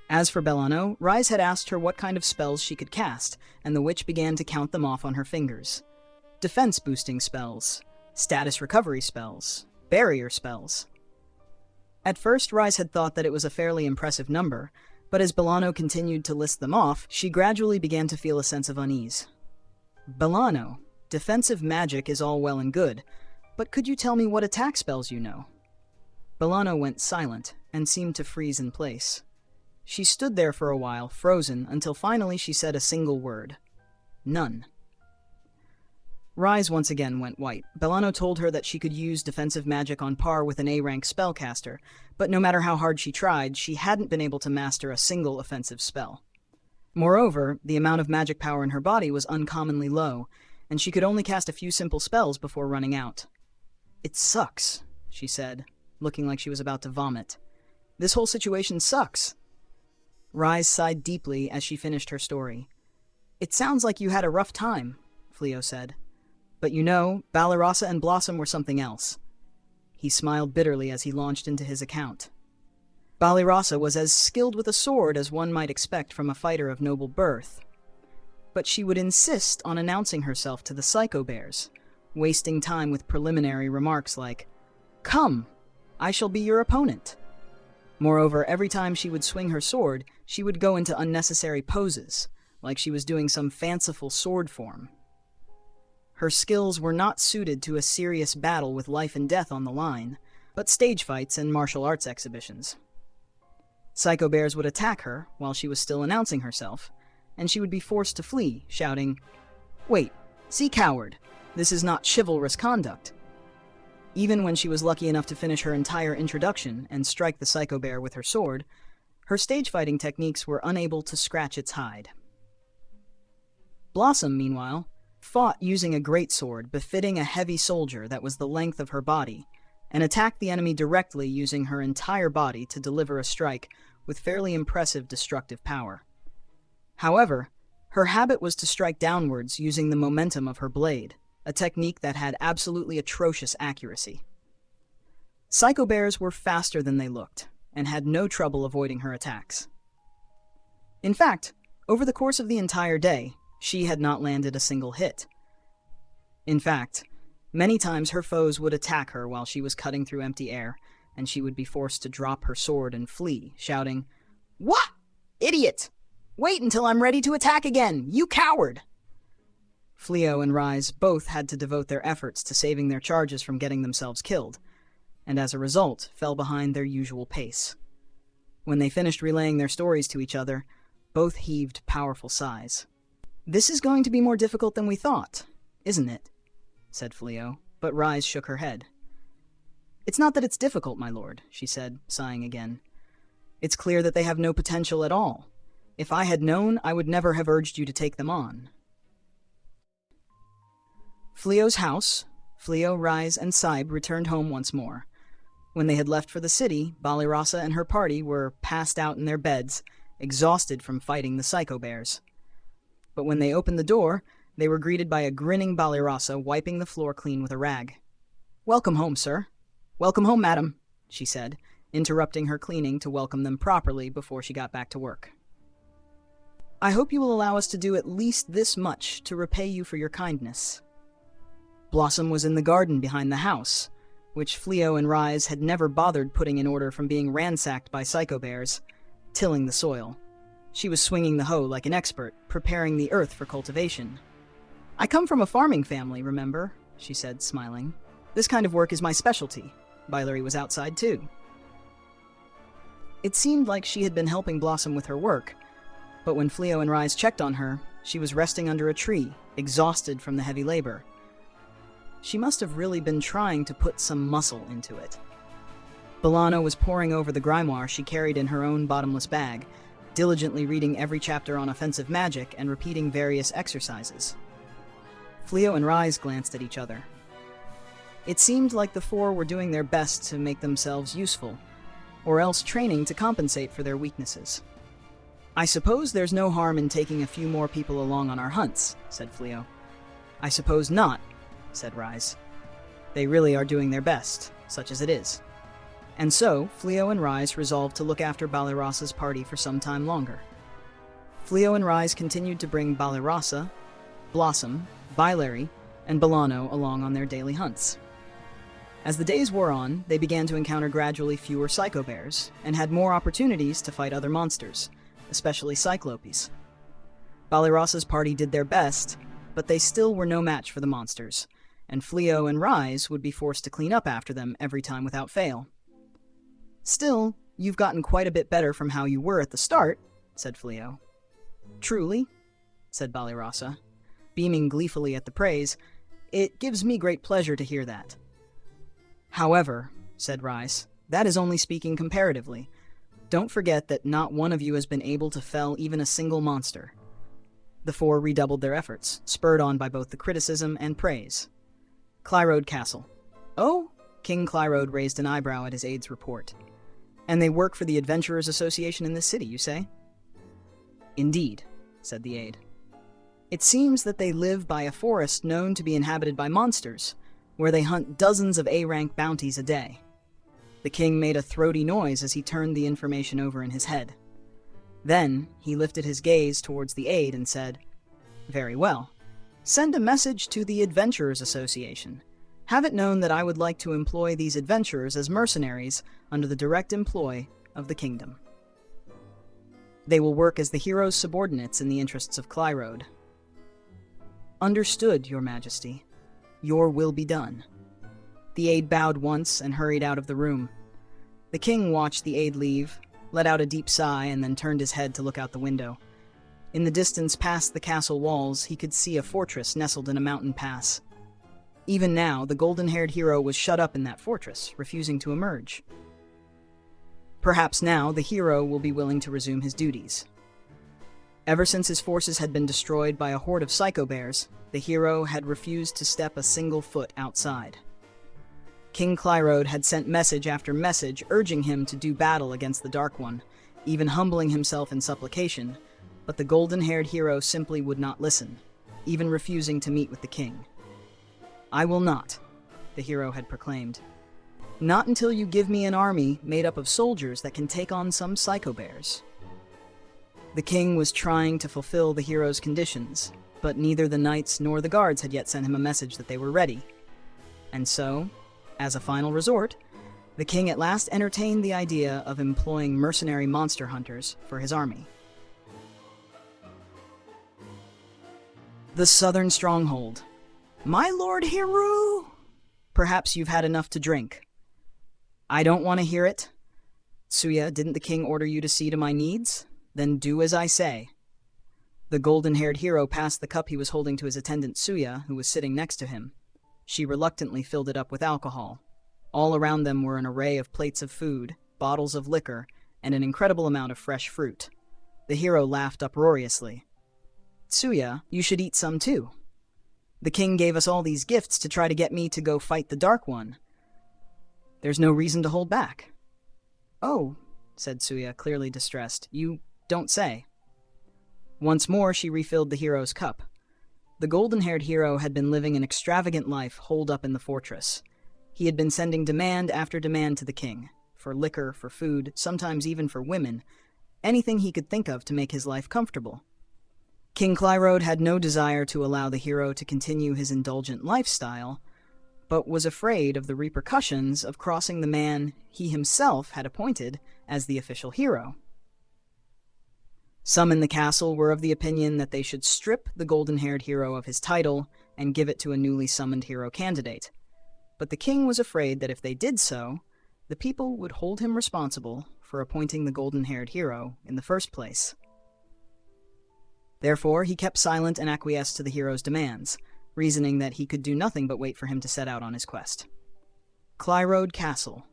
As for Bellano, Rise had asked her what kind of spells she could cast, and the witch began to count them off on her fingers. Defense-boosting spells, status recovery spells, barrier spells. At first, Rise had thought that it was a fairly impressive number, but as Bellano continued to list them off, she gradually began to feel a sense of unease. "Bellano, defensive magic is all well and good, but could you tell me what attack spells you know?" Bellano went silent and seemed to freeze in place. She stood there for a while, frozen, until finally she said a single word. "None." Rise once again went white. Bellano told her that she could use defensive magic on par with an A-rank spellcaster, but no matter how hard she tried, she hadn't been able to master a single offensive spell. Moreover, the amount of magic power in her body was uncommonly low, and she could only cast a few simple spells before running out. "It sucks," she said, looking like she was about to vomit. "This whole situation sucks." Rise sighed deeply as she finished her story. "It sounds like you had a rough time," Flio said. "But Balarasa and Blossom were something else." He smiled bitterly as he launched into his account. Balarasa was as skilled with a sword as one might expect from a fighter of noble birth. But she would insist on announcing herself to the psycho bears, wasting time with preliminary remarks like, "Come, I shall be your opponent." Moreover, every time she would swing her sword, she would go into unnecessary poses, like she was doing some fanciful sword form. Her skills were not suited to a serious battle with life and death on the line, but stage fights and martial arts exhibitions. Psycho bears would attack her while she was still announcing herself, and she would be forced to flee, shouting, "Wait, see coward, this is not chivalrous conduct." Even when she was lucky enough to finish her entire introduction and strike the psycho bear with her sword, her stage fighting techniques were unable to scratch its hide. Blossom, meanwhile, fought using a greatsword befitting a heavy soldier that was the length of her body, and attacked the enemy directly using her entire body to deliver a strike with fairly impressive destructive power. However, her habit was to strike downwards using the momentum of her blade, a technique that had absolutely atrocious accuracy. Psycho bears were faster than they looked, and had no trouble avoiding her attacks. In fact, over the course of the entire day, she had not landed a single hit. In fact, many times her foes would attack her while she was cutting through empty air, and she would be forced to drop her sword and flee, shouting, "What? Idiot! Wait until I'm ready to attack again, you coward!" Flio and Rise both had to devote their efforts to saving their charges from getting themselves killed, and as a result fell behind their usual pace. When they finished relaying their stories to each other, both heaved powerful sighs. "This is going to be more difficult than we thought, isn't it?" said Flio, but Rise shook her head. "It's not that it's difficult, my lord," she said, sighing again. "It's clear that they have no potential at all. If I had known, I would never have urged you to take them on." Flio's house, Flio, Rise, and Saib returned home once more. When they had left for the city, Balarasa and her party were passed out in their beds, exhausted from fighting the psycho bears. But when they opened the door, they were greeted by a grinning Balarasa wiping the floor clean with a rag. "Welcome home, sir. Welcome home, madam," she said, interrupting her cleaning to welcome them properly before she got back to work. "I hope you will allow us to do at least this much to repay you for your kindness." Blossom was in the garden behind the house, which Flio and Rise had never bothered putting in order from being ransacked by psycho bears, tilling the soil. She was swinging the hoe like an expert, preparing the earth for cultivation. "I come from a farming family, remember?" she said, smiling. "This kind of work is my specialty." Billeri was outside, too. It seemed like she had been helping Blossom with her work, but when Flio and Rise checked on her, she was resting under a tree, exhausted from the heavy labor. She must have really been trying to put some muscle into it. Bolano was poring over the grimoire she carried in her own bottomless bag, diligently reading every chapter on offensive magic and repeating various exercises. Flio and Rise glanced at each other. It seemed like the four were doing their best to make themselves useful, or else training to compensate for their weaknesses. "I suppose there's no harm in taking a few more people along on our hunts," said Flio. "I suppose not," said Rise. "They really are doing their best, such as it is." And so, Flio and Rise resolved to look after Balirossa's party for some time longer. Flio and Rise continued to bring Balirossa, Blossom, Bilary, and Bolano along on their daily hunts. As the days wore on, they began to encounter gradually fewer psychobears, and had more opportunities to fight other monsters, especially cyclopes. Balirossa's party did their best, but they still were no match for the monsters, and Flio and Rise would be forced to clean up after them every time without fail. "Still, you've gotten quite a bit better from how you were at the start," said Flio. "Truly?" said Balirossa, beaming gleefully at the praise. "It gives me great pleasure to hear that." "However," said Rise, "that is only speaking comparatively. Don't forget that not one of you has been able to fell even a single monster." The four redoubled their efforts, spurred on by both the criticism and praise. Clyrode Castle. "Oh?" King Clyrode raised an eyebrow at his aide's report. "And they work for the Adventurers Association in this city, you say?" "Indeed," said the aide. "It seems that they live by a forest known to be inhabited by monsters, where they hunt dozens of A-rank bounties a day." The king made a throaty noise as he turned the information over in his head. Then he lifted his gaze towards the aide and said, "Very well. Send a message to the Adventurers Association. Have it known that I would like to employ these adventurers as mercenaries under the direct employ of the kingdom. They will work as the hero's subordinates in the interests of Clyrode." "Understood, Your Majesty. Your will be done." The aide bowed once and hurried out of the room. The king watched the aide leave, let out a deep sigh, and then turned his head to look out the window. In the distance past the castle walls, he could see a fortress nestled in a mountain pass. Even now, the golden-haired hero was shut up in that fortress, refusing to emerge. Perhaps now the hero will be willing to resume his duties. Ever since his forces had been destroyed by a horde of psychobears, the hero had refused to step a single foot outside. King Clyrode had sent message after message urging him to do battle against the Dark One, even humbling himself in supplication, but the golden-haired hero simply would not listen, even refusing to meet with the king. "I will not," the hero had proclaimed. "Not until you give me an army made up of soldiers that can take on some psychobears." The king was trying to fulfill the hero's conditions, but neither the knights nor the guards had yet sent him a message that they were ready. And so, as a final resort, the king at last entertained the idea of employing mercenary monster hunters for his army. The Southern Stronghold. "My lord Hiru! Perhaps you've had enough to drink." "I don't want to hear it." "Tsuya, didn't the king order you to see to my needs? Then do as I say." The golden-haired hero passed the cup he was holding to his attendant Tsuya, who was sitting next to him. She reluctantly filled it up with alcohol. All around them were an array of plates of food, bottles of liquor, and an incredible amount of fresh fruit. The hero laughed uproariously. "Tsuya, you should eat some too. The king gave us all these gifts to try to get me to go fight the Dark One. There's no reason to hold back." "Oh," said Tsuya, clearly distressed. "You don't say." Once more she refilled the hero's cup. The golden-haired hero had been living an extravagant life holed up in the fortress. He had been sending demand after demand to the king, for liquor, for food, sometimes even for women, anything he could think of to make his life comfortable. King Clyrode had no desire to allow the hero to continue his indulgent lifestyle, but was afraid of the repercussions of crossing the man he himself had appointed as the official hero. Some in the castle were of the opinion that they should strip the golden-haired hero of his title and give it to a newly summoned hero candidate. But the king was afraid that if they did so, the people would hold him responsible for appointing the golden-haired hero in the first place. Therefore, he kept silent and acquiesced to the hero's demands, reasoning that he could do nothing but wait for him to set out on his quest. Clyrode Castle,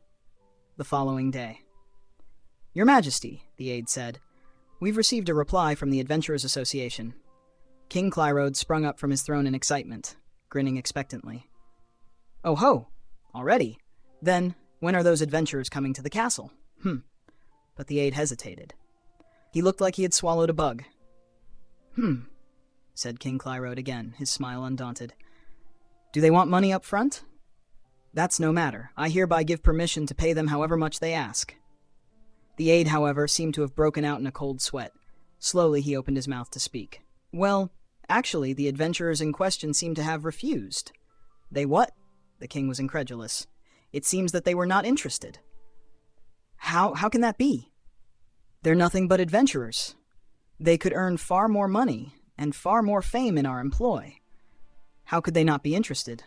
the following day. Your Majesty, the aide said, we've received a reply from the Adventurers Association. King Clyrode sprung up from his throne in excitement, grinning expectantly. Oh ho, already? Then, when are those adventurers coming to the castle? But the aide hesitated. He looked like he had swallowed a bug. Said King Clyrode again, his smile undaunted. Do they want money up front? That's no matter. I hereby give permission to pay them however much they ask. The aide, however, seemed to have broken out in a cold sweat. Slowly he opened his mouth to speak. Well, actually, the adventurers in question seem to have refused. They what? The king was incredulous. It seems that they were not interested. How can that be? They're nothing but adventurers. They could earn far more money and far more fame in our employ. How could they not be interested?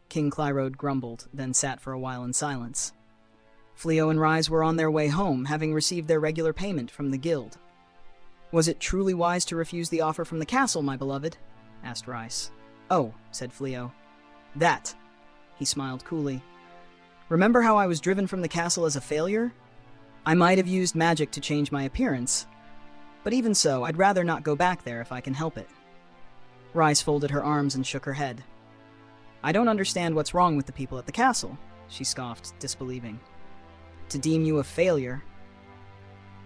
King Clyrode grumbled, then sat for a while in silence. Flio and Rise were on their way home, having received their regular payment from the guild. Was it truly wise to refuse the offer from the castle, my beloved? Asked Rise. Oh, said Flio. That. He smiled coolly. Remember how I was driven from the castle as a failure? I might have used magic to change my appearance, but even so, I'd rather not go back there if I can help it. Rise folded her arms and shook her head. I don't understand what's wrong with the people at the castle, she scoffed, disbelieving. To deem you a failure.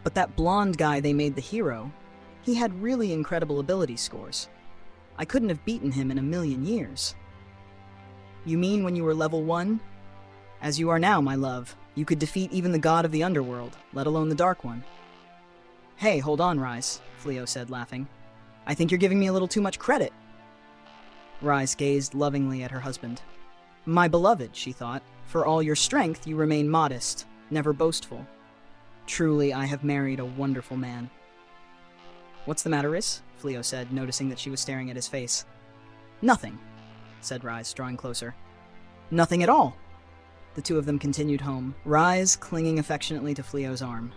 But that blonde guy they made the hero, he had really incredible ability scores. I couldn't have beaten him in a million years. You mean when you were level 1? As you are now, my love, you could defeat even the god of the underworld, let alone the Dark One. Hey, hold on, Rise, Flio said, laughing. I think you're giving me a little too much credit. Rise gazed lovingly at her husband. My beloved, she thought, for all your strength you remain modest, never boastful. Truly, I have married a wonderful man. What's the matter, Is? Flio said, noticing that she was staring at his face. Nothing, said Rise, drawing closer. Nothing at all. The two of them continued home, Rise clinging affectionately to Flio's arm.